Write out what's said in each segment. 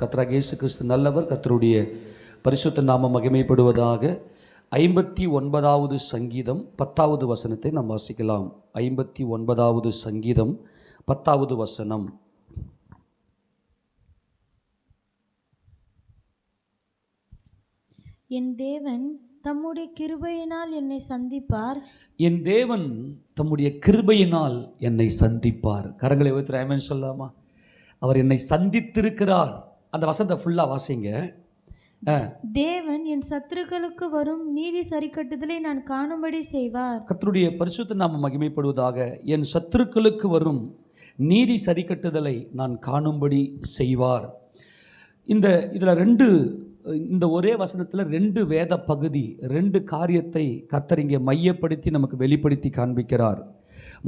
கர்த்தராகிய இயேசு கிறிஸ்து நல்லவர். கர்த்தருடைய பரிசுத்த நாமம் மகிமைப்படுவதாக. 59வது சங்கீதம் 10வது வசனத்தை நாம் வாசிக்கலாம். 59வது சங்கீதம் 10வது வசனம். என் தேவன் தம்முடைய கிருபையினால் என்னை சந்திப்பார். என் தேவன் தம்முடைய கிருபையினால் என்னை சந்திப்பார். கரங்களை வைத்து ஆமென் சொல்லாமா? அவர் என்னை சந்தித்திருக்கிறார். அந்த வசனத்தை ஃபுல்லா வாசிங்க. தேவன் என் சத்துருக்களுக்கு வரும் நீதி சரிக்கட்டுதலை நான் காணும்படி செய்வார். கர்த்தருடைய பரிசுத்த நாமம் மகிமைப்படுவதாக. என் சத்துருக்களுக்கு வரும் நீதி சரிக்கட்டுதலை நான் காணும்படி செய்வார். இந்த ஒரே வசனத்தில் 2 வேத பகுதி, 2 காரியத்தை கர்த்தர் இங்கே மையப்படுத்தி நமக்கு வெளிப்படுத்தி காண்பிக்கிறார்.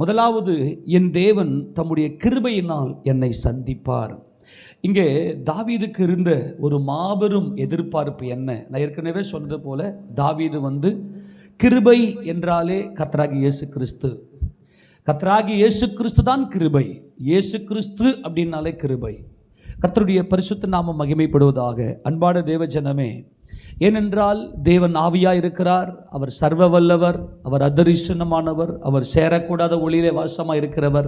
முதலாவது, என் தேவன் தம்முடைய கிருபையினால் என்னை சந்திப்பார். இங்கே தாவீதுக்கு இருந்த ஒரு மாபெரும் எதிர்பார்ப்பு என்ன? நான் ஏற்கனவே சொன்னது போல தாவீது கிருபை என்றாலே கர்த்தராகிய இயேசு கிறிஸ்து. கர்த்தராகிய இயேசு கிறிஸ்து தான் கிருபை. இயேசு கிறிஸ்து அப்படின்னாலே கிருபை. கர்த்தருடைய பரிசுத்த நாமம் மகிமைப்படுவதாக. அன்பான தேவ ஜனமே, ஏனென்றால் தேவன் ஆவியாய் இருக்கிறார். அவர் சர்வ வல்லவர், அவர் அதரிசனமானவர், அவர் சேரக்கூடாத ஒளியிலே வாசமாக இருக்கிறவர்.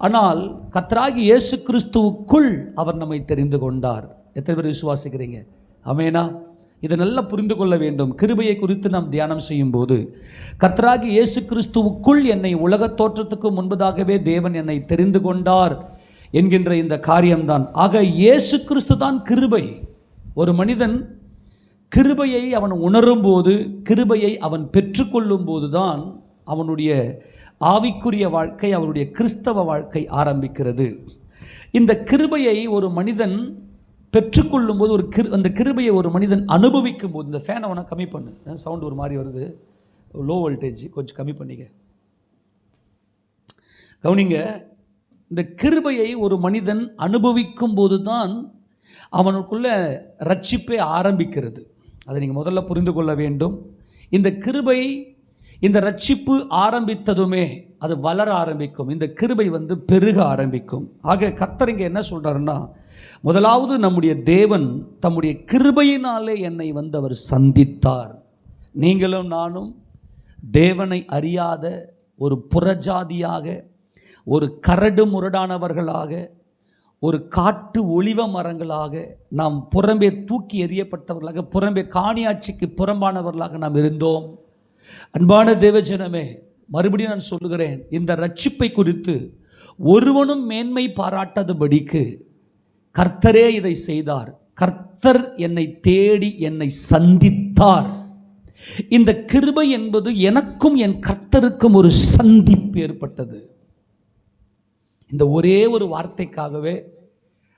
ஆனால் கர்த்தராகிய இயேசு கிறிஸ்துவுக்குள் அவர் நம்மை தெரிந்து கொண்டார். எத்தனை பேர் விசுவாசிக்கிறீங்க? ஆமெனா? இதை நல்லா புரிந்து கொள்ள வேண்டும். கிருபையை குறித்து நாம் தியானம் செய்யும் போது, கர்த்தராகிய இயேசு கிறிஸ்துவுக்குள் என்னை உலகத் தோற்றத்துக்கு முன்பதாகவே தேவன் என்னை தெரிந்து கொண்டார் என்கின்ற இந்த காரியம்தான். ஆக இயேசு கிறிஸ்து தான் கிருபை. ஒரு மனிதன் கிருபையை அவன் உணரும் போது, கிருபையை அவன் பெற்றுக்கொள்ளும் போது தான் அவனுடைய ஆவிக்குரிய வாழ்க்கை, அவனுடைய கிறிஸ்தவ வாழ்க்கை ஆரம்பிக்கிறது. இந்த கிருபையை ஒரு மனிதன் பெற்றுக்கொள்ளும் போது, அந்த கிருபையை ஒரு மனிதன் அனுபவிக்கும் போது, இந்த ஃபேனை வேணால் கம்மி பண்ணு, சவுண்டு ஒரு மாதிரி வருது, லோ வோல்டேஜ் கொஞ்சம் கம்மி பண்ணிக்க. கவனிங்க, இந்த கிருபையை ஒரு மனிதன் அனுபவிக்கும் போது தான் அவனுக்குள்ள ரட்சிப்பே ஆரம்பிக்கிறது. அதை நீங்கள் முதல்ல புரிந்து கொள்ள வேண்டும். இந்த கிருபை, இந்த ரட்சிப்பு ஆரம்பித்ததுமே அது வளர ஆரம்பிக்கும். இந்த கிருபை பெருக ஆரம்பிக்கும். ஆக கர்த்தர் இங்கே என்ன சொல்கிறாருன்னா, முதலாவது நம்முடைய தேவன் தம்முடைய கிருபையினாலே என்னை அவர் சந்தித்தார். நீங்களும் நானும் தேவனை அறியாத ஒரு புறஜாதியாக, ஒரு கரடு முரடானவர்களாக, ஒரு காட்டு ஒளிவ மரங்களாக நாம் புறம்பே தூக்கி எறியப்பட்டவர்களாக, புறம்பே காணியாட்சிக்கு புறம்பானவர்களாக நாம் இருந்தோம். அன்பான தேவஜனமே, மறுபடியும் நான் சொல்லுகிறேன், இந்த ரட்சிப்பை குறித்து ஒருவனும் மேன்மை பாராட்டாதபடிக்கு கர்த்தரே இதை செய்தார். கர்த்தர் என்னை தேடி என்னை சந்தித்தார். இந்த கிருபை என்பது எனக்கும் என் கர்த்தருக்கும் ஒரு சந்திப்பு ஏற்பட்டது. இந்த ஒரே ஒரு வார்த்தைக்காகவே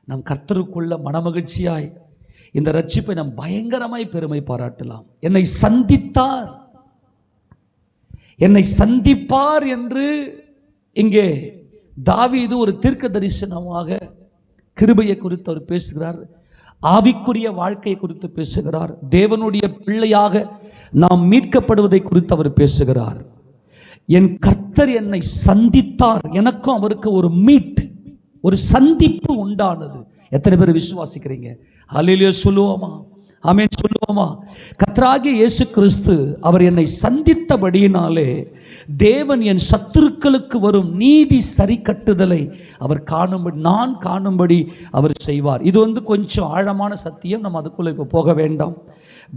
நம் கர்த்தருக்குள்ள மனமகிழ்ச்சியாய் இந்த ரட்சிப்பை நாம் பயங்கரமாய் பெருமை பாராட்டலாம். என்னை சந்தித்தார், என்னை சந்திப்பார் என்று இங்கே தாவீது ஒரு தீர்க்க தரிசனமாக கிருபையை குறித்து அவர் பேசுகிறார். ஆவிக்குரிய வாழ்க்கையை குறித்து பேசுகிறார். தேவனுடைய பிள்ளையாக நாம் மீட்கப்படுவதை குறித்து அவர் பேசுகிறார். என் கர்த்தர் என்னை சந்தித்தார். எனக்கும் அவருக்கு ஒரு சந்திப்பு உண்டானது. எத்தனை பேர் விசுவாசிக்கிறீங்க? ஹல்லேலூயா சொல்லுவோமா? ஆமென் சொல்லுவோமா? கர்த்தராகிய இயேசு கிறிஸ்து அவர் என்னை சந்தித்தபடியினாலே தேவன் என் சத்துருக்களுக்கு வரும் நீதி சரி கட்டுதலை அவர் காணும்படி, நான் காணும்படி அவர் செய்வார். இது கொஞ்சம் ஆழமான சத்தியம். நம்ம அதுக்குள்ள இப்போ போக வேண்டாம்.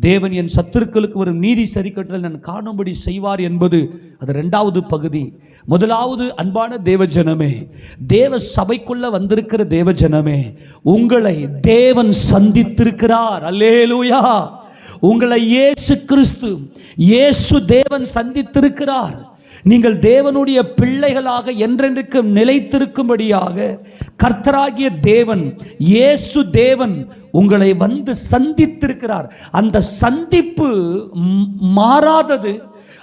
தேவன் என் சத்துருக்களுக்கு வரும் நீதி சரி கட்டுதல் நான் காணும்படி செய்வார் என்பது அது 2வது பகுதி. முதலாவது, அன்பான தேவஜனமே, தேவ சபைக்குள்ள வந்திருக்கிற தேவஜனமே, உங்களை தேவன் சந்தித்திருக்கிறார். அல்லேலூயா! உங்களை இயேசு கிறிஸ்து, இயேசு தேவன் சந்தித்திருக்கிறார். நீங்கள் தேவனுடைய பிள்ளைகளாக என்றென்றைக்கும் நிலைத்திருக்கும்படியாக கர்த்தராகிய தேவன், இயேசு தேவன் உங்களை சந்தித்திருக்கிறார். அந்த சந்திப்பு மாறாதது,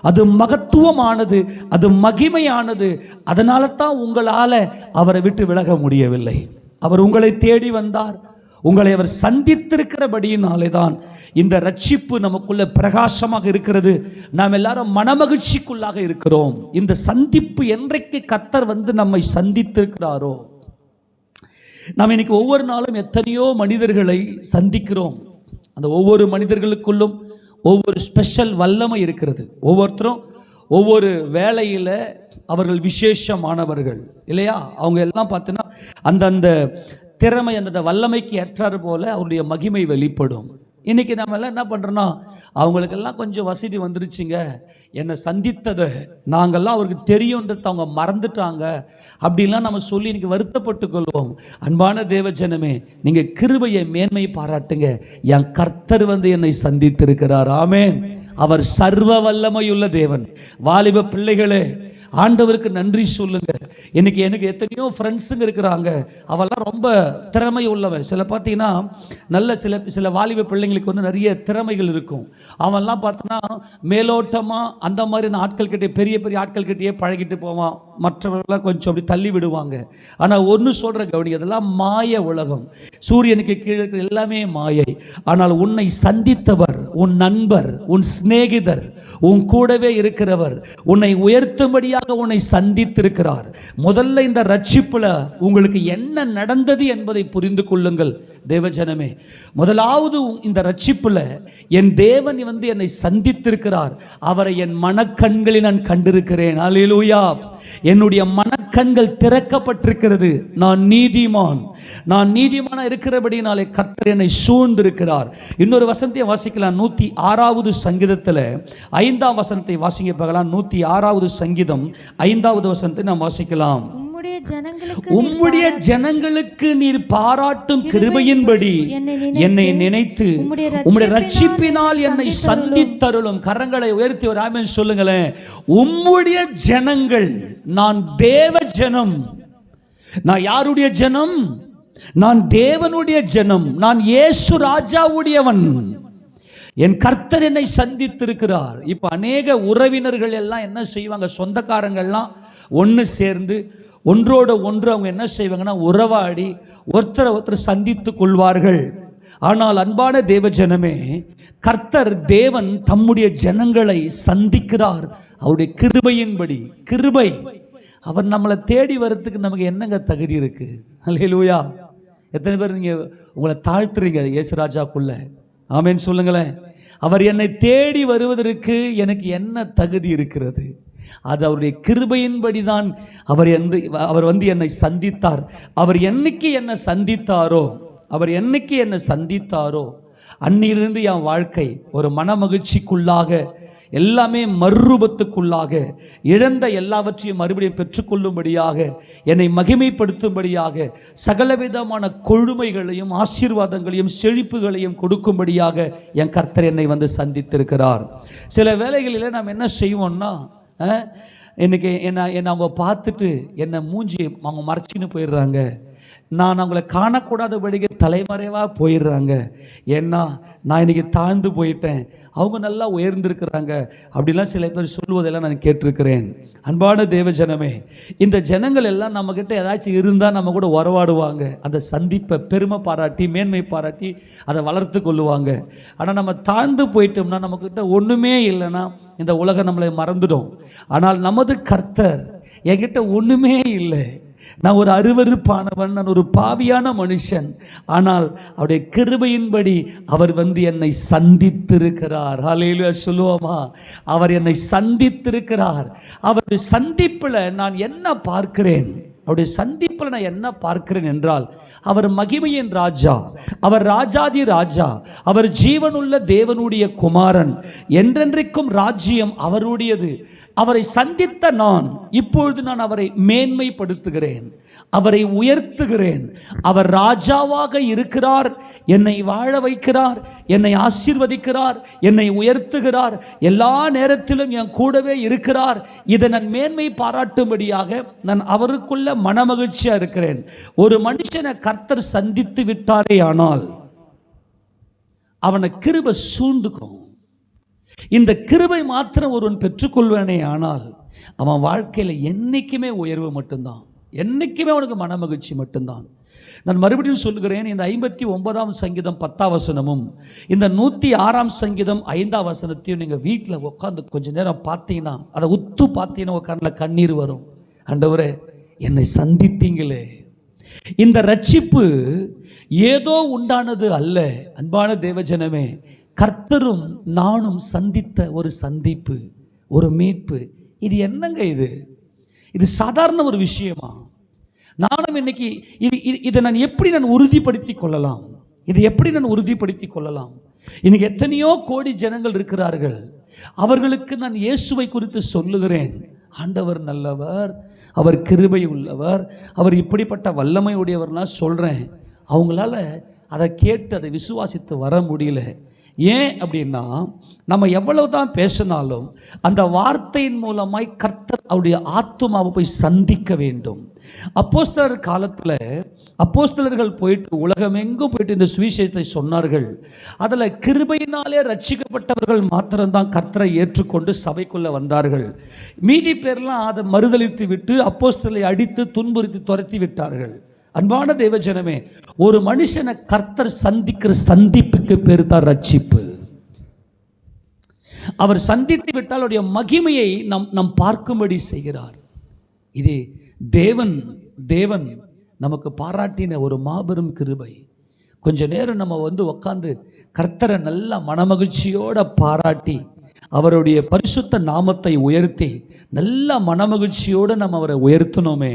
அது மகத்துவமானது, அது மகிமையானது. அதனால தான் உங்களால் அவரை விட்டு விலக முடியவில்லை. அவர் உங்களை தேடி வந்தார். உங்களை அவர் சந்தித்திருக்கிறபடியினாலே தான் இந்த ரட்சிப்பு நமக்குள்ள பிரகாசமாக இருக்கிறது. நாம் எல்லாரும் மனமகிழ்ச்சிக்குள்ளாக இருக்கிறோம். இந்த சந்திப்பு என்றைக்கு கர்த்தர் நம்மை சந்தித்திருக்கிறாரோ, நாம் இன்னைக்கு ஒவ்வொரு நாளும் எத்தனையோ மனிதர்களை சந்திக்கிறோம். அந்த ஒவ்வொரு மனிதர்களுக்குள்ளும் ஒவ்வொரு ஸ்பெஷல் வல்லமை இருக்கிறது. ஒவ்வொருத்தரும் ஒவ்வொரு வேலையில் அவர்கள் விசேஷமானவர்கள் இல்லையா? அவங்க எல்லாம் பார்த்தீங்கன்னா அந்தந்த திறமை அந்த வல்லமைக்கு ஏற்றாறு போல அவருடைய மகிமை வெளிப்படும். இன்றைக்கி நம்ம எல்லாம் என்ன பண்ணுறோன்னா, அவங்களுக்கெல்லாம் கொஞ்சம் வசதி வந்துருச்சுங்க, என்னை சந்தித்ததை நாங்கள்லாம் அவருக்கு தெரியுன்றத அவங்க மறந்துட்டாங்க அப்படின்லாம் நம்ம சொல்லி இன்றைக்கி வருத்தப்பட்டு கொள்வோம். அன்பான தேவஜனமே, நீங்கள் கிருபையை மேன்மை பாராட்டுங்க. என் கர்த்தர் என்னை சந்தித்திருக்கிறார். ஆமேன். அவர் சர்வ வல்லமையுள்ள தேவன். வாலிப பிள்ளைகளே, ஆண்டவருக்கு நன்றி சொல்லுங்க. இன்னைக்கு எனக்கு எத்தனையோ ஃப்ரெண்ட்ஸுங்க இருக்கிறாங்க, அவெல்லாம் ரொம்ப திறமை உள்ளவன். சில பார்த்தீங்கன்னா நல்ல சில வாலிப பிள்ளைங்களுக்கு நிறைய திறமைகள் இருக்கும். அவன்லாம் பார்த்தோன்னா மேலோட்டமாக அந்த மாதிரியான ஆட்கள் கிட்டே, பெரிய பெரிய ஆட்கள் கிட்டேயே பழகிட்டு போவான். மற்றவர்கள்லாம் கொஞ்சம் அப்படி தள்ளி விடுவாங்க. ஆனால் ஒன்று சொல்கிற கவனி, அதெல்லாம் மாய உலகம். சூரியனுக்கு கீழே இருக்கிற எல்லாமே மாயை. ஆனால் உன்னை சந்தித்தவர், உன் நண்பர், உன் சிநேகிதர், உன் கூடவே இருக்கிறவர், உன்னை உயர்த்தும்படியாக உன்னை சந்தித்திருக்கிறார். முதல்ல இந்த ரட்சிப்புல உங்களுக்கு என்ன நடந்தது என்பதை புரிந்து கொள்ளுங்கள் தேவஜனமே. முதலாவது இந்த ரட்சிப்புல என் தேவன் என்னை சந்தித்திருக்கிறார். அவரை என் மனக்கண்களில் நான் கண்டிருக்கிறேன். அல்லேலூயா. என்னுடைய மனக்கண்கள் திறக்கப்பட்டிருக்கிறது. நான் நீதிமான இருக்கிறபடினாலே கர்த்தர் என்னை சூழ்ந்திருக்கிறார். இன்னொரு வசனத்தை வாசிக்கலாம். 106வது சங்கீதத்தில் 5ஆம் வசனத்தை வாசிக்க பார்க்கலாம். 106வது சங்கீதம் 5வது வசனத்தை நாம் வாசிக்கலாம். உம்முடைய ஜனங்களுக்கு நீர் பாராட்டும் கிருபையின்படி என்னை நினைத்து உம்முடைய ரட்சிப்பினால் என்னை சந்தித்தருளும். கரங்களை உயர்த்தி ஒரு ஆமென் சொல்லுங்களேன். உம்முடைய ஜனங்கள், நான் தேவ ஜனம். நான் யாருடைய ஜனம்? நான் தேவனுடைய ஜனம். நான் இயேசு ராஜாவுடையவன். என் கர்த்தர் என்னை சந்தித்திருக்கிறார். இப்போ அநேக உறவினர்கள் எல்லாம் என்ன செய்வாங்க, சொந்தக்காரங்கள்லாம் ஒன்று சேர்ந்து ஒன்றோட ஒன்று அவங்க என்ன செய்வாங்கன்னா உறவாடி ஒருத்தரை சந்தித்து கொள்வார்கள். ஆனால் அன்பான தேவ ஜனமே, கர்த்தர் தேவன் தம்முடைய ஜனங்களை சந்திக்கிறார் அவருடைய கிருபையின்படி. கிருபை, அவர் நம்மளை தேடி வர்றதுக்கு நமக்கு என்னங்க தகுதி இருக்கு? அல்லேலூயா. எத்தனை பேர் நீங்க உங்களை தாழ்த்துறீங்க இயேசுராஜாக்குள்ள? ஆமென் சொல்லுங்களேன். அவர் என்னை தேடி வருவதற்கு எனக்கு என்ன தகுதி இருக்கிறது? அது அவருடைய கிருபையின்படி தான் அவர் என்னை சந்தித்தார். அவர் என்னைக்கு என்னை சந்தித்தாரோ அன்னிலிருந்து என் வாழ்க்கை ஒரு மன மகிழ்ச்சிக்குள்ளாக, எல்லாமே மறுரூபத்துக்குள்ளாக, இழந்த எல்லாவற்றையும் மறுபடியும் பெற்றுக்கொள்ளும்படியாக, என்னை மகிமைப்படுத்தும்படியாக, சகலவிதமான கொழுமைகளையும் ஆசீர்வாதங்களையும் செழிப்புகளையும் கொடுக்கும்படியாக என் கர்த்தர் என்னை சந்தித்திருக்கிறார். சில வேளைகளில் நாம் என்ன செய்வோம்னா, இன்னைக்கு என்னை அவங்க பார்த்துட்டு என்னை மூஞ்சி அவங்க மறைச்சின்னு போயிடுறாங்க. நான் அவங்கள காணக்கூடாதபடிக்கு தலைமறைவாக போயிடுறாங்க. ஏன்னா நான் இன்றைக்கி தாழ்ந்து போயிட்டேன், அவங்க நல்லா உயர்ந்திருக்கிறாங்க அப்படிலாம் சில பேர் சொல்லுவதெல்லாம் நான் கேட்டிருக்கிறேன். அன்பான தேவஜனமே, இந்த ஜனங்கள் எல்லாம் நம்மக்கிட்ட ஏதாச்சும் இருந்தால் நம்ம கூட உறவாடுவாங்க. அந்த சந்திப்பை பெருமை பாராட்டி மேன்மை பாராட்டி அதை வளர்த்து கொள்ளுவாங்க. ஆனால் நம்ம தாழ்ந்து போயிட்டோம்னா, நம்மக்கிட்ட ஒன்றுமே இல்லைன்னா இந்த உலகம் நம்மளை மறந்துடும். ஆனால் நமது கர்த்தர், என்கிட்ட ஒன்றுமே இல்லை, நான் ஒரு அருவருப்பானவன், நான் ஒரு பாவியான மனுஷன், ஆனால் அவருடைய கிருபையின்படி அவர் என்னை சந்தித்திருக்கிறார். ஹல்லேலூயா சொல்லுவோமா? அவர் என்னை சந்தித்திருக்கிறார். அவருடைய சந்திப்பில் நான் என்ன பார்க்கிறேன்? அவருடைய சந்திப்பில் நான் என்ன பார்க்கிறேன் என்றால், அவர் மகிமையின் ராஜா, அவர் ராஜாதி ராஜா, அவர் ஜீவனுள்ள தேவனுடைய குமாரன், என்றென்றைக்கும் ராஜ்யம் அவருடையது. அவரை சந்தித்த நான் இப்பொழுது அவரை மேன்மைப்படுத்துகிறேன், அவரை உயர்த்துகிறேன். அவர் ராஜாவாக இருக்கிறார், என்னை வாழ வைக்கிறார், என்னை ஆசீர்வதிக்கிறார், என்னை உயர்த்துகிறார், எல்லா நேரத்திலும் என் கூடவே இருக்கிறார். இதை நான் மேன்மை பாராட்டும்படியாக நான் அவருக்குள்ள மனமகிழ்ச்சியா இருக்கிறேன். ஒரு மனுஷனை கர்த்தர் சந்தித்து விட்டாரே ஆனால் அவனை கிருபை சூழ்ந்துக்கும். இந்த கிருபை மாத்திரம் ஒருவன் பெற்றுக்கொள்வானே ஆனால் அவன் வாழ்க்கையில் என்னைக்குமே உயர்வு மட்டும்தான், என்னைக்குமே அவனுக்கு மனமகிழ்ச்சி மட்டும்தான். நான் மறுபடியும் சொல்கிறேன், இந்த 59ஆம் சங்கீதம் 10ஆம் வசனமும் இந்த 106ஆம் சங்கீதம் 5ஆம் வசனத்தையும் நீங்கள் வீட்டில் உட்காந்து கொஞ்சம் நேரம் பார்த்தீங்கன்னா, அதை உத்து பார்த்தீங்கன்னா கண்ணில் கண்ணீர் வரும். ஆண்டவரே, என்னை சந்தித்தீங்களே, இந்த ரட்சிப்பு ஏதோ உண்டானது அல்ல. அன்பான தேவஜனமே, கர்த்தரும் நானும் சந்தித்த ஒரு சந்திப்பு, ஒரு மீட்பு. இது என்னங்க? இது சாதாரண ஒரு விஷயமா? நானும் இன்னைக்கு இதை நான் எப்படி உறுதிப்படுத்தி கொள்ளலாம்? இதை எப்படி நான் உறுதிப்படுத்தி கொள்ளலாம்? இன்னைக்கு எத்தனையோ கோடி ஜனங்கள் இருக்கிறார்கள். அவர்களுக்கு நான் இயேசுவை குறித்து சொல்லுகிறேன். ஆண்டவர் நல்லவர், அவர் கிருபை உள்ளவர், அவர் இப்படிப்பட்ட வல்லமை உடையவர்லாம் சொல்கிறேன். அவங்களால அதை கேட்டு அதை விசுவாசித்து வர முடியல. ஏன் அப்படின்னா, நம்ம எவ்வளவு தான் பேசினாலும் அந்த வார்த்தையின் மூலமாய் கர்த்தர் அவருடைய ஆத்துமாவை போய் சந்திக்க வேண்டும். அப்போஸ்தலர் காலத்தில் அப்போஸ்தலர்கள் போயிட்டு உலகமெங்கும் போயிட்டு இந்த சுவிசேஷத்தை சொன்னார்கள். அதில் கிருபையினாலே ரட்சிக்கப்பட்டவர்கள் மாத்திரம்தான் கர்த்தரை ஏற்றுக்கொண்டு சபைக்குள்ளே வந்தார்கள். மீதி பேர்லாம் அதை மறுதளித்து விட்டு அப்போஸ்தலரை அடித்து துன்புறுத்தி துரத்தி விட்டார்கள். அன்பான தேவஜனமே, ஒரு மனுஷனை கர்த்தர் சந்திக்கிற சந்திப்புக்கு பேர் தான் ரட்சிப்பு. அவர் சந்தித்து விட்டால் அவருடைய மகிமையை நாம் பார்க்கும்படி செய்கிறார். இது தேவன் நமக்கு பாராட்டின ஒரு மாபெரும் கிருபை. கொஞ்ச நேரம் நம்ம உட்கார்ந்து கர்த்தரை நல்ல மனமகிழ்ச்சியோட பாராட்டி அவருடைய பரிசுத்த நாமத்தை உயர்த்தி நல்ல மனமகிழ்ச்சியோடு நம்ம அவரை உயர்த்தினோமே.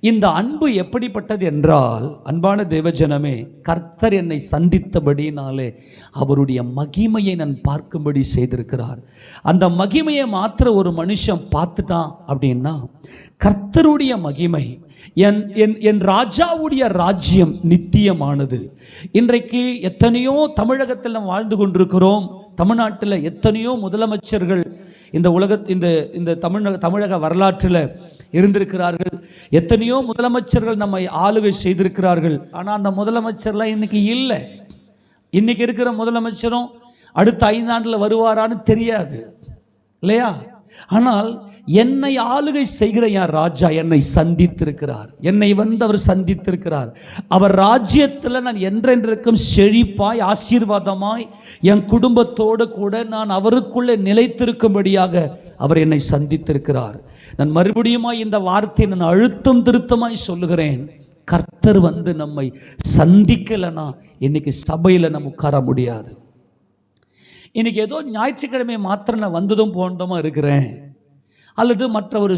இந்த அன்பு எப்படிப்பட்டது என்றால், அன்பான தேவஜனமே, கர்த்தர் என்னை சந்தித்தபடினாலே அவருடைய மகிமையை நான் பார்க்கும்படி செய்திருக்கிறார். அந்த மகிமையை மாத்திர ஒரு மனுஷன் பார்த்துட்டான் அப்படின்னா, கர்த்தருடைய மகிமை, என் ராஜாவுடைய ராஜ்யம் நித்தியமானது. இன்றைக்கு எத்தனையோ தமிழகத்தில் நாம் வாழ்ந்து கொண்டிருக்கிறோம். தமிழ்நாட்டில் எத்தனையோ முதலமைச்சர்கள் இந்த தமிழக வரலாற்றில் இருந்திருக்கிறார்கள். எத்தனையோ முதலமைச்சர்கள் நம்மை ஆளுகை செய்திருக்கிறார்கள். ஆனால் அந்த முதலமைச்சர்லாம் இன்னைக்கு இல்லை. இன்னைக்கு இருக்கிற முதலமைச்சரும் அடுத்த 5 ஆண்டில் வருவாரான்னு தெரியாது, இல்லையா? ஆனால் என்னை ஆளுகை செய்கிற என் ராஜா என்னை சந்தித்திருக்கிறார். என்னை அவர் சந்தித்திருக்கிறார். அவர் ராஜ்யத்தில் நான் என்றென்றைக்கும் செழிப்பாய் ஆசீர்வாதமாய் என் குடும்பத்தோடு கூட நான் அவருக்குள்ளே நிலைத்திருக்கும்படியாக அவர் என்னை சந்தித்திருக்கிறார். நான் மறுபடியுமாய் இந்த வார்த்தையை நான் அழுத்தம் திருத்தமாய் சொல்லுகிறேன். கர்த்தர் நம்மை சந்திக்கலைன்னா இன்னைக்கு சபையில் நம்ம உட்கார முடியாது. இன்னைக்கு ஏதோ ஞாயிற்றுக்கிழமை மாத்திரம் நான் வந்ததும் போனதுமா இருக்கிறேன், அல்லது மற்ற ஒரு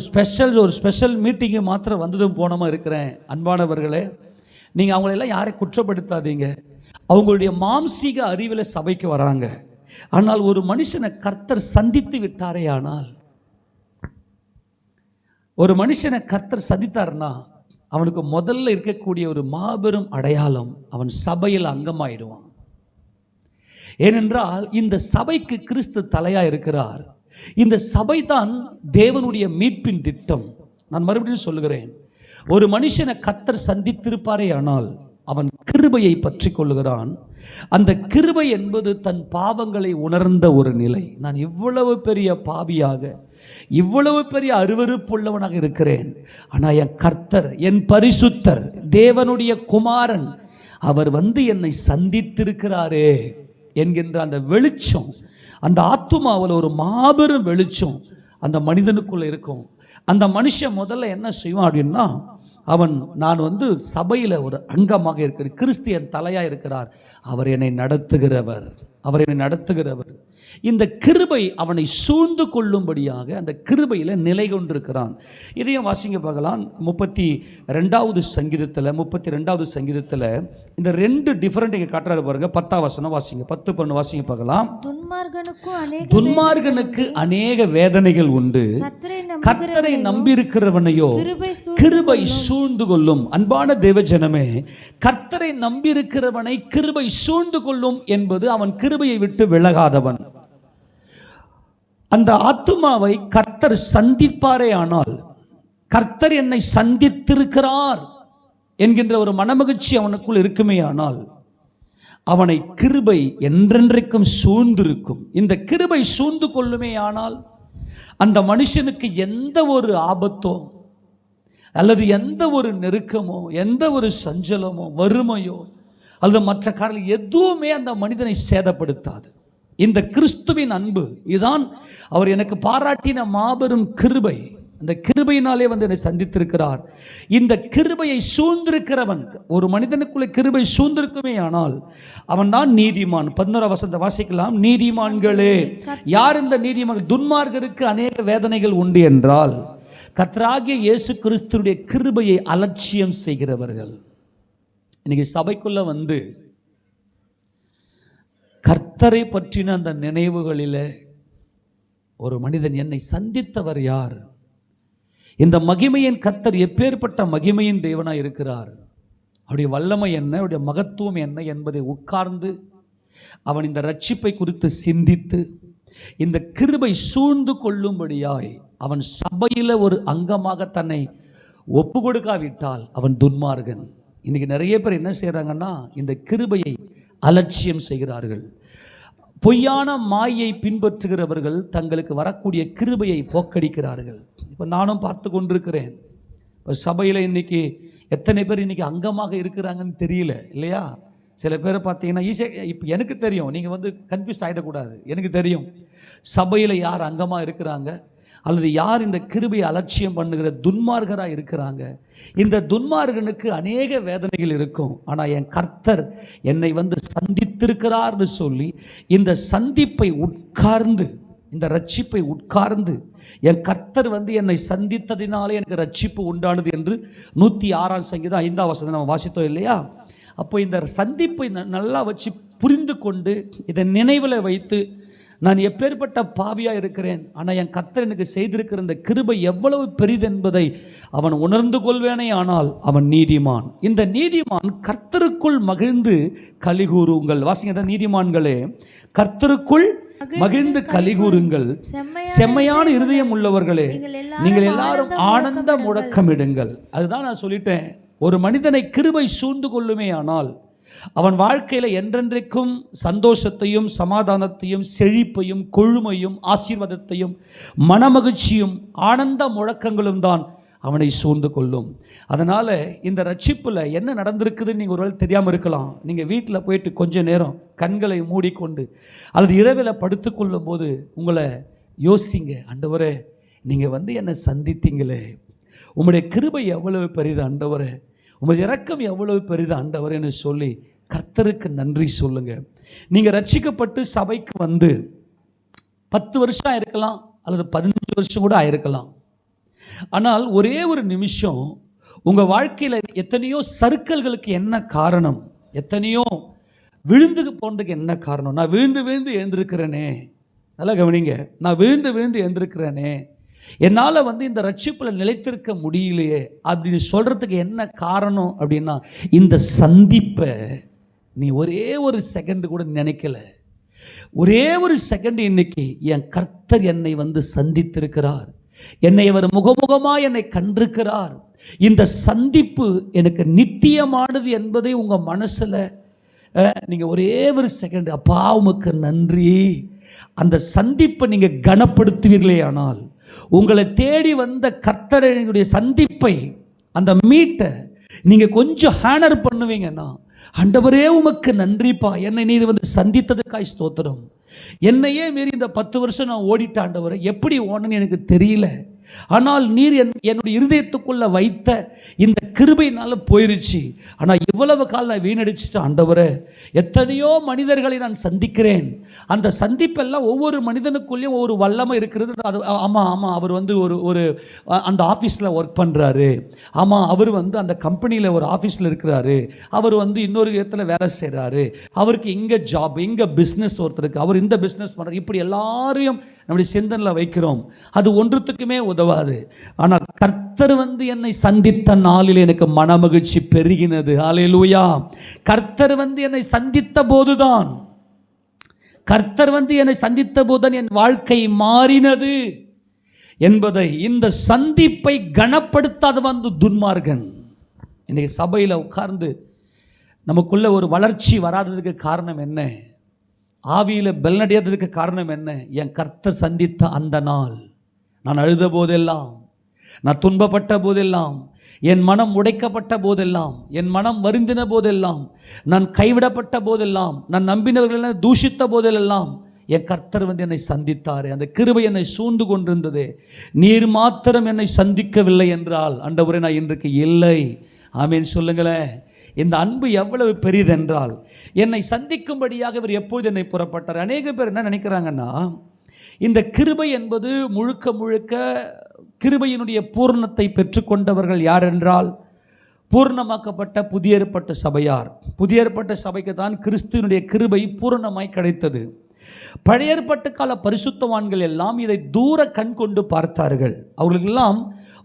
ஸ்பெஷல் மீட்டிங்கு மாத்திரம் வந்ததும் போனமா இருக்கிறேன். அன்பானவர்களே, நீங்கள் அவங்களெல்லாம் யாரை குற்றப்படுத்தாதீங்க. அவங்களுடைய மாம்சீக அறிவில் சபைக்கு வராங்க. ஆனால் ஒரு மனுஷனை கர்த்தர் சந்தித்து விட்டாரே, ஆனால் ஒரு மனுஷனை கர்த்தர் சந்தித்தார்னா அவனுக்கு முதல்ல இருக்கக்கூடிய ஒரு மாபெரும் அடையாளம், அவன் சபையில் அங்கமாயிடுவான். ஏனென்றால் இந்த சபைக்கு கிறிஸ்து தலையா இருக்கிறார். இந்த சபை தான் தேவனுடைய மீட்பின் திட்டம். நான் மறுபடியும் சொல்லுகிறேன், ஒரு மனுஷனை கர்த்தர் சந்தித்திருப்பாரே ஆனால் அவன் கிருபையை பற்றி கொள்ளுகிறான். அந்த கிருபை என்பது தன் பாவங்களை உணர்ந்த ஒரு நிலை. நான் இவ்வளவு பெரிய பாவியாக, இவ்வளவு பெரிய அருவருப்புள்ளவனாக இருக்கிறேன், ஆனால் என் கர்த்தர், என் பரிசுத்தர், தேவனுடைய குமாரன், அவர் என்னை சந்தித்திருக்கிறாரே என்கின்ற அந்த வெளிச்சம், அந்த ஆத்துமாவில் ஒரு மாபெரும் வெளிச்சம் அந்த மனிதனுக்குள்ள இருக்கும். அந்த மனுஷன் முதல்ல என்ன செய்வான் அப்படின்னா, நான் சபையில் ஒரு அங்கமாக இருக்கிறேன், கிறிஸ்தியன் தலையாக இருக்கிறார், அவர் என்னை நடத்துகிறவர். இந்த கிருபை அவனை சூழ்ந்து கொள்ளும்படியாக அந்த கிருபையில் நிலை கொண்டிருக்கிறான். இதையும் வாசிங்க பார்க்கலாம். 32வது சங்கீதத்தில் இந்த 2 டிஃபரெண்ட் இங்கே காட்டுறாரு பாருங்க. 10ஆம் வசனம் வாசிங்க, 10-12 வாசிங்க பார்க்கலாம். துன்மார்கனுக்கு அநேக வேதனைகள் உண்டு, கர்த்தரை நம்பியிருக்கிறவனையோ கிருபை சூழ்ந்து கொள்ளும். அன்பான தேவஜனமே, கர்த்தரை நம்பியிருக்கிறவனை கிருபை சூழ்ந்து கொள்ளும் என்பது அவன் கிருபையை விட்டு விலகாதவன். அந்த ஆத்துமாவை கர்த்தர் சந்திப்பாரே ஆனால், கர்த்தர் என்னை சந்தித்திருக்கிறார் என்கின்ற ஒரு மனமகிழ்ச்சி அவனுக்குள் இருக்குமே ஆனால், அவனை கிருபை என்றென்றைக்கும் சூழ்ந்திருக்கும். இந்த கிருபை சூழ்ந்து கொள்ளுமே ஆனால் அந்த மனுஷனுக்கு எந்த ஒரு ஆபத்தோ அல்லது எந்த ஒரு நெருக்கமோ, எந்த ஒரு சஞ்சலமோ, வறுமையோ அல்லது மற்ற காரணம் எதுவுமே அந்த மனிதனை சேதப்படுத்தாது. இந்த கிறிஸ்துவின் அன்பு, இதுதான் அவர் எனக்கு பாராட்டின மாபெரும் கிருபை. அந்த கிருபையினாலே வந்து என்னை சந்தித்திருக்கிறார். இந்த கிருபையை சூழ்ந்திருக்கிறவன், ஒரு மனிதனுக்குள்ள கிருபை சூழ்ந்திருக்குமே ஆனால் அவன் தான் நீதிமான். 11 வசனத்தை வாசிக்கலாம். நீதிமான்களே, யார் இந்த நீதிமான்கள்? துன்மார்க்கருக்கு அநேக வேதனைகள் உண்டு என்றால் கர்த்தராகிய இயேசு கிறிஸ்துவுடைய கிருபையை அலட்சியம் செய்கிறவர்கள். இன்னைக்கு சபைக்குள்ள வந்து கர்த்தரை பற்றின அந்த நினைவுகளில் ஒரு மனிதன், என்னை சந்தித்தவர் யார், இந்த மகிமையின் கர்த்தர் எப்பேற்பட்ட மகிமையின் தேவனாய் இருக்கிறார், அவருடைய வல்லமை என்ன, அவருடைய மகத்துவம் என்ன என்பதை உட்கார்ந்து அவன் இந்த ரட்சிப்பை குறித்து சிந்தித்து இந்த கிருபை சூழ்ந்து கொள்ளும்படியாய் அவன் சபையில் ஒரு அங்கமாக தன்னை ஒப்பு கொடுக்காவிட்டால் அவன் துன்மார்கன். இன்னைக்கு நிறைய பேர் என்ன செய்கிறாங்கன்னா, இந்த கிருபையை அலட்சியம் செய்கிறார்கள். பொய்யான மாயை பின்பற்றுகிறவர்கள் தங்களுக்கு வரக்கூடிய கிருபையை போக்கடிக்கிறார்கள். இப்போ நானும் பார்த்து கொண்டிருக்கிறேன். இப்போ சபையில் இன்னைக்கு எத்தனை பேர் இன்னைக்கு அங்கமாக இருக்கிறாங்கன்னு தெரியல இல்லையா? சில பேரை பார்த்தீங்கன்னா ஈஸியாக, இப்போ எனக்கு தெரியும், நீங்கள் வந்து கன்ஃபியூஸ் ஆகிடக்கூடாது. எனக்கு தெரியும் சபையில் யார் அங்கமாக இருக்கிறாங்க அல்லது யார் இந்த கிருபையை அலட்சியம் பண்ணுகிற துன்மார்கராக இருக்கிறாங்க. இந்த துன்மார்கனுக்கு அநேக வேதனைகள் இருக்கும். ஆனால் என் கர்த்தர் என்னை வந்து சந்தித்திருக்கிறார்னு சொல்லி இந்த சந்திப்பை உட்கார்ந்து, இந்த ரட்சிப்பை உட்கார்ந்து, என் கர்த்தர் வந்து என்னை சந்தித்ததினாலே எனக்கு ரட்சிப்பு உண்டானது என்று 106 சங்கீதம் 5 வசனம் நம்ம வாசித்தோம் இல்லையா? அப்போ இந்த சந்திப்பை நல்லா வச்சு புரிந்து கொண்டு இதை நினைவில் வைத்து, நான் எப்பேற்பட்ட பாவியாக இருக்கிறேன், ஆனால் என் கர்த்தர் எனக்கு செய்திருக்கிற இந்த கிருபை எவ்வளவு பெரிதென்பதை அவன் உணர்ந்து கொள்வேனே ஆனால் அவன் நீதிமான். இந்த நீதிமான் கர்த்தருக்குள் மகிழ்ந்து கலிகூறுங்கள். வாசிங்க, நீதிமான்களே கர்த்தருக்குள் மகிழ்ந்து கலிகூறுங்கள், செம்மையான இருதயம் உள்ளவர்களே நீங்கள் எல்லாரும் ஆனந்த முழக்கமிடுங்கள். அதுதான் நான் சொல்லிட்டேன். ஒரு மனிதனை கிருபை சூழ்ந்து கொள்ளுமே ஆனால் அவன் வாழ்க்கையில் என்றென்றைக்கும் சந்தோஷத்தையும் சமாதானத்தையும் செழிப்பையும் கொழுமையும் ஆசீர்வாதத்தையும் மனமகிழ்ச்சியும் ஆனந்த முழக்கங்களும் தான் அவனை சூழ்ந்து கொள்ளும். அதனால் இந்த ரட்சிப்பில் என்ன நடந்திருக்குதுன்னு நீங்கள் ஒருவேளை தெரியாமல் இருக்கலாம். நீங்கள் வீட்டில் போயிட்டு கொஞ்ச நேரம் கண்களை மூடிக்கொண்டு அல்லது இரவில் படுத்து கொள்ளும் போது உங்களை யோசிங்க, ஆண்டவரே நீங்கள் வந்து என்னை சந்தித்தீங்களே, உம்முடைய கிருபை எவ்வளவு பெரிது ஆண்டவரே, உமது இரக்கம் எவ்வளவு பெரிது ஆண்டவரேன்னு சொல்லி கர்த்தருக்கு நன்றி சொல்லுங்க. நீங்கள் ரட்சிக்கப்பட்டு சபைக்கு வந்து 10 வருஷம் ஆயிருக்கலாம் அல்லது 15 வருஷம் கூட ஆயிருக்கலாம். ஆனால் ஒரே ஒரு நிமிஷம் உங்கள் வாழ்க்கையில் எத்தனையோ சறுக்கல்களுக்கு என்ன காரணம், எத்தனையோ விழுந்து போனதுக்கு என்ன காரணம்? நான் விழுந்து விழுந்து எழுந்திருக்கிறேனே, நல்லா கவனிங்க, நான் விழுந்து விழுந்து எழுந்திருக்கிறேனே, என்னால் வந்து இந்த ரட்சிப்பில் நிலைத்திருக்க முடியலையே அப்படின்னு சொல்கிறதுக்கு என்ன காரணம் அப்படின்னா, இந்த சந்திப்பை நீ ஒரே ஒரு செகண்டு கூட நினைக்கல. ஒரே ஒரு செகண்ட் இன்னைக்கு என் கர்த்தர் என்னை வந்து சந்தித்திருக்கிறார், என்னை அவர் முகமுகமாக என்னை கண்டிருக்கிறார், இந்த சந்திப்பு எனக்கு நித்தியமானது என்பதை உங்கள் மனசில் நீங்கள் ஒரே ஒரு செகண்ட், அப்பா உமக்கு நன்றி, அந்த சந்திப்பை நீங்கள் கனப்படுத்துவீர்களே ஆனால் உங்களை தேடி வந்த கர்த்தருடைய சந்திப்பை, அந்த மீட்டை நீங்கள் கொஞ்சம் ஹேனர் பண்ணுவீங்கன்னா, ஆண்டவரே உமக்கு நன்றிப்பா, என்னை நீர் வந்து சந்தித்ததுக்காய் ஸ்தோத்திரம், என்னையே மீறி இந்த 10 வருஷம் நான் ஓடிட்ட ஆண்டவரே, எப்படி ஓடணும்னு எனக்கு தெரியல, ஆனால் நீர் என்னுடைய இருதயத்துக்குள்ளே வைத்த இந்த கிருபையினால் போயிருச்சு, ஆனால் இவ்வளவு காலம் நான் வீணடிச்சிட்டேன் ஆண்டவரே, எத்தனையோ மனிதர்களை நான் சந்திக்கிறேன், அந்த சந்திப்பெல்லாம் ஒவ்வொரு மனிதனுக்குள்ளேயும் ஒவ்வொரு வல்லமை இருக்கிறது. அது ஆமாம் அவர் வந்து ஒரு அந்த ஆஃபீஸில் ஒர்க் பண்ணுறாரு, ஆமாம் அவர் வந்து அந்த கம்பெனியில் ஒரு ஆஃபீஸில் இருக்கிறாரு, அவர் வந்து இன்னொரு இடத்துல வேலை செய்கிறாரு, அவருக்கு இங்கே ஜாப், இங்கே பிஸ்னஸ் ஒருத்தருக்கு, அவர் இந்த பிஸ்னஸ் பண்ணுறாரு, இப்படி எல்லாரையும் நம்முடைய சிந்தனையில் வைக்கிறோம். அது ஒன்றுத்துக்குமே உதவாது. ஆனால் கர்த்தர் வந்து என்னை சந்தித்த நாளில் எனக்கு மனமகிழ்ச்சி பெருகினது. ஹல்லேலூயா. கர்த்தர் வந்து என்னை சந்தித்த போதுதான், கர்த்தர் வந்து என்னை சந்தித்த போதுதான் என் வாழ்க்கை மாறினது என்பதை, இந்த சந்திப்பை கனப்படுத்தாத வந்து துன்மார்கன். இன்னைக்கு சபையில் உட்கார்ந்து நமக்குள்ள ஒரு வளர்ச்சி வராததுக்கு காரணம் என்ன? ஆவியில் பலனடையாததுக்கு காரணம் என்ன? என் கர்த்தர் சந்தித்த அந்த நாள், நான் அழுத போதெல்லாம், நான் துன்பப்பட்ட போதெல்லாம், என் மனம் உடைக்கப்பட்ட போதெல்லாம், என் மனம் வருந்தின போதெல்லாம், நான் கைவிடப்பட்ட போதெல்லாம், நான் நம்பினவர்களெல்லாம் தூஷித்த போதெல்லாம், என் கர்த்தர் வந்து என்னை சந்தித்தார், அந்த கிருபை என்னை சூழ்ந்து கொண்டிருந்தது, நீர் மாத்திரம் என்னை சந்திக்கவில்லை என்றால் ஆண்டவரே நான் இன்றைக்கு இல்லை. ஆமேன் சொல்லுங்களேன். இந்த அன்பு எவ்வளவு பெரிதென்றால் என்னை சந்திக்கும்படியாக இவர் எப்போது என்னை புறப்பட்டார். அநேக பேர் என்ன நினைக்கிறாங்கன்னா, இந்த கிருபை என்பது முழுக்க முழுக்க கிருபையினுடைய பூர்ணத்தை பெற்றுக்கொண்டவர்கள் யார் என்றால் பூர்ணமாக்கப்பட்ட புதிய ஏற்பட்ட சபையார். புதிய ஏற்பட்ட சபைக்கு தான் கிறிஸ்துவனுடைய கிருபை பூரணமாய் கிடைத்தது. பழைய ஏற்பட்ட கால பரிசுத்தவான்கள் எல்லாம் இதை தூர கண் கொண்டு பார்த்தார்கள். அவர்களுக்கெல்லாம்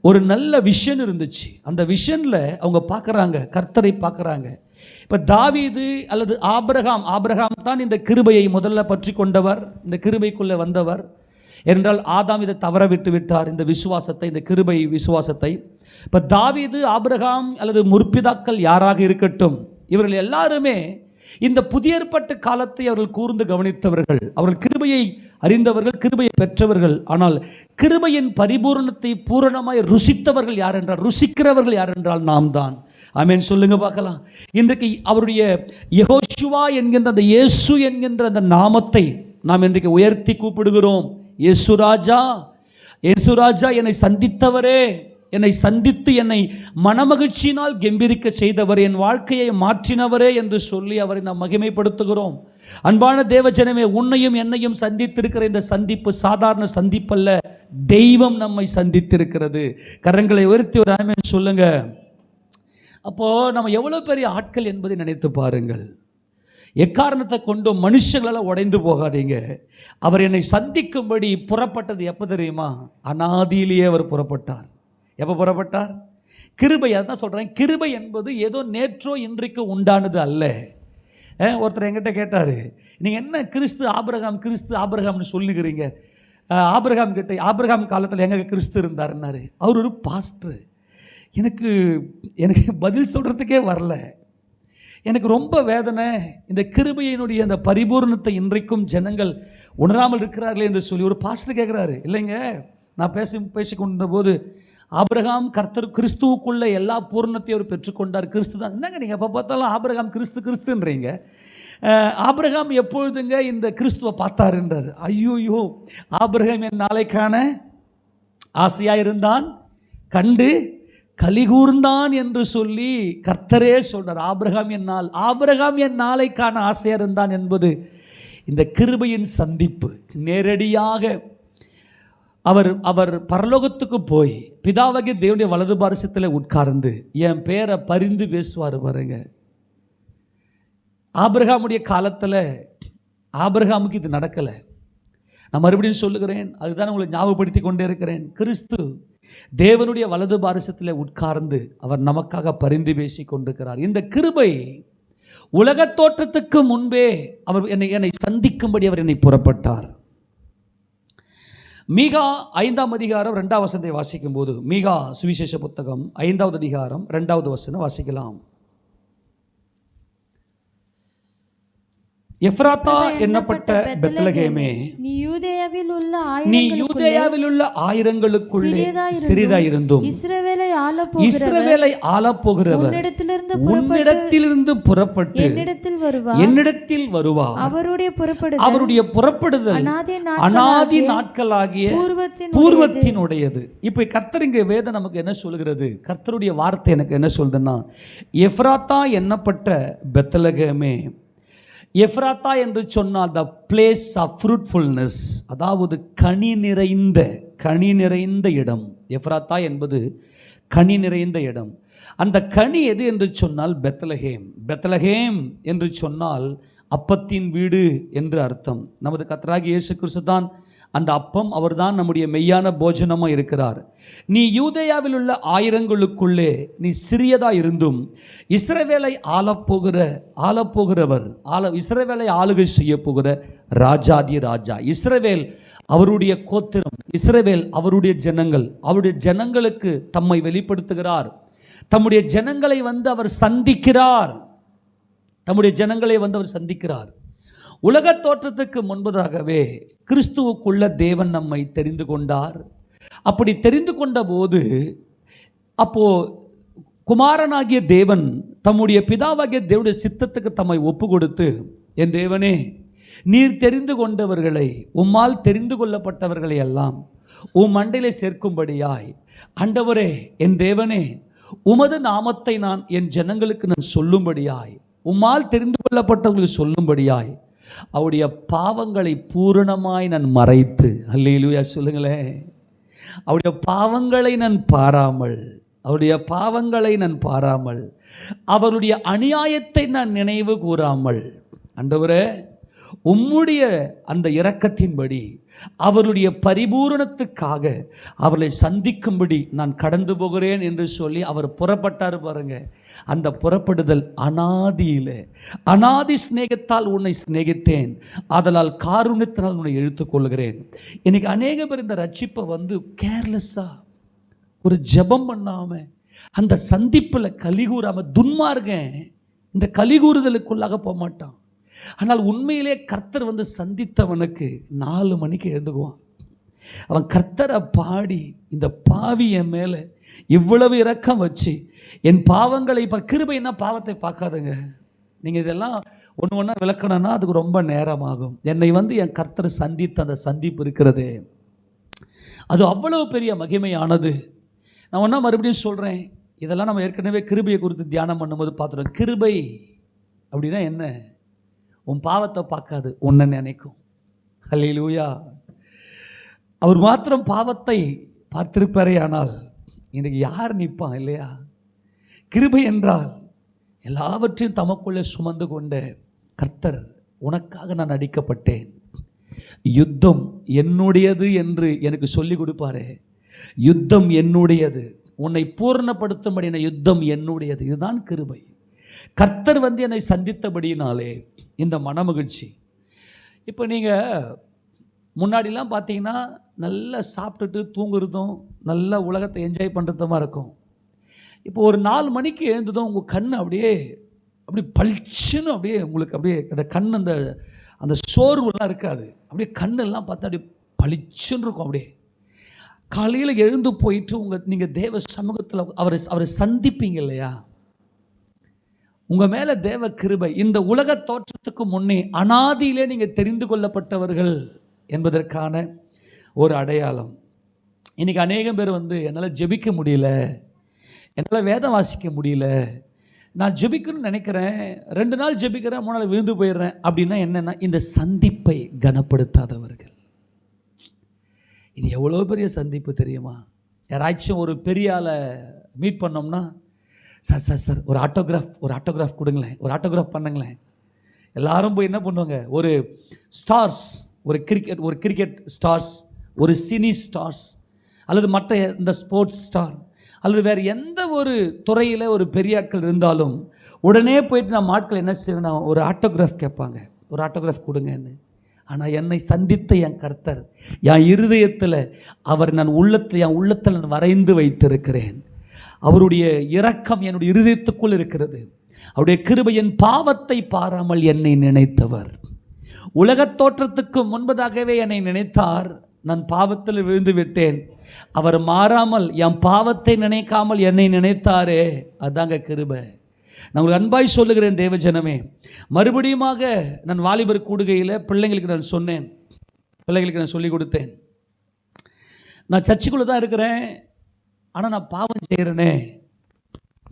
ஒரு நல்ல விஷன் இருந்துச்சு. அந்த விஷனில் அவங்க பார்க்குறாங்க, கர்த்தரை பார்க்குறாங்க. இப்போ தாவீது அல்லது ஆபிரகாம் தான் இந்த கிருபையை முதல்ல பற்றி கொண்டவர், இந்த கிருபைக்குள்ளே வந்தவர். என்றால் ஆதாம் இதை தவற விட்டு விட்டார், இந்த விசுவாசத்தை, இந்த கிருபை விசுவாசத்தை. இப்போ தாவீது, ஆபிரகாம் அல்லது முற்பிதாக்கள் யாராக இருக்கட்டும், இவர்கள் எல்லாருமே இந்த புதிய ஏற்பட்ட காலத்தை அவர்கள் கூர்ந்து கவனித்தவர்கள், அவர்கள் கிருபையை அறிந்தவர்கள், கிருபையை பெற்றவர்கள். ஆனால் கிருபையின் பரிபூரணத்தை பூரணமாய் ருசித்தவர்கள் யார் என்றால், ருசிக்கிறவர்கள் யார் என்றால் நாம் தான். ஆமென் சொல்லுங்க பார்க்கலாம். இன்றைக்கு அவருடைய யெகோஷுவா என்கின்ற அந்த இயேசு என்கின்ற அந்த நாமத்தை நாம் இன்றைக்கு உயர்த்தி கூப்பிடுகிறோம். இயேசு ராஜா, இயேசு ராஜா, என்னை சந்தித்தவரே, என்னை சந்தித்து என்னை மனமகிழ்ச்சியினால் கெம்பீரிக்க செய்தவர், என் வாழ்க்கையை மாற்றினவரே என்று சொல்லி அவரை நாம் மகிமைப்படுத்துகிறோம். அன்பான தேவஜனமே, உன்னையும் என்னையும் சந்தித்திருக்கிற இந்த சந்திப்பு சாதாரண சந்திப்பல்ல, தெய்வம் நம்மை சந்தித்திருக்கிறது. கரங்களை உயர்த்தி ஒரு ஆமென் சொல்லுங்க. அப்போது நம்ம எவ்வளோ பெரிய ஆட்கள் என்பதை நினைத்து பாருங்கள். எக்காரணத்தை கொண்டும் மனுஷங்களால் உடைந்து போகாதீங்க. அவர் என்னை சந்திக்கும்படி புறப்பட்டது எப்போ தெரியுமா? அநாதியிலேயே அவர் புறப்பட்டார். எப்போ புறப்பட்டார்? கிருபை. அதான் சொல்கிறேன், கிருபை என்பது ஏதோ நேற்றோ இன்றைக்கு உண்டானது அல்ல. ஒருத்தர் என்கிட்ட கேட்டார், நீங்கள் என்ன கிறிஸ்து ஆபிரகாம்னு சொல்லுகிறீங்க? ஆபிரகாம் காலத்தில் எங்கே கிறிஸ்து இருந்தாருன்னாரு. அவர் ஒரு பாஸ்டர். எனக்கு பதில் சொல்கிறதுக்கே வரல. எனக்கு ரொம்ப வேதனை. இந்த கிருபையினுடைய அந்த பரிபூர்ணத்தை இன்றைக்கும் ஜனங்கள் உணராமல் இருக்கிறார்களே என்று சொல்லி ஒரு பாஸ்டர் கேட்குறாரு. இல்லைங்க, நான் பேசி கொண்டிருந்த போது ஆபிரகாம் கிறிஸ்துவுக்குள்ள எல்லா பூர்ணத்தையும் அவர் பெற்றுக்கொண்டார். கிறிஸ்து தான். என்னங்க நீங்கள் எப்போ பார்த்தாலும் ஆபிரகாம் கிறிஸ்துன்றீங்க? ஆபிரகாம் எப்பொழுதுங்க இந்த கிறிஸ்துவை பார்த்தாருன்றார். ஐயோயோ, ஆபிரகாம் என் நாளைக்கான ஆசையாக இருந்தான், கண்டு கலிகூர்ந்தான் என்று சொல்லி கர்த்தரே சொல்றார். ஆபிரகாம் என் நாளைக்கான ஆசையாக இருந்தான் என்பது இந்த கிருபையின் சந்திப்பு. நேரடியாக அவர் பரலோகத்துக்கு போய் பிதாவாகிய தேவனுடைய வலது பாரசத்தில் உட்கார்ந்து என் பேரை பரிந்து பேசுவார் பாருங்க. ஆபிரகாமுடைய காலத்தில் ஆபிரகாமுக்கு இது நடக்கலை. நான் மறுபடியும் சொல்லுகிறேன், அதுதான் உங்களை ஞாபகப்படுத்தி கொண்டே இருக்கிறேன். கிறிஸ்து தேவனுடைய வலது பாரசத்தில் உட்கார்ந்து அவர் நமக்காக பரிந்து பேசி கொண்டிருக்கிறார். இந்த கிருபை உலக தோற்றத்துக்கு முன்பே அவர் என்னை சந்திக்கும்படி அவர் என்னை புறப்பட்டார். மீகா 5ஆம் அதிகாரம் 2ஆம் வசனத்தை வாசிக்கும் போது, மீகா சுவிசேஷ புத்தகம் 5ஆவது அதிகாரம் 2ஆவது வசனம் வாசிக்கலாம். எப்ராத்தா என்னப்பட்ட பெத்லகேமே, நீ யூதேயாவில் உள்ள ஆயிரங்களுக்குள்ளே சிறிதாயிருந்தும் இஸ்ரவேலை ஆளப்போகிறவர் உன்னிடத்திலிருந்து புறப்பட்டு என்னிடத்தில் வருவார். அவருடைய புறப்படுதல் அநாதி நாட்களாகிய பூர்வத்தினுடையது. இப்ப கர்த்தர் இங்க வேதம் நமக்கு என்ன சொல்கிறது? கர்த்தருடைய வார்த்தை எனக்கு என்ன சொல்றதுன்னா, எப்ராத்தா என்னப்பட்ட பெத்லகேமே. எப்ராத்தா என்று சொன்னால் த பிளேஸ் ஆஃப் ஃப்ரூட்ஃபுல்னஸ், அதாவது கனி நிறைந்த இடம். எப்ராத்தா என்பது கனி நிறைந்த இடம். அந்த கனி எது என்று சொன்னால் பெத்லகேம் என்று சொன்னால் அப்பத்தின் வீடு என்று அர்த்தம். நமது கர்த்தராகிய இயேசு கிறிஸ்து தான் அந்த அப்பம். அவர்தான் நம்முடைய மெய்யான போஜனமாக இருக்கிறார். நீ யூதேயாவில் உள்ள ஆயிரங்களுக்குள்ளே நீ சிறியதாக இருந்தும் இஸ்ரவேலை ஆளப்போகிறவர், இஸ்ரவேலை ஆளுகை செய்ய போகிற ராஜாதி ராஜா. இஸ்ரவேல் அவருடைய கோத்திரம், இஸ்ரவேல் அவருடைய ஜனங்கள். அவருடைய ஜனங்களுக்கு தம்மை வெளிப்படுத்துகிறார். தம்முடைய ஜனங்களை வந்து அவர் சந்திக்கிறார். உலக தோற்றத்துக்கு முன்பதாகவே கிறிஸ்துவுக்குள்ள தேவன் நம்மை தெரிந்து கொண்டார். அப்படி தெரிந்து கொண்ட போது குமாரனாகிய தேவன் தம்முடைய பிதாவாகிய தேவனுடைய சித்தத்துக்கு தம்மை ஒப்பு கொடுத்து, என் தேவனே, நீர் தெரிந்து கொண்டவர்களை, உம்மால் தெரிந்து கொள்ளப்பட்டவர்களை எல்லாம் உம் மண்டையிலே சேர்க்கும்படியாய், ஆண்டவரே என் தேவனே, உமது நாமத்தை நான் என் ஜனங்களுக்கு நான் சொல்லும்படியாய், உம்மால் தெரிந்து கொள்ளப்பட்டவர்களுக்கு சொல்லும்படியாய் அவருடைய பாவங்களை பூரணமாய் நான் மறைத்து, அல்லேலூயா சொல்லுங்களேன், அவருடைய பாவங்களை நான் பாராமல், அவருடைய பாவங்களை நான் பாராமல், அவருடைய அநியாயத்தை நான் நினைவு கூறாமல், ஆண்டவரே உம்முடைய அந்த இரக்கத்தின்படி அவருடைய பரிபூரணத்துக்காக அவர்களை சந்திக்கும்படி நான் கடந்து போகிறேன் என்று சொல்லி அவர் புறப்பட்டார் பாருங்க. அந்த புறப்படுதல் அனாதி சிநேகத்தால் உன்னை சிநேகித்தேன், ஆதலால் காருண்யத்தினால் உன்னை இழுத்துக்கொள்கிறேன். இன்னைக்கு அநேக பேர் இந்த ரட்சிப்பை வந்து கேர்லெஸ்ஸா, ஒரு ஜெபம் பண்ணாம, அந்த சந்திப்பில் கலிகூறாம, துன்மார்கன் இந்த கலிகூறுதலுக்குள்ளாக போக மாட்டான். ஆனால் உண்மையிலே கர்த்தர் வந்து சந்தித்தவனுக்கு 4 மணிக்கு எழுந்துக்குவான். அவன் கர்த்தரை பாடி, இந்த பாவி என் மேலே இவ்வளவு இரக்கம் வச்சு என் பாவங்களை, இப்போ கிருபைன்னா பாவத்தை பார்க்காதுங்க. நீங்கள் இதெல்லாம் ஒன்று ஒன்றா விளக்கணும்னா அதுக்கு ரொம்ப நேரமாகும். என்னை வந்து என் கர்த்தரை சந்தித்த அந்த சந்திப்பு இருக்கிறது, அது அவ்வளவு பெரிய மகிமையானது. நான் ஒன்றா மறுபடியும் சொல்கிறேன், இதெல்லாம் நம்ம ஏற்கனவே கிருபையை குறித்து தியானம் பண்ணும்போது பார்த்துருவோம். கிருபை அப்படின்னா என்ன? உன் பாவத்தை பார்க்காது, உன்னை நினைக்கும். அல்லேலூயா. அவர் மாத்திரம் பாவத்தை பார்த்திருப்பாரே, ஆனால் இன்றைக்கு யார் நிற்பான் இல்லையா? கிருபை என்றால் எல்லாவற்றையும் தமக்குள்ளே சுமந்து கொண்ட கர்த்தர், உனக்காக நான் அடிக்கப்பட்டேன், யுத்தம் என்னுடையது என்று எனக்கு சொல்லி கொடுப்பாரே, யுத்தம் என்னுடையது, உன்னை பூர்ணப்படுத்தும்படி யுத்தம் என்னுடையது. இதுதான் கிருபை. கர்த்தர் வந்து என்னை சந்தித்தபடியினாலே இந்த மனமகிழ்ச்சி. இப்போ நீங்கள் முன்னாடிலாம் பார்த்தீங்கன்னா நல்லா சாப்பிட்டுட்டு தூங்குறதும் நல்ல உலகத்தை என்ஜாய் பண்ணுறதுமா இருக்கும். இப்போ ஒரு 4 மணிக்கு எழுந்ததும் உங்கள் கண் அப்படியே பளிச்சுன்னு அப்படியே உங்களுக்கு அப்படியே அந்த கண் அந்த சோர்வுலாம் இருக்காது. அப்படியே கண்ணெல்லாம் பார்த்தா அப்படியே பளிச்சுன்னு இருக்கும். அப்படியே காலையில் எழுந்து போயிட்டு நீங்கள் தேவ சமூகத்தில் அவரை சந்திப்பீங்க இல்லையா? உங்கள் மேலே தேவ கிருபை. இந்த உலக தோற்றத்துக்கு முன்னே அனாதியிலே நீங்கள் தெரிந்து கொள்ளப்பட்டவர்கள் என்பதற்கான ஒரு அடையாளம். இன்றைக்கி அநேகம் பேர் வந்து என்னால் ஜெபிக்க முடியல, என்னால் வேதம் வாசிக்க முடியல, நான் ஜெபிக்கணும்னு நினைக்கிறேன், 2 நாள் ஜெபிக்கிறேன், 3 நாள் விழுந்து போயிடுறேன். அப்படின்னா என்னென்னா, இந்த சந்திப்பை கனப்படுத்தாதவர்கள். இது எவ்வளோ பெரிய சந்திப்பு தெரியுமா? யாராச்சும் ஒரு பெரிய ஆளை மீட் பண்ணோம்னா, சார் ஒரு ஆட்டோகிராஃப் கொடுங்களேன், ஒரு ஆட்டோகிராஃப் பண்ணுங்களேன். எல்லாரும் போய் என்ன பண்ணுவாங்க, ஒரு ஸ்டார்ஸ், ஒரு கிரிக்கெட் ஸ்டார்ஸ், ஒரு சினி ஸ்டார்ஸ், அல்லது மற்ற இந்த ஸ்போர்ட்ஸ் ஸ்டார், அல்லது வேறு எந்த ஒரு துறையில் ஒரு பெரிய ஆட்கள் இருந்தாலும் உடனே போயிட்டு நம்ம ஆட்கள் என்ன செய்யணும், ஒரு ஆட்டோகிராஃப் கேட்பாங்க, ஒரு ஆட்டோகிராஃப் கொடுங்கன்னு. ஆனால் என்னை சந்தித்த என் கர்த்தர், என் இருதயத்தில் அவர் என் உள்ளத்தில் நான் வரைந்து வைத்திருக்கிறேன். அவருடைய இரக்கம் என்னுடைய இருதயத்துக்குள் இருக்கிறது. அவருடைய கிருபை என் பாவத்தை பாராமல் என்னை நினைத்தவர். உலகத் தோற்றத்துக்கு முன்பதாகவே என்னை நினைத்தார். நான் பாவத்தில் விழுந்து விட்டேன், அவர் மாறாமல் என் பாவத்தை நினைக்காமல் என்னை நினைத்தாரே, அதாங்க கிருபை. நான் உங்களுக்கு அன்பாய் சொல்லுகிறேன் தேவஜனமே, மறுபடியுமாக நான் வாலிபர் கூடுகையில் பிள்ளைங்களுக்கு நான் சொன்னேன், பிள்ளைங்களுக்கு நான் சொல்லிக் கொடுத்தேன், நான் சர்ச்சுக்குள்ளே தான் இருக்கிறேன், ஆனால் நான் பாவம் செய்கிறேனே,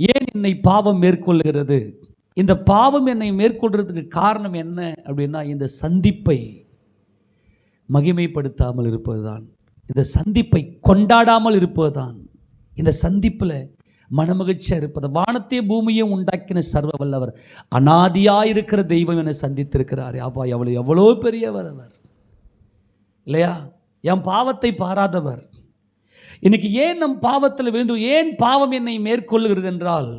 ஏன் என்னை பாவம் மேற்கொள்கிறது? இந்த பாவம் என்னை மேற்கொள்கிறதுக்கு காரணம் என்ன அப்படின்னா, இந்த சந்திப்பை மகிமைப்படுத்தாமல் இருப்பது தான், இந்த சந்திப்பை கொண்டாடாமல் இருப்பது தான், இந்த சந்திப்பில் மனமகிழ்ச்சியாக இருப்பது. வானத்தையே பூமியை உண்டாக்கின சர்வ வல்லவர், அனாதியாயிருக்கிற தெய்வம் என்னை சந்தித்திருக்கிறார். அப்பா எவ்வளோ பெரியவர் அவர் இல்லையா? என் பாவத்தை பாராதவர். இன்னைக்கு ஏன் நம் பாவத்தில் விழுந்து, ஏன் பாவம் என்னை மேற்கொள்ளுகிறது என்றால்,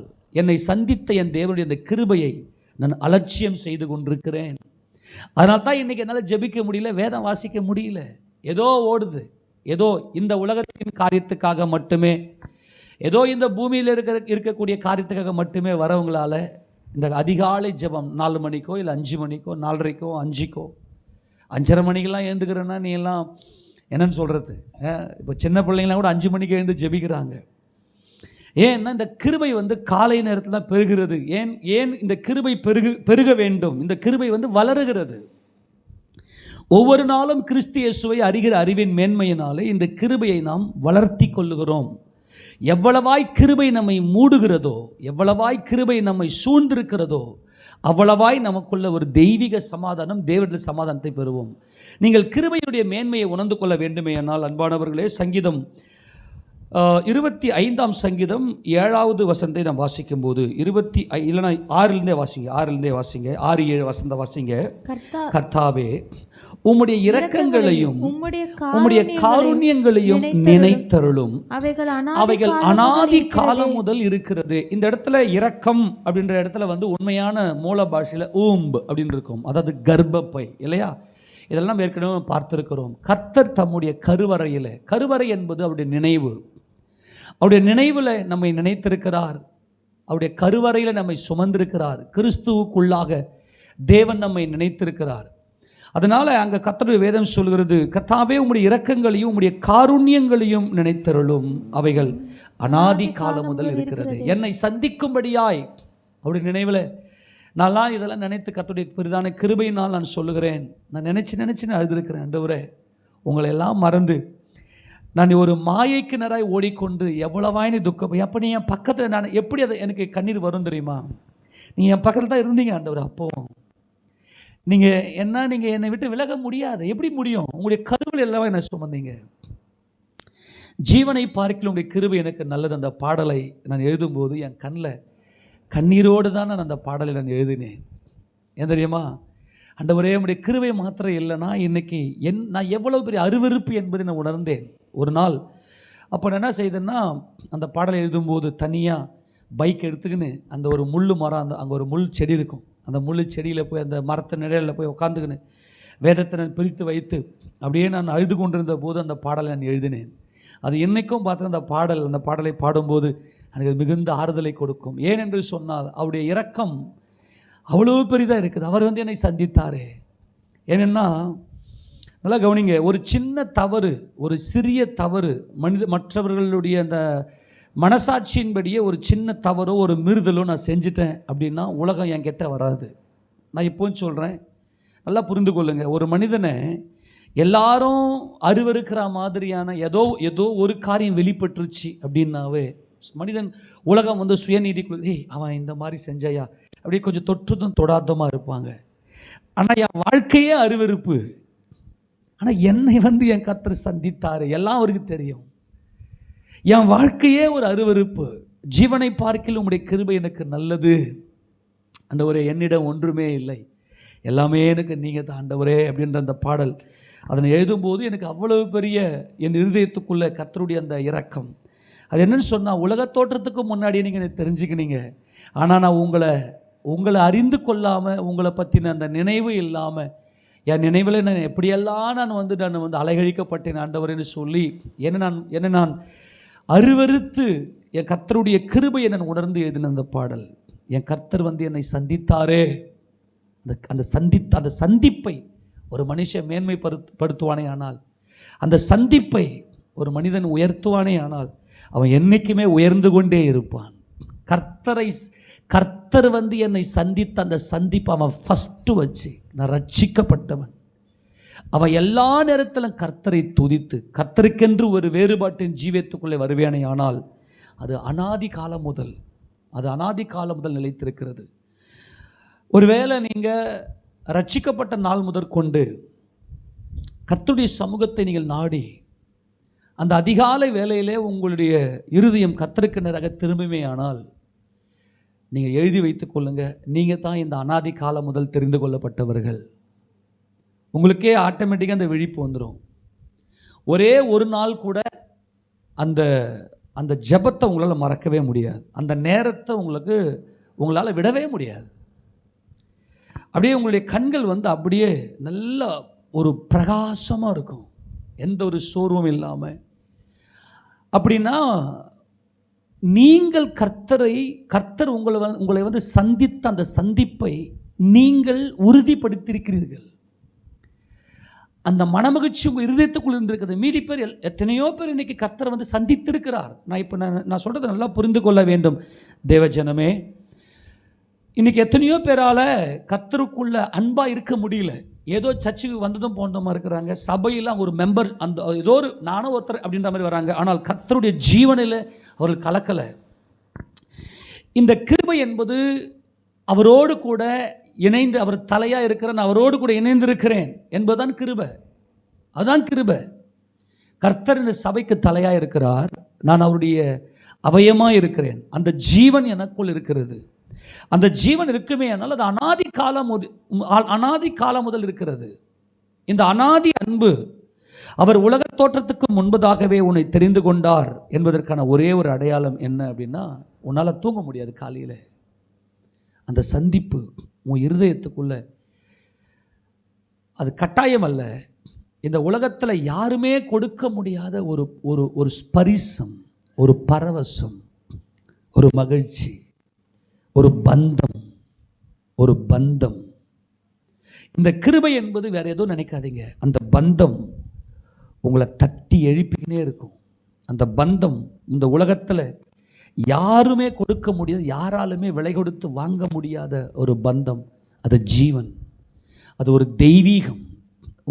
என்னை சந்தித்த என் தேவனுடைய அந்த கிருபையை நான் அலட்சியம் செய்து கொண்டிருக்கிறேன். அதனால தான் இன்றைக்கி என்னால் ஜெபிக்க முடியல, வேதம் வாசிக்க முடியல. ஏதோ ஓடுது, ஏதோ இந்த உலகத்தின் காரியத்துக்காக மட்டுமே, ஏதோ இந்த பூமியில் இருக்கக்கூடிய காரியத்துக்காக மட்டுமே வரவங்களால இந்த அதிகாலை ஜெபம் 4 மணிக்கோ இல்லை 5 மணிக்கோ 4:30க்கோ 5க்கோ 5:30 மணிக்கெல்லாம் எழுந்துக்கிறேன்னா நீ எல்லாம் என்னன்னு சொல்கிறது? இப்போ சின்ன பிள்ளைங்களாம் கூட 5 மணிக்கு எழுந்து ஜெபிக்கிறாங்க. ஏன்னா இந்த கிருபை வந்து காலை நேரத்தில் தான் பெருகிறது. ஏன் இந்த கிருபை பெருக வேண்டும்? இந்த கிருபை வந்து வளருகிறது. ஒவ்வொரு நாளும் கிறிஸ்து இயேசுவை அறிகிற அறிவின் மேன்மையினாலே இந்த கிருபையை நாம் வளர்த்தி கொள்ளுகிறோம். எவ்வளவாய் கிருபை நம்மை மூடுகிறதோ, எவ்வளவாய் கிருபை நம்மை சூழ்ந்திருக்கிறதோ, அவ்வளவாய் நமக்குள்ள ஒரு தெய்வீக சமாதானம், தேவனுடைய சமாதானத்தை பெறுவோம். நீங்கள் கிருபையுடைய மேன்மையை உணர்ந்து கொள்ள வேண்டுமே ஆனால் அன்பானவர்களே, சங்கீதம் 25ஆம் சங்கீதம் 7வது வசனத்தை நாம் வாசிக்கும் போது 6லிருந்தே வாசிங்க 6-7 வசனத்தை வாசிங்க. கர்த்தாவே, உம்முடைய இரக்கங்களையும் உம்முடைய காருண்யங்களையும் நினைத்தருளும், அவைகள் அனாதி காலம் முதல் இருக்கிறது. இந்த இடத்துல இரக்கம் அப்படின்ற இடத்துல உண்மையான மூல பாஷையில் ஊம்பு அப்படின்னு இருக்கும், அதாவது கர்ப்பப்பை இல்லையா? இதெல்லாம் ஏற்கனவே பார்த்திருக்கிறோம். கர்த்தர் தம்முடைய கருவறை என்பது அவருடைய நினைவு, அவருடைய நினைவில் நம்மை நினைத்திருக்கிறார், அவருடைய கருவறையில் நம்மை சுமந்திருக்கிறார். கிறிஸ்துவுக்குள்ளாக தேவன் நம்மை நினைத்திருக்கிறார். அதனால் அங்கே கர்த்தருடைய வேதம் சொல்கிறது, கர்த்தாவே உம்முடைய இரக்கங்களையும் உம்முடைய காருண்யங்களையும் நினைத்தருளும், அவைகள் அனாதி காலம் முதல் இருக்கிறது. என்னை சந்திக்கும்படியாய் அவருடைய நினைவில் நான்லாம் இதெல்லாம் நினைத்து கர்த்தருடைய பெரிதான கிருபையினால் நான் சொல்லுகிறேன். நான் நினச்சி நான் அழுதுருக்கிறேன். ஆண்டவரே, உங்களை எல்லாம் மறந்து நான் ஒரு மாயைக்கு நேராய் ஓடிக்கொண்டு எவ்வளவாயினு துக்கம். அப்போ நீ என் பக்கத்தில், நான் எப்படி அதை எனக்கு கண்ணீர் வரும் தெரியுமா? நீங்கள் என் பக்கத்தில் தான் இருந்தீங்க ஆண்டவர். அப்போ நீங்கள் என்னை விட்டு விலக முடியாது. எப்படி முடியும்? உங்களுடைய கருவில் எல்லாம் என்ன சுமந்தீங்க. ஜீவனை பார்க்கல உங்களுடைய கிருபை எனக்கு நல்லது. அந்த பாடலை நான் எழுதும்போது என் கண்ணில் கண்ணீரோடு தான் நான் அந்த பாடலை நான் எழுதினேன். ஏன் தெரியுமா? ஆண்டவரே, உம்முடைய கிருபை மாத்திரம் இல்லைன்னா இன்னைக்கு நான் எவ்வளோ பெரிய அருவருப்பு என்பதை நான் உணர்ந்தேன். ஒரு நாள் அப்போ நான் என்ன செய்தேன்னா, அந்த பாடலை எழுதும்போது தனியாக பைக் எடுத்துக்கின்னு அந்த ஒரு முள் மரம், அங்கே ஒரு முள் செடி இருக்கும், அந்த முள் செடியில் போய் அந்த மரத்து நிழலில் போய் உட்காந்துக்கின்னு வேதத்தை நான் பிரித்து வைத்து அப்படியே நான் அழுது கொண்டிருந்த போது அந்த பாடலை நான் எழுதினேன். அது இன்றைக்கும் பார்த்து அந்த பாடலை பாடும்போது எனக்கு மிகுந்த ஆறுதலை கொடுக்கும். ஏனென்று சொன்னால் அவருடைய இரக்கம் அவ்வளோ பெரிதாக இருக்குது. அவர் என்னை சந்தித்தாரே. ஏனென்னா நல்லா கவனிங்க, ஒரு சின்ன தவறு, ஒரு சிறிய தவறு, மற்றவர்களுடைய அந்த மனசாட்சியின்படியே ஒரு சின்ன தவறோ ஒரு மீறுதலோ நான் செஞ்சுட்டேன் அப்படின்னா உலகம் என்கிட்ட வராது. நான் இப்போவும் சொல்கிறேன், நல்லா புரிந்து கொள்ளுங்க. ஒரு மனிதனை எல்லாரும் அருவருக்கிற மாதிரியான ஏதோ ஒரு காரியம் வெளிப்பட்டுருச்சு அப்படின்னாவே மனிதன் உலகம் சுயநீதிக்குள்ள, அவன் இந்த மாதிரி செஞ்சாயா அப்படியே கொஞ்சம் தொற்றுதும் தொடாதமாக இருப்பாங்க. ஆனால் என் வாழ்க்கையே அருவருப்பு. ஆனால் என்னை என் கர்த்தர் சந்தித்தார், எல்லாம் அவருக்கு தெரியும். என் வாழ்க்கையே ஒரு அருவருப்பு. ஜீவனை பார்க்கிலும் உம்முடைய கிருபை எனக்கு நல்லது. ஆண்டவரே, என்னிடம் ஒன்றுமே இல்லை, எல்லாமே எனக்கு நீங்கள் தான் ஆண்டவரே அப்படின்ற அந்த பாடல் அதனை எழுதும்போது எனக்கு அவ்வளவு பெரிய என் இருதயத்துக்குள்ள கர்த்தருடைய அந்த இரக்கம். அது என்னன்னு சொன்னால், உலக தோற்றத்துக்கு முன்னாடியே நீங்கள் எனக்கு தெரிஞ்சுக்கினீங்க. ஆனால் நான் உங்களை அறிந்து கொள்ளாமல், உங்களை பற்றின அந்த நினைவு இல்லாமல், என் நினைவில் நான் எப்படியெல்லாம் நான் அலைகழிக்கப்பட்டேன் ஆண்டவரேன்னு சொல்லி என்னை நான் அருவருத்து என் கர்த்தருடைய கிருபையை நான் உணர்ந்து எழுதின அந்த பாடல். என் கர்த்தர் என்னை சந்தித்தாரே. அந்த சந்திப்பை ஒரு மனுஷன் மேன்மைப்படுத்துவானே ஆனால், அந்த சந்திப்பை ஒரு மனிதன் உயர்த்துவானே ஆனால், அவன் என்றைக்குமே உயர்ந்து கொண்டே இருப்பான். கர்த்தர் என்னை சந்தித்த அந்த சந்திப்பை அவன் ஃபஸ்ட்டு வச்சு, நான் ரட்சிக்கப்பட்டவன், அவன் எல்லா நேரத்திலும் கர்த்தரை துதித்து கர்த்தருக்கென்று ஒரு வேறுபாட்டின் ஜீவியத்துக்குள்ளே வருவேனே ஆனால், அது அனாதி காலம் முதல் நிலைத்திருக்கிறது. ஒருவேளை நீங்கள் ரட்சிக்கப்பட்ட நாள் முதற்கொண்டு கர்த்தருடைய சமூகத்தை நீங்கள் நாடி அந்த அதிகாலை வேளையிலே உங்களுடைய இருதயம் கர்த்தருக்கு நேராக திரும்புமே ஆனால், நீங்கள் எழுதி வைத்துக் கொள்ளுங்கள், நீங்கள் தான் இந்த அனாதி காலம் முதல் தெரிந்து கொள்ளப்பட்டவர்கள். உங்களுக்கே ஆட்டோமேட்டிக்காக அந்த விழிப்பு வந்துடும். ஒரே ஒரு நாள் கூட அந்த ஜெபத்தை உங்களால் மறக்கவே முடியாது. அந்த நேரத்தை உங்களால் விடவே முடியாது. அப்படியே உங்களுடைய கண்கள் அப்படியே நல்ல ஒரு பிரகாசமாக இருக்கும், எந்த ஒரு சோர்வும் இல்லாமல். அப்படின்னா நீங்கள் கர்த்தர் உங்களை சந்தித்த அந்த சந்திப்பை நீங்கள் உறுதிப்படுத்தியிருக்கிறீர்கள். அந்த மனமகிழ்ச்சி உங்கள் இருதயத்துக்குள் இருந்திருக்கிறது. மீதி பேர் எத்தனையோ பேர் இன்னைக்கு கர்த்தர் சந்தித்திருக்கிறார். நான் சொல்கிறத நல்லா புரிந்து கொள்ள வேண்டும் தேவஜனமே. இன்றைக்கி எத்தனையோ பேரால் கர்த்தருக்குள்ள அன்பாக இருக்க முடியல. ஏதோ சர்ச்சுக்கு வந்ததும் போனதுமா இருக்கிறாங்க, சபையில் ஒரு மெம்பர், அந்த ஏதோ ஒரு நானும் ஒருத்தர் அப்படின்ற மாதிரி வராங்க. ஆனால் கர்த்தருடைய ஜீவனில் அவர்கள் கலக்கலை. இந்த கிருபை என்பது அவரோடு கூட இணைந்து, அவர் தலையாக இருக்கிற நான் அவரோடு கூட இணைந்திருக்கிறேன் என்பதுதான் கிருபை. அதுதான் கிருபை. கர்த்தர் இந்த சபைக்கு தலையாக இருக்கிறார், நான் அவருடைய அவயமாக இருக்கிறேன். அந்த ஜீவன் எனக்குள் இருக்கிறது. அந்த ஜீவன் இருக்குமே ஆனால் அது அனாதி காலம் முதல் இருக்கிறது. இந்த அனாதி அன்பு அவர் உலக தோற்றத்துக்கு முன்பதாகவே உன்னை தெரிந்து கொண்டார் என்பதற்கான ஒரே ஒரு அடையாளம் என்ன அப்படின்னா, உன்னால் தூங்க முடியாது காலையில். அந்த சந்திப்பு உன் இருதயத்துக்குள்ள, அது கட்டாயம் அல்ல, இந்த உலகத்தில் யாருமே கொடுக்க முடியாத ஒரு ஒரு ஒரு ஸ்பரிசம், ஒரு பரவசம், ஒரு மகிழ்ச்சி, ஒரு பந்தம், ஒரு பந்தம். இந்த கிருபை என்பது வேற எதுவும் நினைக்காதீங்க. அந்த பந்தம் உங்களை தட்டி எழுப்பிக்கினே இருக்கும். அந்த பந்தம் இந்த உலகத்தில் யாருமே கொடுக்க முடியாது, யாராலுமே விலை கொடுத்து வாங்க முடியாத ஒரு பந்தம். அது ஜீவன், அது ஒரு தெய்வீகம்,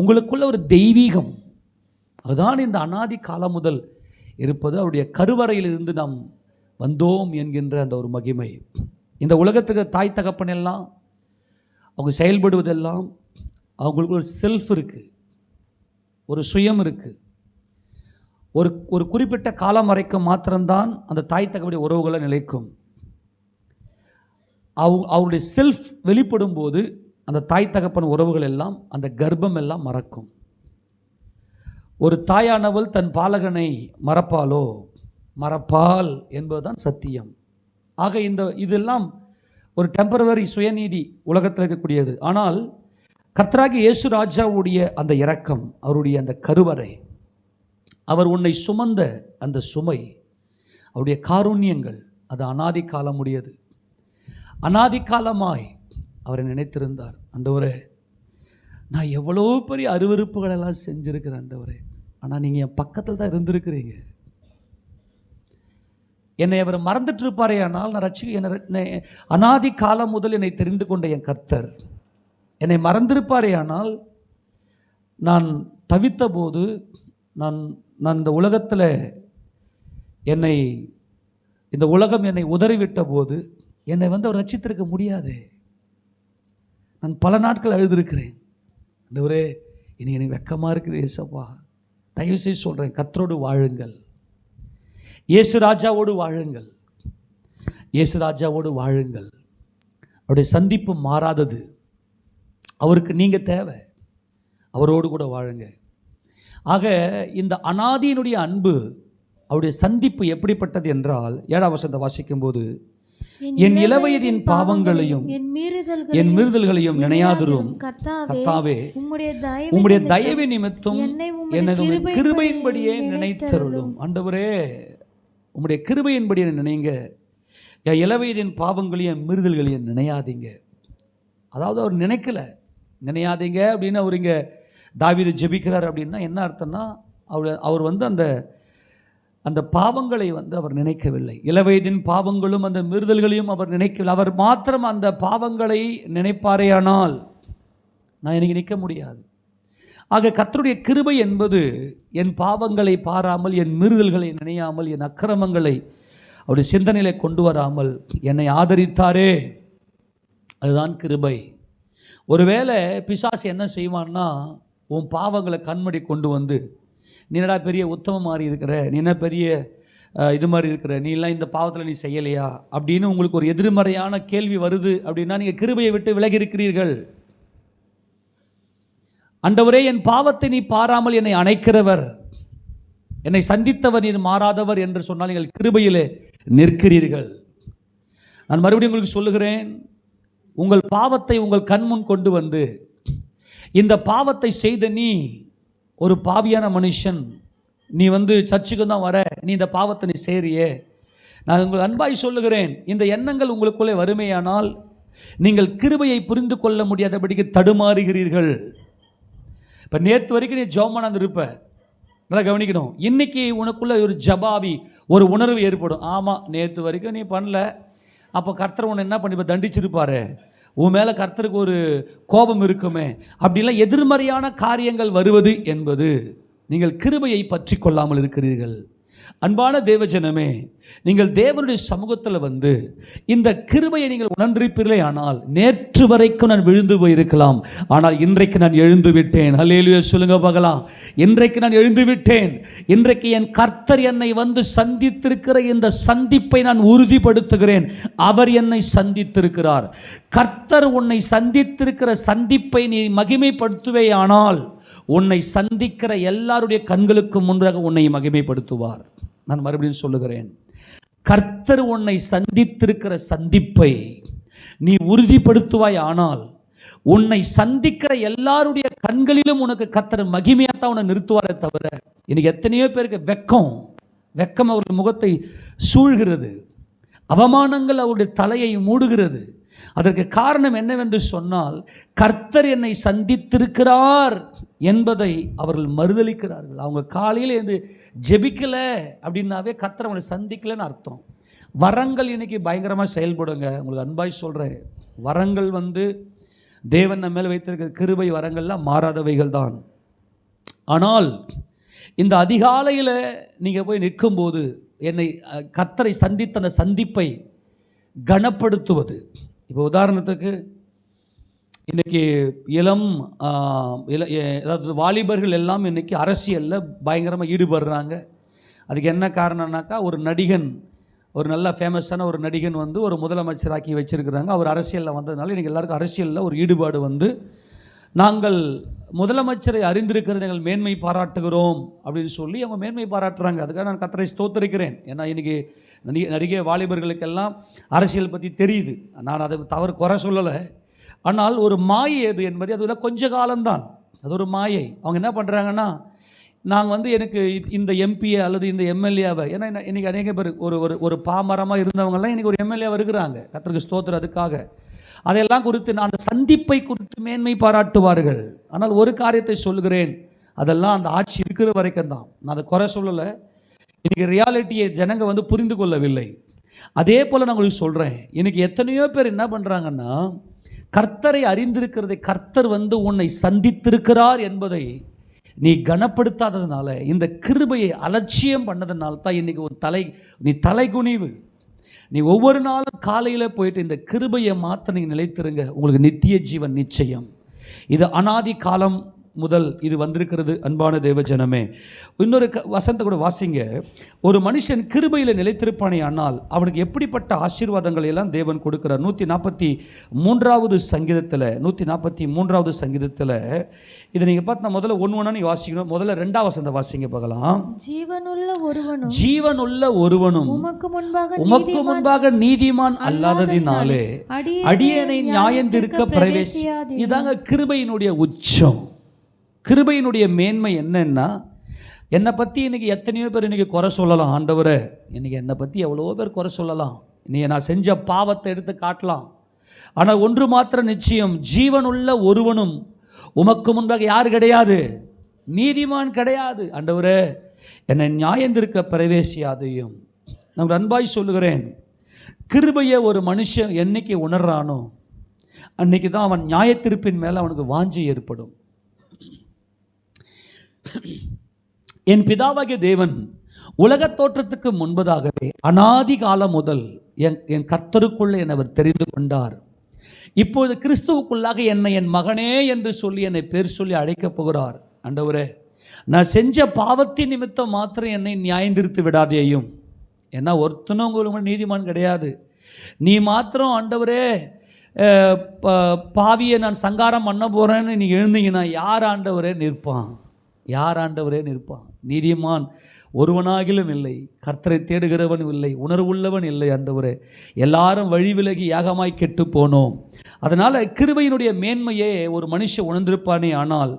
உங்களுக்குள்ள ஒரு தெய்வீகம். அதுதான் இந்த அனாதி காலம் முதல் இருப்பது. அவருடைய கருவறையிலிருந்து நாம் வந்தோம் என்கின்ற அந்த ஒரு மகிமை. இந்த உலகத்துக்கு தாய் தகப்பன் எல்லாம் அவங்க செயல்படுவதெல்லாம் அவங்களுக்கு ஒரு செல்ஃப் இருக்குது, ஒரு சுயம் இருக்குது. ஒரு குறிப்பிட்ட காலம் வரைக்கும் மாத்திரம்தான் அந்த தாய் தகப்பனுடைய உறவுகளை நிலைக்கும். அவருடைய செல்ஃப் வெளிப்படும் போது அந்த தாய் தகப்பன் உறவுகள் எல்லாம், அந்த கர்ப்பம் எல்லாம் மறக்கும். ஒரு தாயானவள் தன் பாலகனை மறப்பாளோ? மறப்பால் என்பதுதான் சத்தியம். ஆக இதெல்லாம் ஒரு டெம்பரவரி சுயநீதி உலகத்தில் இருக்கக்கூடியது. ஆனால் கர்த்தராகிய இயேசு ராஜாவுடைய அந்த இரக்கம், அவருடைய அந்த கருவறை, அவர் உன்னை சுமந்த அந்த சுமை, அவருடைய காருண்யங்கள், அது அனாதி காலம் உடையது. அனாதி காலமாய் அவரை நினைத்திருந்தார். ஆண்டவரே, நான் எவ்வளோ பெரிய அருவருப்புகளெல்லாம் செஞ்சுருக்கிறேன் ஆண்டவரே, ஆனால் நீங்கள் என் பக்கத்தில் தான் இருந்திருக்கிறீங்க. என்னை அவர் மறந்துட்டு இருப்பாரே ஆனால் என்னை அனாதி காலம் முதல் என்னை தெரிந்து கொண்ட என் கர்த்தர் என்னை மறந்திருப்பாரே ஆனால், நான் தவித்த போது, நான் இந்த உலகத்தில் இந்த உலகம் என்னை உதறிவிட்ட போது என்னை அவர் ரட்சித்திருக்க முடியாது. நான் பல நாட்கள் அழுதிருக்கிறேன். ஆண்டவரே, இனி எனக்கு வெக்கமாக இருக்குது ஏசப்பா, தயவுசெய்து சொல்கிறேன், கர்த்தரோடு வாழுங்கள், இயேசு ராஜாவோடு வாழுங்கள், இயேசு ராஜாவோடு வாழுங்கள். அவருடைய சந்திப்பு மாறாதது. அவருக்கு நீங்கள் தேவை, அவரோடு கூட வாழுங்க. ஆக இந்த அனாதியினுடைய அன்பு, அவருடைய சந்திப்பு எப்படிப்பட்டது என்றால், 7ஆம் வசனத்தை வாசிக்கும்போது, என் இளவயதின் பாவங்களையும் என் மீறுதல்களையும் நினையாதிரும் கர்த்தாவே, உம்முடைய தயவு நிமித்தம் என்னை கிருபையின்படியே நினைத்தருளும். ஆண்டவரே, உம்முடைய கிருபையின்படியே நினைங்க, என் இளவயதின் பாவங்களையும் என் மீறுதல்களையும் நினையாதீங்க. அதாவது அவர் நினையாதீங்க அப்படின்னு அவர் இங்கே தாவீது ஜெபிக்கிறார். அப்படின்னா என்ன அர்த்தம்னா, அவர் அந்த பாவங்களை அவர் நினைக்கவில்லை. இளவயதின் பாவங்களும் அந்த மீறுதல்களையும் அவர் நினைக்கவில்லை. அவர் மாத்திரம் அந்த பாவங்களை நினைப்பாரேயானால் நான் எனக்கு நிற்க முடியாது. ஆக கர்த்தருடைய கிருபை என்பது என் பாவங்களை பாராமல், என் மீறுதல்களை நினையாமல், என் அக்கிரமங்களை அவருடைய சிந்தனையில கொண்டு வராமல் என்னை ஆதரித்தாரே, அதுதான் கிருபை. ஒருவேளை பிசாசு என்ன செய்வான்னா, உன் பாவங்களை கண்மடி கொண்டு வந்து, நீ என்னடா பெரிய உத்தமம் மாதிரி இருக்கிற, நீ என்ன பெரிய இது மாதிரி இருக்கிற, நீ எல்லாம் இந்த பாவத்தில் நீ செய்யலையா அப்படின்னு உங்களுக்கு ஒரு எதிர்மறையான கேள்வி வருது அப்படின்னா, நீங்கள் கிருபையை விட்டு விலகி இருக்கிறீர்கள். ஆண்டவரே, என் பாவத்தை நீ பாராமல் என்னை அணைக்கிறவர், என்னை சந்தித்தவர், நீர் மாறாதவர் என்று சொன்னால் நீங்கள் கிருபையிலே நிற்கிறீர்கள். நான் மறுபடியும் உங்களுக்கு சொல்லுகிறேன், உங்கள் பாவத்தை உங்கள் கண்முன் கொண்டு வந்து, இந்த பாவத்தை செய்த நீ ஒரு பாவியான மனுஷன், நீ சர்ச்சுக்கு தான் வர, நீ இந்த பாவத்தை நீ செய்றியே, நான் உங்கள் அன்பாய் சொல்லுகிறேன், இந்த எண்ணங்கள் உங்களுக்குள்ளே வறுமையானால் நீங்கள் கிருபையை புரிந்து கொள்ள முடியாதபடிக்கு தடுமாறுகிறீர்கள். இப்போ நேற்று வரைக்கும் நீ ஜோமானந்து இருப்ப, நல்லா கவனிக்கணும். இன்னைக்கு உனக்குள்ள ஒரு ஜபாவி, ஒரு உணர்வு ஏற்படும். ஆமாம், நேற்று வரைக்கும் நீ பண்ணல, அப்போ கர்த்தர் உன்னை என்ன பண்ணி தண்டிச்சிருப்பாரு, உன் மேலே கர்த்தருக்கு ஒரு கோபம் இருக்குமே, அப்படிலாம் எதிர்மறையான காரியங்கள் வருவது என்பது நீங்கள் கிருபையை பற்றி கொள்ளாமல் இருக்கிறீர்கள். அன்பான தேவஜனமே, நீங்கள் தேவனுடைய சமூகத்தில் வந்து இந்த கிருபையை நீங்கள் உணர்ந்திருப்பீர்களே ஆனால், நேற்று வரைக்கும் நான் விழுந்து போயிருக்கலாம், ஆனால் இன்றைக்கு நான் எழுந்து விட்டேன். அல்லேலூயா சொல்லுங்க பார்க்கலாம். இன்றைக்கு நான் எழுந்து விட்டேன். இன்றைக்கு என் கர்த்தர் என்னை வந்து சந்தித்திருக்கிற இந்த சந்திப்பை நான் உறுதிப்படுத்துகிறேன். அவர் என்னை சந்தித்திருக்கிறார். கர்த்தர் உன்னை சந்தித்திருக்கிற சந்திப்பை நீ மகிமைப்படுத்துவே ஆனால், உன்னை சந்திக்கிற எல்லாருடைய கண்களுக்கு முன்பாக உன்னை மகிமைப்படுத்துவார். நான் மறுபடியும் சொல்லுகிறேன், கர்த்தர் உன்னை சந்தித்திருக்கிற சந்திப்பை நீ உறுதிப்படுத்துவாய் ஆனால், உன்னை சந்திக்கிற எல்லாருடைய கண்களிலும் உனக்கு கர்த்தர் மகிமையாத்தான் உன்னை நிறுத்துவாரே தவிர, இன்னைக்கு எத்தனையோ பேருக்கு வெக்கம் அவருடைய முகத்தை சூழ்கிறது, அவமானங்கள் அவருடைய தலையை மூடுகிறது. அதற்கு காரணம் என்னவென்று சொன்னால், கர்த்தர் என்னை சந்தித்திருக்கிறார் என்பதை அவர்கள் மறுதலிக்கிறார்கள். அவங்க காலையில் இருந்து ஜெபிக்கலை அப்படின்னாவே கர்த்தர் அவங்களை சந்திக்கலைன்னு அர்த்தம். வரங்கள் இன்னைக்கு பயங்கரமாக செயல்படுங்க. உங்களுக்கு அன்பாய் சொல்கிறேன், வரங்கள் வந்து தேவன் நம்ம மேலே வைத்திருக்கிற கிருபை வரங்கள்லாம் மாறாதவைகள் தான். ஆனால் இந்த அதிகாலையில் நீங்கள் போய் நிற்கும்போது என்னை கர்த்தரை சந்தித்த அந்த சந்திப்பை கனப்படுத்துவது. இப்போ உதாரணத்துக்கு இன்றைக்கி அதாவது வாலிபர்கள் எல்லாம் இன்றைக்கி அரசியலில் பயங்கரமாக ஈடுபடுறாங்க. அதுக்கு என்ன காரணம்னாக்கா, ஒரு நடிகன், ஒரு நல்ல ஃபேமஸான ஒரு நடிகன் வந்து ஒரு முதலமைச்சராக்கி வச்சுருக்கிறாங்க. அவர் அரசியலில் வந்ததுனால இன்றைக்கி எல்லாருக்கும் அரசியலில் ஒரு ஈடுபாடு வந்து, நாங்கள் முதலமைச்சரை அறிந்திருக்கிறது நாங்கள் மேன்மை பாராட்டுகிறோம் அப்படின்னு சொல்லி அவங்க மேன்மை பாராட்டுறாங்க. அதுக்காக நான் கர்த்தரை ஸ்தோத்திரிக்கிறேன். ஏன்னா இன்றைக்கி நடிகை வாலிபர்களுக்கெல்லாம் அரசியல் பற்றி தெரியுது. நான் அதை தவறு குறை சொல்லலை. ஆனால் ஒரு மாயை எது என்பது அது கொஞ்ச காலம்தான். அது ஒரு மாயை. அவங்க என்ன பண்ணுறாங்கன்னா, நாங்கள் வந்து எனக்கு இந்த எம்பியை அல்லது இந்த எம்எல்ஏவை, ஏன்னா இன்றைக்கி அநேக பேர் ஒரு பாமரமாக இருந்தவங்கெல்லாம் இன்றைக்கி ஒரு எம்எல்ஏவாக இருக்கிறாங்க. கர்த்தருக்கு ஸ்தோத்திரம். அதுக்காக அதையெல்லாம் குறித்து அந்த சந்திப்பை குறித்து மேன்மை பாராட்டுவார்கள். ஆனால் ஒரு காரியத்தை சொல்கிறேன், அதெல்லாம் அந்த ஆட்சி இருக்கிற வரைக்கும் தான். நான் அதை குறை சொல்லலை. இன்றைக்கி ரியாலிட்டியை ஜனங்க வந்து புரிந்து கொள்ளவில்லை. அதே போல் நான் உங்களுக்கு சொல்கிறேன், இன்றைக்கி எத்தனையோ பேர் என்ன பண்ணுறாங்கன்னா, கர்த்தரை அறிந்திருக்கிறதை, கர்த்தர் வந்து உன்னை சந்தித்திருக்கிறார் என்பதை நீ கனப்படுத்தாததுனால, இந்த கிருபையை அலட்சியம் பண்ணதுனால தான் இன்றைக்கி நீ தலைகுனிவு. நீ ஒவ்வொரு நாளும் காலையில் போயிட்டு இந்த கிருபையை மாற்ற நீங்கள் நிலைத்திருங்க. உங்களுக்கு நித்திய ஜீவன் நிச்சயம். இது அனாதி காலம் முதல் இது வந்திருக்கிறது. அன்பான தேவஜனமே, இன்னொரு வசனத்தை கூட வாசிங்க. ஒரு மனுஷன் கிருபையில் நிலைத்திருப்பானே ஆனால் அவனுக்கு எப்படிப்பட்ட ஆசீர்வாதங்களை எல்லாம் தேவன் கொடுக்கிறார். 143வது சங்கீதத்தில் 143வது சங்கீதத்தில் இதை நீங்கள் பார்த்து நான் முதல்ல ஒன்று நீங்கள் வாசிக்கணும். முதல்ல 2வது வசனத்தை வாசிங்க பார்க்கலாம். ஜீவனுள்ள ஒருவனும் உமக்கு முன்பாக நீதிமான் அல்லாததினாலே அடியேனை நியாயந்திருக்க பிரவேசி. இதாங்க கிருபையினுடைய உச்சம். கிருபையினுடைய மேன்மை என்னன்னா, என்னை பற்றி இன்றைக்கி எத்தனையோ பேர் இன்றைக்கி குறை சொல்லலாம். ஆண்டவரே, இன்றைக்கி என்னை பற்றி எவ்வளோ பேர் குறை சொல்லலாம். இன்றைக்கி நான் செஞ்ச பாவத்தை எடுத்து காட்டலாம். ஆனால் ஒன்று மாத்திரம் நிச்சயம், ஜீவனுள்ள ஒருவனும் உமக்கு முன்பாக யார் கிடையாது, நீதிமான் கிடையாது. ஆண்டவரே, என்னை நியாயந்திருக்க பிரவேசியாதையும். நான் அன்பாய் சொல்லுகிறேன், கிருபையை ஒரு மனுஷன் என்னைக்கு உணர்றானோ அன்னைக்கு தான் அவன் நியாயத்தீர்ப்பின் மேலே அவனுக்கு வாஞ்சை ஏற்படும். என் பிதாவாகிய தேவன் உலகத் தோற்றத்துக்கு முன்பதாகவே அனாதி காலம் முதல் என் கர்த்தருக்குள்ளே என்னை அவர் தெரிந்து கொண்டார். இப்பொழுது கிறிஸ்துவுக்குள்ளாக என்னை என் மகனே என்று சொல்லி என்னை பேர் சொல்லி அழைக்கப் போகிறார். ஆண்டவரே, நான் செஞ்ச பாவத்தின் நிமித்தம் மாத்திரம் என்னை நியாயந்திருத்து விடாதேயும். ஏன்னா ஒருத்தனும் உங்களுக்கு நீதிமான் கிடையாது. நீ மாத்திரம் ஆண்டவரே பாவியை நான் சங்காரம் பண்ண போகிறேன்னு நீங்கள் எழுந்தீங்கன்னா யார் ஆண்டவரே நிற்பான்? யார் ஆண்டவரே நிற்பான்? நீதிமான் ஒருவனாகிலும் இல்லை, கர்த்தரை தேடுகிறவன் இல்லை, உணர்வுள்ளவன் இல்லை. ஆண்டவரே, எல்லாரும் வழி விலகி யாகமாய் கெட்டு போனோம். அதனால் கிருபையினுடைய மேன்மையே ஒரு மனுஷன் உணர்ந்திருப்பானே. ஆனால்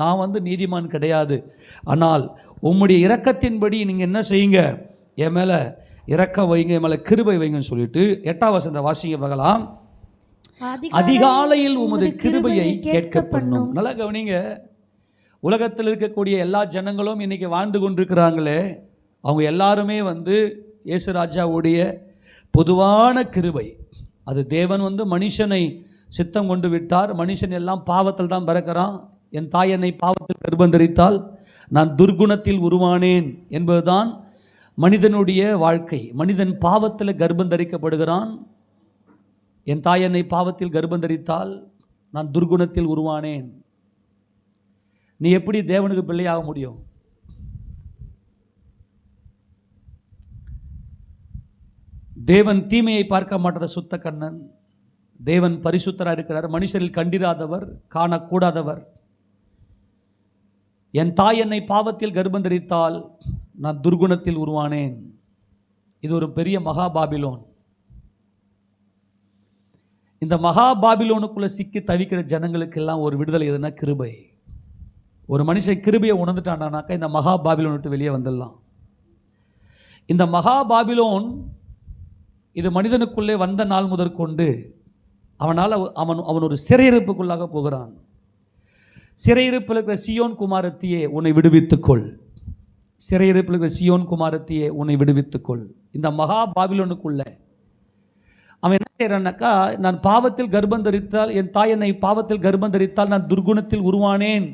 நான் வந்து நீதிமான் கிடையாது. ஆனால் உம்முடைய இரக்கத்தின்படி நீங்கள் என்ன செய்யுங்க, என் மேலே இரக்கம் வைங்க, என் மேலே கிருபை வைங்கன்னு சொல்லிட்டு 8வது வசனத்தை வாசிங்க பார்க்கலாம். அதிகாலையில் உமது கிருபையை கேட்க பண்ணும். நல்லா கவனிங்க. உலகத்தில் இருக்கக்கூடிய எல்லா ஜனங்களும் இன்றைக்கி வாழ்ந்து கொண்டிருக்கிறாங்களே, அவங்க எல்லாருமே வந்து இயேசு ராஜாவுடைய பொதுவான கிருபை. அது தேவன் வந்து மனுஷனை சித்தம் கொண்டு விட்டார். மனுஷன் எல்லாம் பாவத்தில் தான் பிறக்கிறான். என் தாய் என்னை பாவத்தில் கர்ப்பந்தரித்தால் நான் துர்குணத்தில் உருவானேன் என்பதுதான் மனிதனுடைய வாழ்க்கை. மனிதன் பாவத்தில் கர்ப்பந்தரிக்கப்படுகிறான். என் தாய் என்னை பாவத்தில் கர்ப்பந்தரித்தால் நான் துர்குணத்தில் உருவானேன். நீ எப்படி தேவனுக்கு பிள்ளையாக முடியும்? தேவன் தீமையை பார்க்க மாட்டாத சுத்த கண்ணன். தேவன் பரிசுத்தராக இருக்கிறார். மனுஷரில் கண்டிராதவர், காணக்கூடாதவர். என் தாய் என்னை பாவத்தில் கர்ப்பந்தரித்தால் நான் துர்குணத்தில் உருவானேன். இது ஒரு பெரிய மகா பாபிலோன். இந்த மகா பாபிலோனுக்குள்ள சிக்கி தவிக்கிற ஜனங்களுக்கெல்லாம் ஒரு விடுதலை எதுனா கிருபை. ஒரு மனுஷன் கிருபையை உணர்ந்துட்டானாக்கா இந்த மகா பாபிலோன் விட்டு வெளியே வந்துடலாம். இந்த மகா பாபிலோன் இது மனிதனுக்குள்ளே வந்த நாள் முதற்கொண்டு அவன் ஒரு சிறையிருப்புக்குள்ளாக போகிறான். சிறையிருப்பில் இருக்கிற சியோன் குமாரத்தியே உன்னை விடுவித்துக்கொள். சிறையிருப்பில் இருக்கிற சியோன் குமாரத்தியே உன்னை விடுவித்துக்கொள். இந்த மகா பாபிலோனுக்குள்ள அவன் என்ன செய்கிறான்னாக்கா, நான் பாவத்தில் கர்ப்பந்தரித்தால், என் தாய் என்னை பாவத்தில் கர்ப்பந்தரித்தால் நான் துர்குணத்தில் உருவானேன்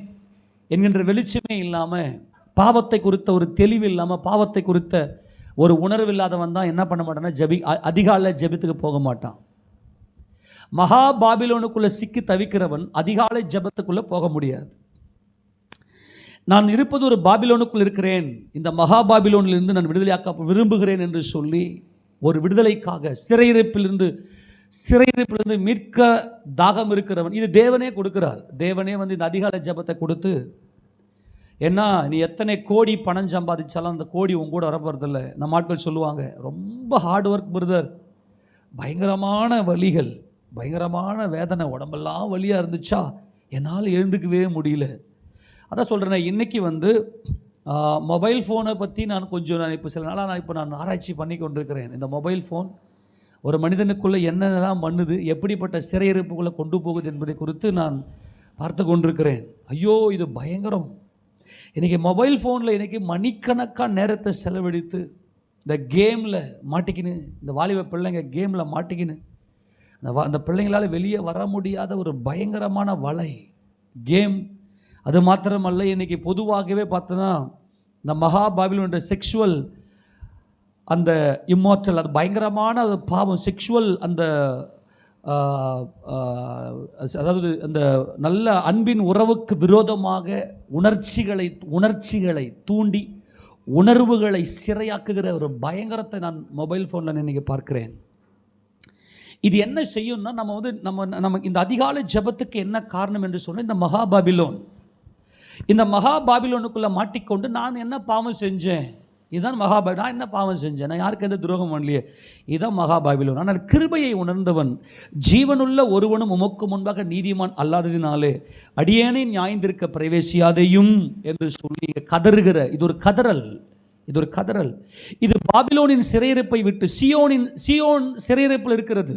என்கின்ற வெளிச்சமே இல்லாமல், பாவத்தை குறித்த ஒரு தெளிவு இல்லாமல், பாவத்தை குறித்த ஒரு உணர்வு இல்லாதவன் தான் என்ன பண்ண மாட்டான்னா அதிகாலை ஜெபத்துக்கு போக மாட்டான். மகா பாபிலோனுக்குள்ளே சிக்கி தவிக்கிறவன் அதிகாலை ஜெபத்துக்குள்ளே போக முடியாது. நான் இருப்பது ஒரு பாபிலோனுக்குள் இருக்கிறேன், இந்த மகா பாபிலோனிலிருந்து நான் விடுதலையாக்க விரும்புகிறேன் என்று சொல்லி ஒரு விடுதலைக்காக சிறையிருப்பிலிருந்து மீட்க தாகம் இருக்கிறவன். இது தேவனே கொடுக்கிறார். தேவனே இந்த அதிகாலை ஜெபத்தை கொடுத்து, ஏன்னா நீ எத்தனை கோடி பணம் சம்பாதிச்சாலும் அந்த கோடி உங்க கூட வரப்போறதில்ல. நம்ம ஆட்கள் சொல்லுவாங்க, ரொம்ப ஹார்ட் ஒர்க் பிரதர், பயங்கரமான வலிகள், பயங்கரமான வேதனை, உடம்பெல்லாம் வலியாக இருந்துச்சா என்னால் எழுந்துக்கவே முடியல. அதான் சொல்கிறேன், இன்றைக்கி மொபைல் ஃபோனை பற்றி நான் இப்போ சில நாளாக நான் ஆராய்ச்சி பண்ணி கொண்டிருக்கிறேன். இந்த மொபைல் ஃபோன் ஒரு மனிதனுக்குள்ளே என்னென்னலாம் பண்ணுது, எப்படிப்பட்ட சிறையிருப்புக்குள்ளே கொண்டு போகுது என்பதை குறித்து நான் பார்த்து கொண்டிருக்கிறேன். ஐயோ, இது பயங்கரம். இன்றைக்கி மொபைல் ஃபோனில் இன்றைக்கி மணிக்கணக்கான நேரத்தை செலவழித்து இந்த கேமில் மாட்டிக்கின்னு, இந்த வாலிப பிள்ளைங்க கேமில் மாட்டிக்கின்னு அந்த பிள்ளைங்களால் வெளியே வர முடியாத ஒரு பயங்கரமான வலை கேம். அது மாத்திரமல்ல, இன்றைக்கி பொதுவாகவே பார்த்தோன்னா இந்த மகா பாபிலோனுடைய செக்ஷுவல் அந்த இம்மார்டல், அது பயங்கரமான அது பாவம், செக்ஷுவல் அந்த அதாவது அந்த நல்ல அன்பின் உறவுக்கு விரோதமாக உணர்ச்சிகளை தூண்டி உணர்வுகளை சிறையாக்குகிற ஒரு பயங்கரத்தை நான் மொபைல் ஃபோனில் இன்றைக்கி பார்க்கிறேன். இது என்ன செய்யும்னா, நம்ம இந்த அதிகாலை ஜெபத்துக்கு என்ன காரணம் என்று சொன்னால் இந்த மகா பாபிலோன். இந்த மகா பாபிலோனுக்குள்ளே மாட்டிக்கொண்டு நான் என்ன பாவம் செஞ்சேன், இதுதான் மகா பாபிலோன். நான் என்ன பாவம் செஞ்சேன், நான் யாருக்கு எந்த துரோகம் பண்ணலையே, இதுதான் மகா பாபிலோன். ஆனால் கிருபையை உணர்ந்தவன், ஜீவனுள்ள ஒருவனும் உமக்கு முன்பாக நீதிமான் அல்லாததினாலே அடியேனை நியாயந்திருக்க பிரவேசியாதையும் என்று சொல்லி கதறுகிற இது ஒரு கதறல். இது பாபிலோனின் சிறையிருப்பை விட்டு சியோன் சிறையிருப்பில் இருக்கிறது.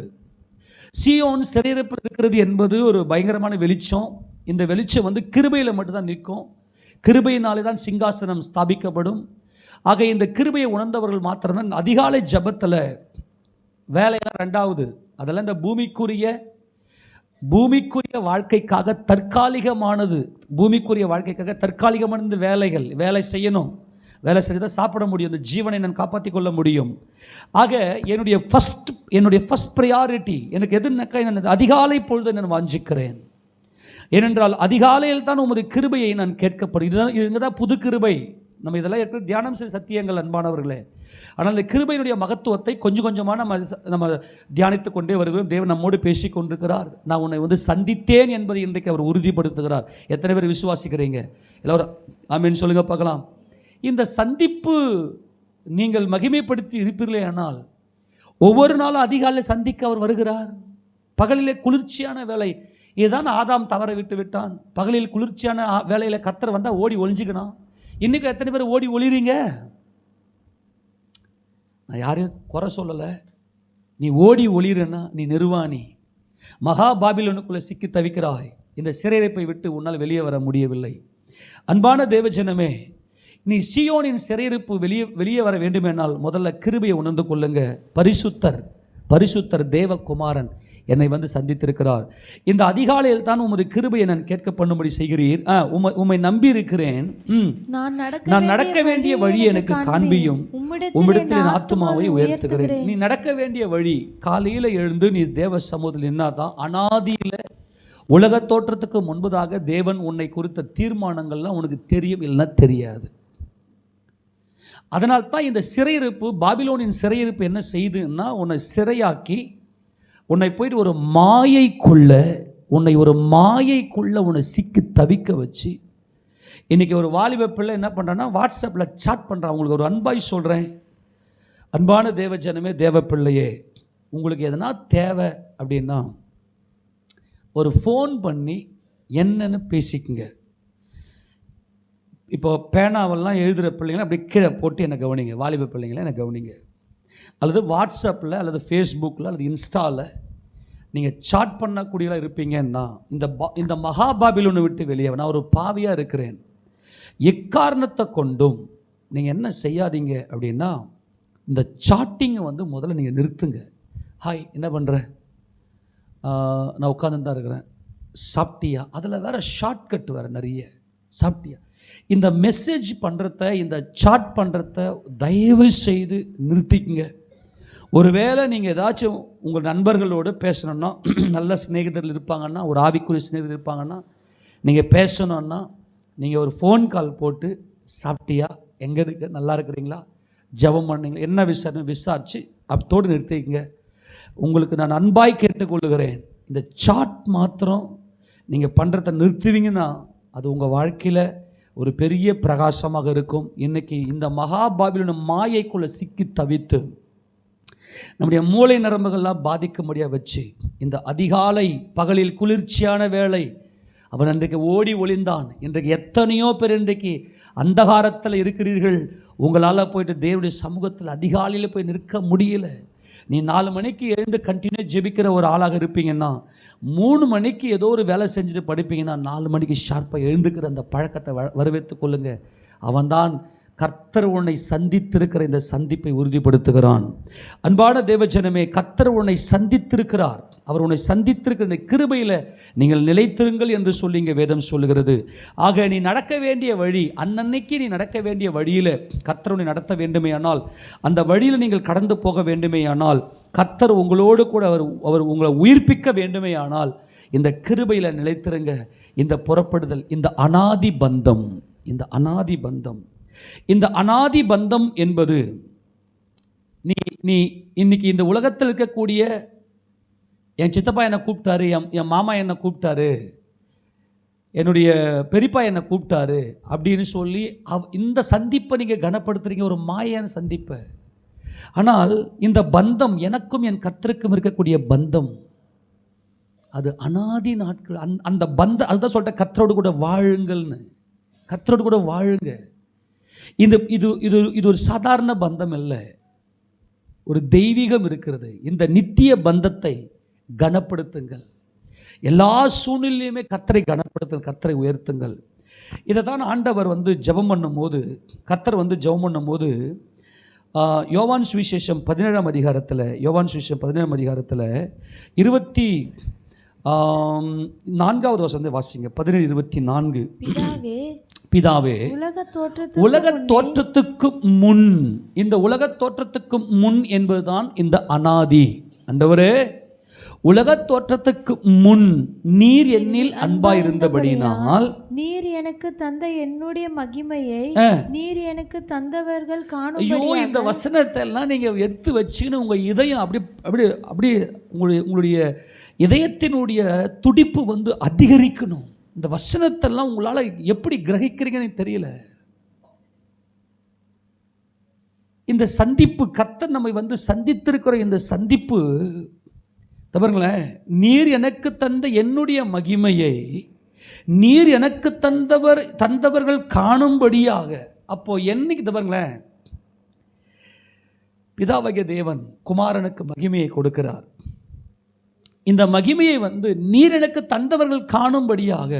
சியோன் சிறையிருப்பில் இருக்கிறது என்பது ஒரு பயங்கரமான வெளிச்சம். இந்த வெளிச்சம் கிருபையில் மட்டும்தான் நிற்கும். கிருபையினாலே தான் சிங்காசனம் ஸ்தாபிக்கப்படும். ஆக இந்த கிருபையை உணர்ந்தவர்கள் மாத்திரம்தான் அதிகாலை ஜபத்தில் வேலையெல்லாம் ரெண்டாவது. அதெல்லாம் இந்த பூமிக்குரிய வாழ்க்கைக்காக தற்காலிகமானது. பூமிக்குரிய வாழ்க்கைக்காக தற்காலிகமான வேலை செய்யணும். வேலை செஞ்சு தான் சாப்பிட முடியும், இந்த ஜீவனை நான் காப்பாற்றி கொள்ள முடியும். ஆக என்னுடைய ஃபஸ்ட் ப்ரையாரிட்டி எனக்கு எதுனாக்கா, நான் அதிகாலை பொழுது நான் வாஞ்சிக்கிறேன். ஏனென்றால் அதிகாலையில் தான் உமது கிருபையை நான் கேட்கப்படும். இதுங்க தான் புது கிருபை. நம்ம இதெல்லாம் இருக்கிற தியானம் செய்ய சத்தியங்கள் அன்பானவர்களே. ஆனால் இந்த கிருபையினுடைய மகத்துவத்தை கொஞ்சம் கொஞ்சமாக நம்ம தியானித்து கொண்டே வருகிறோம். தேவன் நம்மோடு பேசி கொண்டிருக்கிறார். நான் உன்னை சந்தித்தேன் என்பதை இன்றைக்கு அவர் உறுதிப்படுத்துகிறார். எத்தனை பேர் விசுவாசிக்கிறீங்க? எல்லோரும் ஆமென் சொல்லுங்க பார்க்கலாம். இந்த சந்திப்பு நீங்கள் மகிமைப்படுத்தி இருப்பீர்களே, ஆனால் ஒவ்வொரு நாளும் அதிகாலையில் சந்திக்க அவர் வருகிறார். பகலிலே குளிர்ச்சியான வேலை, இதுதான் ஆதாம் தவற விட்டு விட்டான். பகலில் குளிர்ச்சியான வேலையில் கர்த்தர் வந்தால் ஓடி ஒளிஞ்சிக்கணும். இன்றைக்கி எத்தனை பேர் ஓடி ஒளிறீங்க? நான் யாரையும் குறை சொல்லலை. நீ ஓடி ஒளிறன்னா நீ நிர்வாணி. மகா பாபிலோனுக்குள்ளே சிக்கி தவிக்கிறாய். இந்த சிறையிருப்பை விட்டு உன்னால் வெளியே வர முடியவில்லை. அன்பான தேவஜனமே, நீ சியோனின் சிறையிருப்பு வெளியே வர வேண்டுமென்றால் முதல்ல கிருபையை உணர்ந்து கொள்ளுங்க. பரிசுத்தர் தேவகுமாரன் என்னை வந்து சந்தித்திருக்கிறார். இந்த அதிகாலையில் தான் உமது கிருபையை நான் கேட்க பண்ணும்படி செய்கிறீர். உம்மை நம்பி இருக்கிறேன். நான் நடக்க வேண்டிய வழி எனக்கு காண்பியும். உம்மிடத்தில் என் ஆத்துமாவை உயர்த்துகிறேன். நீ நடக்க வேண்டிய வழி, காலையில் எழுந்து நீ தேவ சமூகத்தில் நின்னாதான் அனாதியில் உலக தோற்றத்துக்கு முன்பதாக தேவன் உன்னை குறித்த தீர்மானங்கள்லாம் உனக்கு தெரியும், இல்லைன்னா தெரியாது. அதனால்தான் இந்த சிறையிருப்பு, பாபிலோனின் சிறையிருப்பு என்ன செய்துன்னா, உன்னை சிறையாக்கி உன்னை போயிட்டு ஒரு மாயைக்குள்ள உன்னை சிக்கி தவிக்க வச்சு, இன்றைக்கி ஒரு வாலிப பிள்ளை என்ன பண்ணுறான்னா வாட்ஸ்அப்பில் சாட் பண்ணுறான். உங்களுக்கு ஒரு அன்பாய் சொல்கிறேன், அன்பான தேவ ஜனமே, தேவ பிள்ளையே, உங்களுக்கு எதனா தேவை அப்படின்னா ஒரு ஃபோன் பண்ணி என்னன்னு பேசிக்குங்க. இப்போ பேனாவெல்லாம் எழுதுகிற பிள்ளைங்களை அப்படி கீழே போட்டு என்னை கவனிங்க, வாலிப பிள்ளைங்களை என்னை கவனிங்க. அல்லது வாட்ஸ்அப்பில் அல்லது ஃபேஸ்புக்கில் அல்லது இன்ஸ்டாவில் நீங்கள் சாட் பண்ணக்கூடியலாம் இருப்பீங்கன்னா, இந்த மகாபாபிலோனை விட்டு வெளியே நான் ஒரு பாவியாக இருக்கிறேன். எக்காரணத்தை கொண்டும் நீங்கள் என்ன செய்யாதீங்க அப்படின்னா, இந்த சாட்டிங்கை வந்து முதல்ல நீங்கள் நிறுத்துங்க. ஹாய், என்ன பண்ணுற, நான் உட்காந்து தான் இருக்கிறேன், சாப்பிட்டியா, அதில் வேறு ஷார்ட்கட் வேறு நிறைய, சாப்பிட்டியா. இந்த மெசேஜ் பண்ணுறத, இந்த சாட் பண்ணுறத தயவு செய்து நிறுத்திக்குங்க. ஒருவேளை நீங்கள் ஏதாச்சும் உங்கள் நண்பர்களோடு பேசணுன்னா, நல்ல சிநேகிதர்கள் இருப்பாங்கன்னா, ஒரு ஆவிக்குரிய சிநேகிதர் இருப்பாங்கன்னா, நீங்கள் பேசணுன்னா நீங்கள் ஒரு ஃபோன் கால் போட்டு சாப்பிட்டியா, எங்கே இருக்கு, நல்லா இருக்கிறீங்களா, ஜெபம் பண்ணீங்களா, என்ன விசாரித்து அப்போடு நிறுத்திக்கங்க. உங்களுக்கு நான் அன்பாய் கேட்டுக்கொள்ளுகிறேன், இந்த சாட் மாத்திரம் நீங்கள் பண்ணுறத நிறுத்துவீங்கன்னா அது உங்கள் வாழ்க்கையில் ஒரு பெரிய பிரகாசமாக இருக்கும். இன்றைக்கி இந்த மகாபாபிலோன் மாயைக்குள்ளே சிக்கி தவித்து நம்முடைய மூளை நரம்புகள்லாம் பாதிக்கும்படியாக வச்சு, இந்த அதிகாலை பகலில் குளிர்ச்சியான வேளை அவன் அன்றைக்கு ஓடி ஒளிந்தான். இன்றைக்கு எத்தனையோ பேர் இன்றைக்கு அந்தகாரத்தில் இருக்கிறீர்கள். உங்களால் போயிட்டு தேவனுடைய சமூகத்தில் அதிகாலையில் போய் நிற்க முடியல. நீ 4 மணிக்கு எழுந்து கண்டினியூ ஜெபிக்கிற ஒரு ஆளாக இருப்பீங்கன்னா, 3 மணிக்கு ஏதோ ஒரு வேலை செஞ்சுட்டு படிப்பீங்கன்னா, 4 மணிக்கு ஷார்ப்பாக எழுந்துக்கிற அந்த பழக்கத்தை வரவேற்று கொள்ளுங்க. அவன்தான் கர்த்தர் உன்னை சந்தித்திருக்கிற இந்த சந்திப்பை உறுதிப்படுத்துகிறான். அன்பான தேவஜனமே, கர்த்தர் உன்னை சந்தித்திருக்கிறார். அவர் உன்னை சந்தித்திருக்கிற இந்த கிருபையில் நீங்கள் நிலைத்திருங்கள் என்று சொல்லி இங்கே வேதம் சொல்லுகிறது. ஆக நீ நடக்க வேண்டிய வழி, அன்னன்னைக்கு நீ நடக்க வேண்டிய வழியில் கர்த்தர் உன்னை நடத்த வேண்டுமேயானால், அந்த வழியில் நீங்கள் கடந்து போக வேண்டுமேயானால், கர்த்தர் உங்களோடு கூட அவர் உங்களை உயிர்ப்பிக்க வேண்டுமேயானால், இந்த கிருபையில் நிலைத்திருங்க. இந்த புறப்படுதல், இந்த அனாதி பந்தம், இந்த அனாதி பந்தம் என்பது நீ இன்னைக்கு இந்த உலகத்தில் இருக்கக்கூடிய என் சித்தப்பா என்னை கூப்பிட்டாரு, என் மாமா என்னை கூப்பிட்டாரு, என்னுடைய பெரியப்பா என்னை கூப்பிட்டாரு அப்படின்னு சொல்லி இந்த சந்திப்பை நீங்கள் கனப்படுத்துறீங்க, ஒரு மாயான சந்திப்பை. ஆனால் இந்த பந்தம், எனக்கும் என் கர்த்தருக்கும் இருக்கக்கூடிய பந்தம், அது அனாதி நாட்கள். அந்த பந்தம், அதுதான் சொல்லிட்ட, கர்த்தரோடு கூட வாழுங்கள்னு. கர்த்தரோடு கூட வாழுங்க. இது இது இது இது ஒரு சாதாரண பந்தம் இல்லை, ஒரு தெய்வீகம் இருக்கிறது. இந்த நித்திய பந்தத்தை கனப்படுத்துங்கள். எல்லா சூழ்நிலையுமே கர்த்தரை கனப்படுத்துங்கள், கர்த்தரை உயர்த்துங்கள். இதை தான் ஆண்டவர் ஜெபம் பண்ணும்போது, கர்த்தர் ஜெபம் பண்ணும்போது யோவான் சுவிசேஷம் 17ஆம் அதிகாரத்தில் 24வது வசனத்தை வாசிங்க. 17:24. பிதாவே, உலக தோற்றத்துக்கு முன், இந்த உலக தோற்றத்துக்கு முன் என்பதுதான் இந்த அனாதி. ஆண்டவரே, உலக தோற்றத்துக்கு முன் நீர் என்னில் அன்பாயிருந்தபடினால் நீர் எனக்கு தந்த என்னுடைய மகிமையை நீர் எனக்கு தந்தவர்கள் காணும். ஐயோ, இந்த வசனத்தை எல்லாம் நீங்க எடுத்து வச்சுன்னு உங்க இதயம் அப்படி அப்படி அப்படி உங்களுடைய இதயத்தினுடைய துடிப்பு அதிகரிக்கணும். இந்த வசனத்தெல்லாம் உங்களால் எப்படி கிரகிக்கிறீங்கன்னு தெரியல. இந்த சந்திப்பு, கர்த்தர் நம்மை சந்தித்திருக்கிற இந்த சந்திப்பு, பாருங்களேன், நீர் எனக்கு தந்த என்னுடைய மகிமையை நீர் எனக்கு தந்தவர்கள் காணும்படியாக. அப்போ என்னைக்கு பாருங்களேன், பிதாவாகிய தேவன் குமாரனுக்கு மகிமையை கொடுக்கிறார். இந்த மகிமையை நீர் எனக்கு தந்தவர்கள் காணும்படியாக.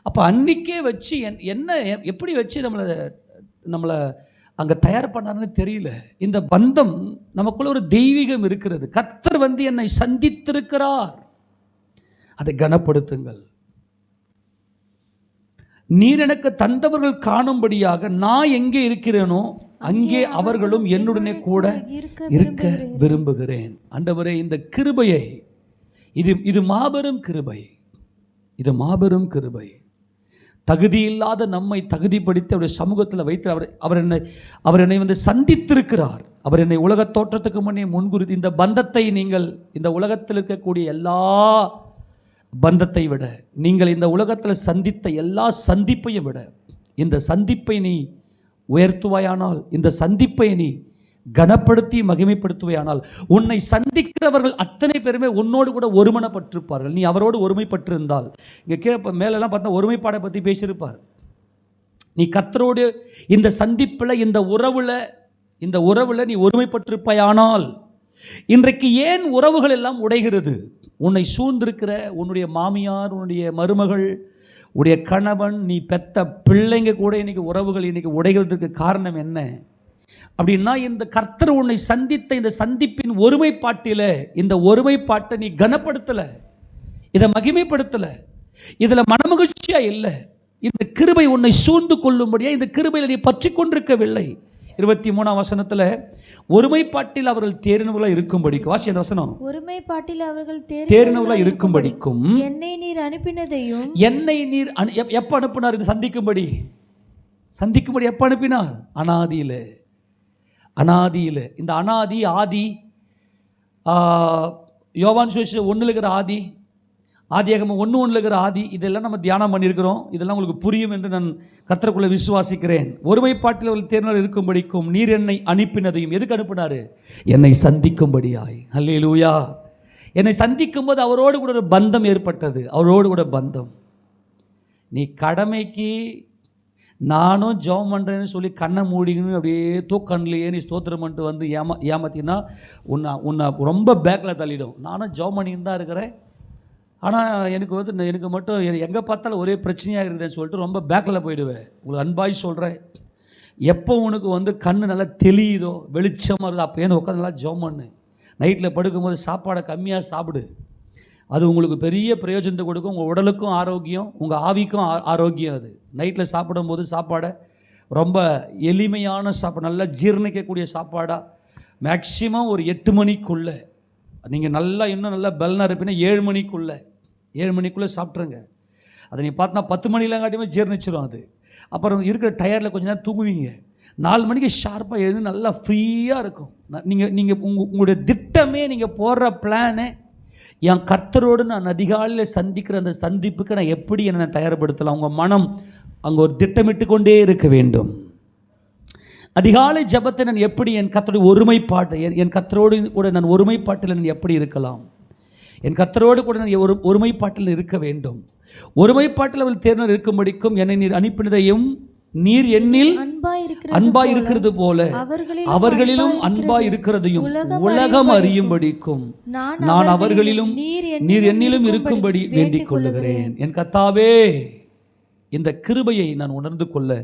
அப்போ அன்னைக்கே வச்சு என்ன எப்படி வச்சு நம்மளை அங்கே தயார் பண்ணாருன்னு தெரியல. இந்த பந்தம் நமக்குள்ள ஒரு தெய்வீகம் இருக்கிறது. கர்த்தர் என்னை சந்தித்திருக்கிறார், அதை கனப்படுத்துங்கள். நீர் எனக்கு தந்தவர்கள் காணும்படியாக நான் எங்கே இருக்கிறேனோ அங்கே அவர்களும் என்னுடனே கூட இருக்க விரும்புகிறேன். ஆண்டவரே, இந்த கிருபையை, இது மாபெரும் கிருபை, இது மாபெரும் கிருபை. தகுதி இல்லாத நம்மை தகுதிப்படுத்தி அவருடைய சமூகத்தில் வைத்து அவர் என்னை சந்தித்திருக்கிறார். அவர் என்னை உலக தோற்றத்துக்கு முன்னே முன்குறித்து இந்த பந்தத்தை, நீங்கள் இந்த உலகத்தில் இருக்கக்கூடிய எல்லா பந்தத்தை விட, நீங்கள் இந்த உலகத்தில் சந்தித்த எல்லா சந்திப்பையும் விட இந்த சந்திப்பை நீ உயர்த்துவாயானால், இந்த சந்திப்பை நீ கனப்படுத்தி மகிமைப்படுத்துவாயானால், உன்னை சந்திக்கிறவர்கள் அத்தனை பேருமே உன்னோடு கூட ஒருமனப்பட்டிருப்பார்கள். நீ அவரோடு ஒருமைப்பட்டிருந்தால், இங்கே கீழே மேலெல்லாம் பார்த்தா ஒருமைப்பாடை பற்றி பேசியிருப்பார். நீ கர்த்தரோடு இந்த சந்திப்பில், இந்த உறவில் நீ ஒருமைப்பட்டிருப்பாயானால், இன்றைக்கு ஏன் உறவுகள் எல்லாம் உடைகிறது? உன்னை சூழ்ந்திருக்கிற உன்னுடைய மாமியார், உன்னுடைய மருமகள், உடைய கணவன், நீ பெத்த பிள்ளைங்க கூட இன்னைக்கு உறவுகள் இன்னைக்கு உடைகிறதுக்கு காரணம் என்ன அப்படின்னா, இந்த கர்த்தர் உன்னை சந்தித்த இந்த சந்திப்பின் ஒருமைப்பாட்டில், இந்த ஒருமைப்பாட்டை நீ கனப்படுத்தலை, இதை மகிமைப்படுத்தலை, இதில் மனமகிழ்ச்சியா இல்லை. இந்த கிருபை உன்னை சூழ்ந்து கொள்ளும்படியா இந்த கிருபையில் நீ பற்றி கொண்டிருக்கவில்லை. 23ஆம் வசனத்தில் ஒருமைப்பாட்டில் அவர்கள் தேறினவர்களாக இருக்கும்படிக்கும், வாசி அந்த வசனம், ஒருமைப்பாட்டில் அவர்கள் தேறினவர்களாக இருக்கும்படிக்கும் என்னை நீர் அனுப்பினதையும், என்னை நீர் எப்போ அனுப்பினார்? இந்த சந்திக்கும்படி எப்போ அனுப்பினார்? அனாதியில். இந்த அனாதி, ஆதி, யோவான் சுவிசேஷம் 1 இருக்கிற ஆதி, ஆதியாகமம் 1:1 இருக்கிற ஆதி, இதெல்லாம் நம்ம தியானம் பண்ணியிருக்கிறோம். இதெல்லாம் உங்களுக்கு புரியும் என்று நான் கர்த்தருக்குள்ளே விசுவாசிக்கிறேன். ஒருமைப்பாட்டில் அவர்கள் தேர்ந்தல் இருக்கும்படிக்கும் நீர் என்னை அனுப்பினதையும், எதுக்கு அனுப்பினார்? என்னை சந்திக்கும்படியாய். அல்லேலூயா. என்னை சந்திக்கும் போது அவரோடு கூட ஒரு பந்தம் ஏற்பட்டது, அவரோடு கூட பந்தம். நீ கடமைக்கு நானும் ஜெபம் பண்ணுறேன்னு சொல்லி கண்ணை மூடிக்கணும் அப்படியே தூக்கண்லையே நீ ஸ்தோத்திரம் பண்ணிட்டு ஏமாத்தினா உன்னை ரொம்ப பேக்கில் தள்ளிடும். நானும் ஜெபம் பண்ணின்னு தான் இருக்கிறேன், ஆனால் எனக்கு மட்டும் எங்கே பார்த்தாலும் ஒரே பிரச்சனையாக இருக்குதுன்னு சொல்லிட்டு ரொம்ப பேக்கில் போயிடுவேன். உங்களுக்கு அன்பாய் சொல்கிறேன், எப்போ உனக்கு கண்ணு நல்லா தெளியுதோ, வெளிச்சமாக இருக்குது, அப்போ ஏன்னு உட்காந்து நல்லா ஜெபம் பண்ணு. நைட்டில் படுக்கும்போது சாப்பாடை கம்மியாக சாப்பிடு, அது உங்களுக்கு பெரிய பிரயோஜனத்தை கொடுக்கும். உங்கள் உடலுக்கும் ஆரோக்கியம், உங்கள் ஆவிக்கும் ஆரோக்கியம். அது நைட்டில் சாப்பிடும்போது சாப்பாடை ரொம்ப எளிமையான சாப்பாடு, நல்லா ஜீரணிக்கக்கூடிய சாப்பாடாக மேக்சிமம் ஒரு 8 மணிக்குள்ளே, நீங்கள் இன்னும் நல்லா பலனாக இருப்பீங்கன்னா 7 மணிக்குள்ளே சாப்பிட்ருங்க. அதை நீங்கள் பார்த்தா 10 மணிலாம் காட்டியுமே ஜீர்ணிச்சிடும் அது. அப்புறம் இருக்கிற டயரில் கொஞ்சம் நேரம் தூங்குவீங்க. 4 மணிக்கு ஷார்ப்பாக எழுந்து நல்லா ஃப்ரீயாக இருக்கும். நீங்கள் உங்களுடைய திட்டமே, நீங்கள் போடுற பிளானு, என் கர்த்தரோடு நான் அதிகாலையில் சந்திக்கிற அந்த சந்திப்புக்கு நான் எப்படி என்னை தயார்படுத்தலாம். உங்கள் மனம் அங்கே ஒரு திட்டமிட்டு கொண்டே இருக்க வேண்டும். அதிகாலை ஜபத்தை நான் எப்படி என் கர்த்தருடைய ஒருமைப்பாட்டை, என் கர்த்தரோடு கூட நான் ஒருமைப்பாட்டில் நான் எப்படி இருக்கலாம், என் கர்த்தரோடு கூட நான் ஒருமைப்பாட்டில் இருக்க வேண்டும். ஒருமைப்பாட்டில் அவள் தேர்ந்தவர் இருக்கும்படிக்கும் என்னை நீர் அனுப்பினதையும் நீர் என்னில் அன்பாய் இருக்கிறது போல அவர்களிலும் அன்பாய் இருக்கிறதையும் உலகம் அறியும்படிக்கும் நான் அவர்களிலும் நீர் என்னிலும் இருக்கும்படி வேண்டிக் கொள்ளுகிறேன். என் கர்த்தாவே, இந்த கிருபையை நான் உணர்ந்து கொள்ள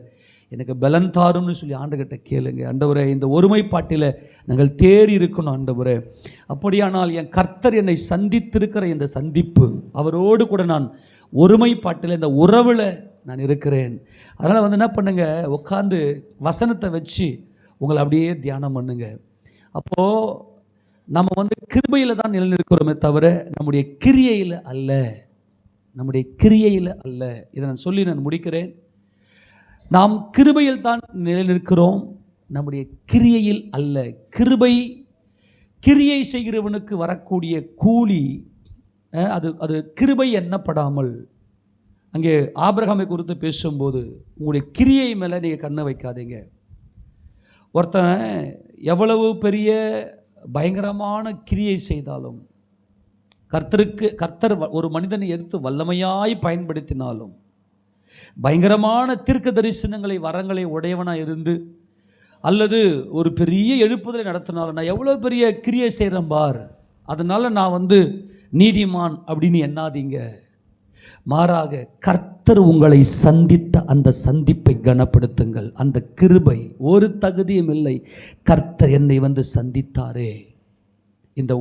எனக்கு பலன் தாரும்னு சொல்லி ஆண்டவர்கிட்ட கேளுங்க. ஆண்டவரே, இந்த ஒருமைப்பாட்டில் நாங்கள் தேறி இருக்கணும் ஆண்டவரே. அப்படியானால் என் கர்த்தர் என்னை சந்தித்திருக்கிற இந்த சந்திப்பு, அவரோடு கூட நான் ஒருமைப்பாட்டில் இந்த உறவில் நான் இருக்கிறேன். அதனால் என்ன பண்ணுங்க, உட்காந்து வசனத்தை வச்சு உங்களை அப்படியே தியானம் பண்ணுங்க. அப்போது நம்ம கிருபையில் தான் நிலைநிற்கிறோமே தவிர நம்முடைய கிரியையில் அல்ல, நம்முடைய கிரியையில் அல்ல. இதை நான் சொல்லி நான் முடிக்கிறேன். நாம் கிருபையில் தான் நிலைநிற்கிறோம், நம்முடைய கிரியையில் அல்ல. கிரியை செய்கிறவனுக்கு வரக்கூடிய கூலி அது கிருபை எண்ணப்படாமல். அங்கே ஆபிரகாமை குறித்து பேசும்போது உங்களுடைய கிரியை மேலே நீங்கள் கண்ணை வைக்காதீங்க. ஒருத்தன் எவ்வளவு பெரிய பயங்கரமான கிரியை செய்தாலும், கர்த்தர் ஒரு மனிதனை எடுத்து வல்லமையாய் பயன்படுத்தினாலும், பயங்கரமான தீர்க்க தரிசனங்களை வரங்களை உடையவனாக இருந்து அல்லது ஒரு பெரிய எழுப்புதலை நடத்தினாலும், நான் எவ்வளோ பெரிய கிரியை செய்கிறேன் பார், அதனால் நான் நீதிமான் அப்படின்னு எண்ணாதீங்க. மாறாக கர்த்தர் உங்களை சந்தித்த அந்த சந்திப்பை கனப்படுத்துங்கள். அந்த கிருபை ஒரு தகுதியும் இல்லை. கர்த்தர் என்னை வந்து சந்தித்தாரே, இந்த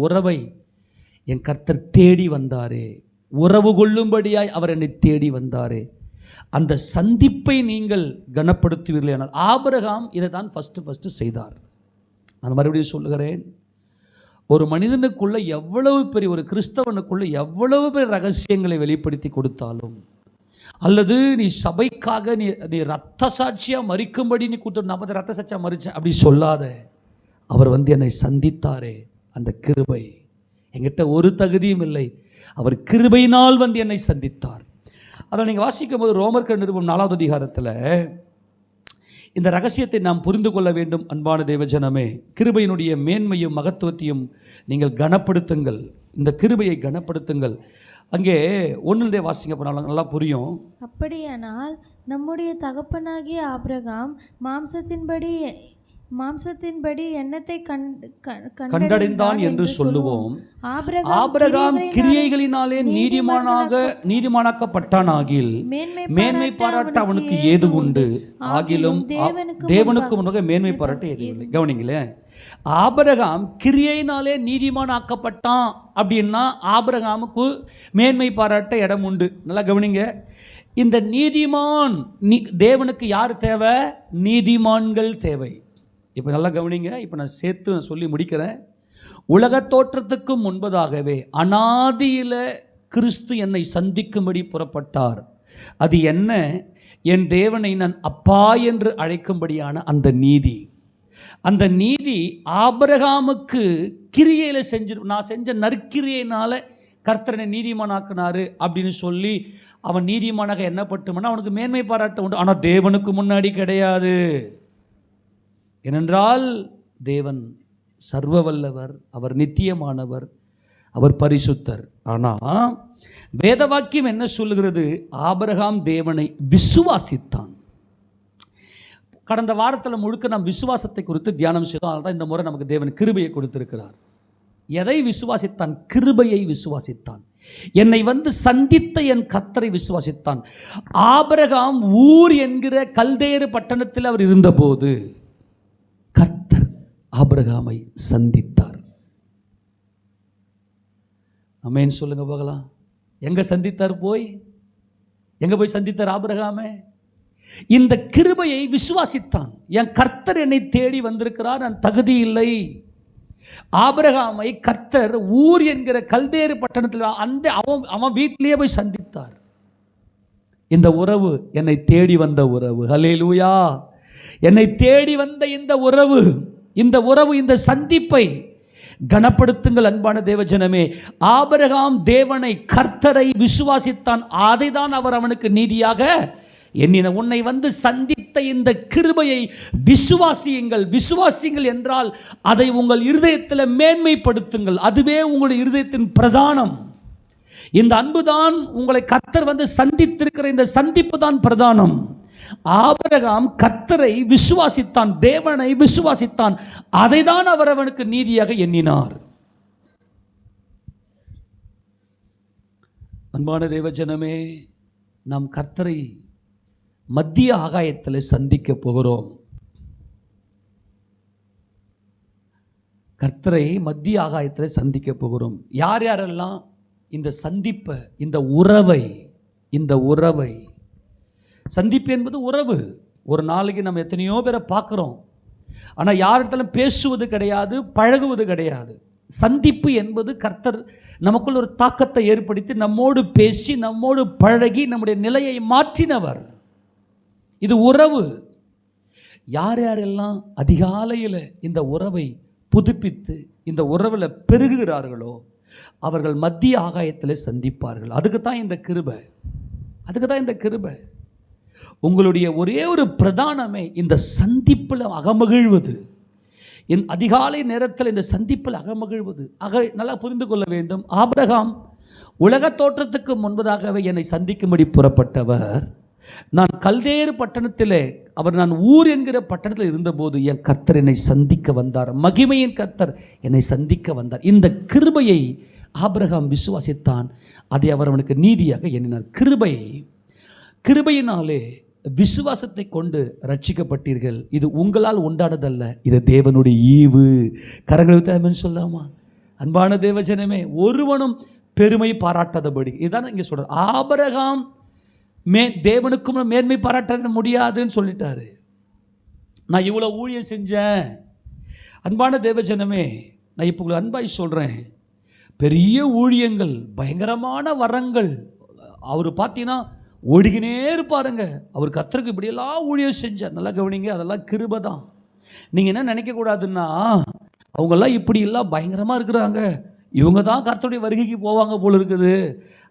உறவை என் கர்த்தர் தேடி வந்தாரே, உறவு கொள்ளும்படியாய் அவர் என்னை தேடி வந்தாரே, அந்த சந்திப்பை நீங்கள் கனப்படுத்துவீர்கள். ஆனால் ஆபிரகாம் இதை தான் ஃபஸ்ட்டு செய்தார். நான் மறுபடியும் சொல்லுகிறேன், ஒரு மனிதனுக்குள்ள எவ்வளவு பெரிய, ஒரு கிறிஸ்தவனுக்குள்ள எவ்வளவு பெரிய ரகசியங்களை வெளிப்படுத்தி கொடுத்தாலும், அல்லது நீ சபைக்காக நீ ரத்த சாட்சியாக மறிக்கும்படி நீ கூட்டம், நான் ரத்த சாட்சியாக மறிச்சேன் அப்படி சொல்லாத. அவர் வந்து என்னை சந்தித்தாரே, அந்த கிருபை, என்கிட்ட ஒரு தகுதியும் இல்லை, அவர் கிருபையினால் வந்து என்னை சந்தித்தார். அதை நீங்கள் வாசிக்கும் போது ரோமர்கள் நிருபம் 4வது அதிகாரத்தில் இந்த ரகசியத்தை நாம் புரிந்து கொள்ள வேண்டும். அன்பான தேவஜனமே, கிருபையினுடைய மேன்மையும் மகத்துவத்தையும் நீங்கள் கனப்படுத்துங்கள், இந்த கிருபையை கனப்படுத்துங்கள். அங்கே ஒன்றுதே வாசிங்க போனாலும் நல்லா புரியும். அப்படியானால் நம்முடைய தகப்பனாகிய ஆபிரகாம் மாம்சத்தின்படி எண்ணத்தை கண்டடைந்தான் என்று சொல்லுவோம். ஆபிரகாம் கிரியைகளினாலே நீதிமானாக்கப்பட்டானாகில் மேன்மை பாராட்ட அவனுக்கு ஏது உண்டு, ஆகிலும் தேவனுக்கு முன்னாக மேன்மை பாராட்ட ஏது இல்லை. கவனிங்களேன், ஆபிரகாம் கிரியையினாலே நீதிமானாக்கப்பட்டான் அப்படின்னா ஆபிரகாமுக்கு மேன்மை பாராட்ட இடம் உண்டு. நல்லா கவனிங்க, இந்த நீதிமான் தேவனுக்கு யார் தேவை? நீதிமான்கள் தேவை. இப்போ நல்லா கவனிங்க, இப்போ நான் சேர்த்து சொல்லி முடிக்கிறேன். உலக தோற்றத்துக்கு முன்பதாகவே அனாதியில கிறிஸ்து என்னை சந்திக்கும்படி புறப்பட்டார். அது என்ன? என் தேவனை நான் அப்பா என்று அழைக்கும்படியான அந்த நீதி. அந்த நீதி ஆபிரகாமுக்கு கிரியையில் நான் செஞ்ச நற்கிரியையினால கர்த்தரனை நீதிமானாக்குனாரு அப்படின்னு சொல்லி அவன் நீதிமானாக எண்ணப்பட்டுமானா அவனுக்கு மேன்மை பாராட்ட உண்டு. ஆனால் தேவனுக்கு முன்னாடி கிடையாது. ஏனென்றால் தேவன் சர்வ வல்லவர், அவர் நித்தியமானவர், அவர் பரிசுத்தர். ஆனால் வேத வாக்கியம் என்ன சொல்லுகிறது? ஆபிரகாம் தேவனை விசுவாசித்தான். கடந்த வாரத்தில் முழுக்க நாம் விசுவாசத்தை குறித்து தியானம் செய்தோம். அதனால தான் இந்த முறை நமக்கு தேவன் கிருபையை கொடுத்திருக்கிறார். எதை விசுவாசித்தான்? கிருபையை விசுவாசித்தான். என்னை வந்து சந்தித்த என் கர்த்தரை விசுவாசித்தான். ஆபிரகாம் ஊர் என்கிற கல்தேரு பட்டணத்தில் அவர் இருந்தபோது கர்த்தர் ஆபிரகாமை சந்தித்தார். ஆமென் சொல்லுங்க பார்க்கலாம். எங்க சந்தித்தார்? எங்க போய் சந்தித்தார் ஆபிரகாமை? இந்த கிருபையை விசுவாசித்தான். என் கர்த்தர் என்னை தேடி வந்திருக்கிறார், நான் தகுதி இல்லை. ஆபிரகாமை கர்த்தர் ஊர் என்கிற கல்தேரு பட்டணத்தில் அவன் வீட்டிலேயே போய் சந்தித்தார். இந்த உறவு என்னை தேடி வந்த உறவு. ஹல்லேலூயா! என்னை தேடி வந்த இந்த உறவு, இந்த சந்திப்பை கனப்படுத்துங்கள் அன்பான தேவஜனமே. ஆபிரகாம் தேவனை, கர்த்தரை விசுவாசித்தான். அதை தான் அவர் அவனுக்கு நீதியாக எண்ணின. உன்னை வந்து சந்தித்த இந்த கிருபையை விசுவாசியுங்கள் என்றால் அதை உங்கள் இருதயத்தில் மேன்மைப்படுத்துங்கள். அதுவே உங்களுடைய இருதயத்தின் பிரதானம். இந்த அன்புதான் உங்களை கர்த்தர் வந்து சந்தித்திருக்கிற இந்த சந்திப்பு தான் பிரதானம். ஆபிரகாம் கர்த்தரை விசுவாசித்தான், தேவனை விசுவாசித்தான். அதை தான் அவர் அவனுக்கு நீதியாக எண்ணினார். அன்பான தேவஜனமே, நாம் கர்த்தரை மத்திய ஆகாயத்தில் சந்திக்க போகிறோம். கர்த்தரை மத்திய ஆகாயத்தில் சந்திக்க போகிறோம். யார் யாரெல்லாம் இந்த சந்திப்பை, இந்த உறவை சந்திப்பு என்பது உறவு. ஒரு நாளைக்கு நம்ம எத்தனையோ பேரை பார்க்குறோம், ஆனால் யாரிடத்திலும் பேசுவது கிடையாது, பழகுவது கிடையாது. சந்திப்பு என்பது கர்த்தர் நமக்குள் ஒரு தாக்கத்தை ஏற்படுத்தி நம்மோடு பேசி நம்மோடு பழகி நம்முடைய நிலையை மாற்றினவர். இது உறவு. யார் யாரெல்லாம் அதிகாலையில் இந்த உறவை புதுப்பித்து இந்த உறவில் பெருகுகிறார்களோ அவர்கள் மத்திய ஆகாயத்தில் சந்திப்பார்கள். அதுக்கு தான் இந்த கிருபை. உங்களுடைய ஒரே ஒரு பிரதானமே இந்த சந்திப்பில் அகமகிழ்வது. அதிகாலை நேரத்தில் இந்த சந்திப்பில் அகமகிழ்வது. நல்லா புரிந்து கொள்ள வேண்டும். ஆபிரகாம் உலக தோற்றத்துக்கு முன்பதாகவே என்னை சந்திக்கும்படி புறப்பட்டவர். நான் கல்தேரு பட்டணத்திலே, நான் ஊர் என்கிற பட்டணத்தில் இருந்தபோது என் கர்த்தர் என்னை சந்திக்க வந்தார். மகிமையின் கர்த்தர் என்னை சந்திக்க வந்தார். இந்த கிருபையை ஆபிரகாம் விசுவாசித்தான், அதை அவர் அவனுக்கு நீதியாக எண்ணினார். கிருபையினாலே விசுவாசத்தை கொண்டு ரட்சிக்கப்பட்டீர்கள். இது உங்களால் உண்டானதல்ல, இது தேவனுடைய ஈவு. கரங்களை தேவன் சொல்லாமா? அன்பான தேவஜனமே, ஒருவனும் பெருமை பாராட்டாதபடி, இதுதான் இங்கே சொல்றார். ஆபிரகாம் தேவனுக்கும் மேன்மை பாராட்ட முடியாதுன்னு சொல்லிட்டாரு. நான் இவ்வளோ ஊழியம் செஞ்சேன். அன்பான தேவஜனமே, நான் இப்போ உங்களுக்கு அன்பாய் சொல்கிறேன், பெரிய ஊழியங்கள், பயங்கரமான வரங்கள், அவர் பார்த்தீங்கன்னா ஓடிக்கினே இருப்பாருங்க. அவர் கர்த்தருக்கு இப்படியெல்லாம் ஊழியம் செஞ்சார். நல்லா கவனிங்க, அதெல்லாம் கிருபை தான். நீங்கள் என்ன நினைக்கக்கூடாதுன்னா, அவங்கெல்லாம் இப்படியெல்லாம் பயங்கரமாக இருக்கிறாங்க, இவங்க தான் கர்த்தருடைய வருகைக்கு போவாங்க போல இருக்குது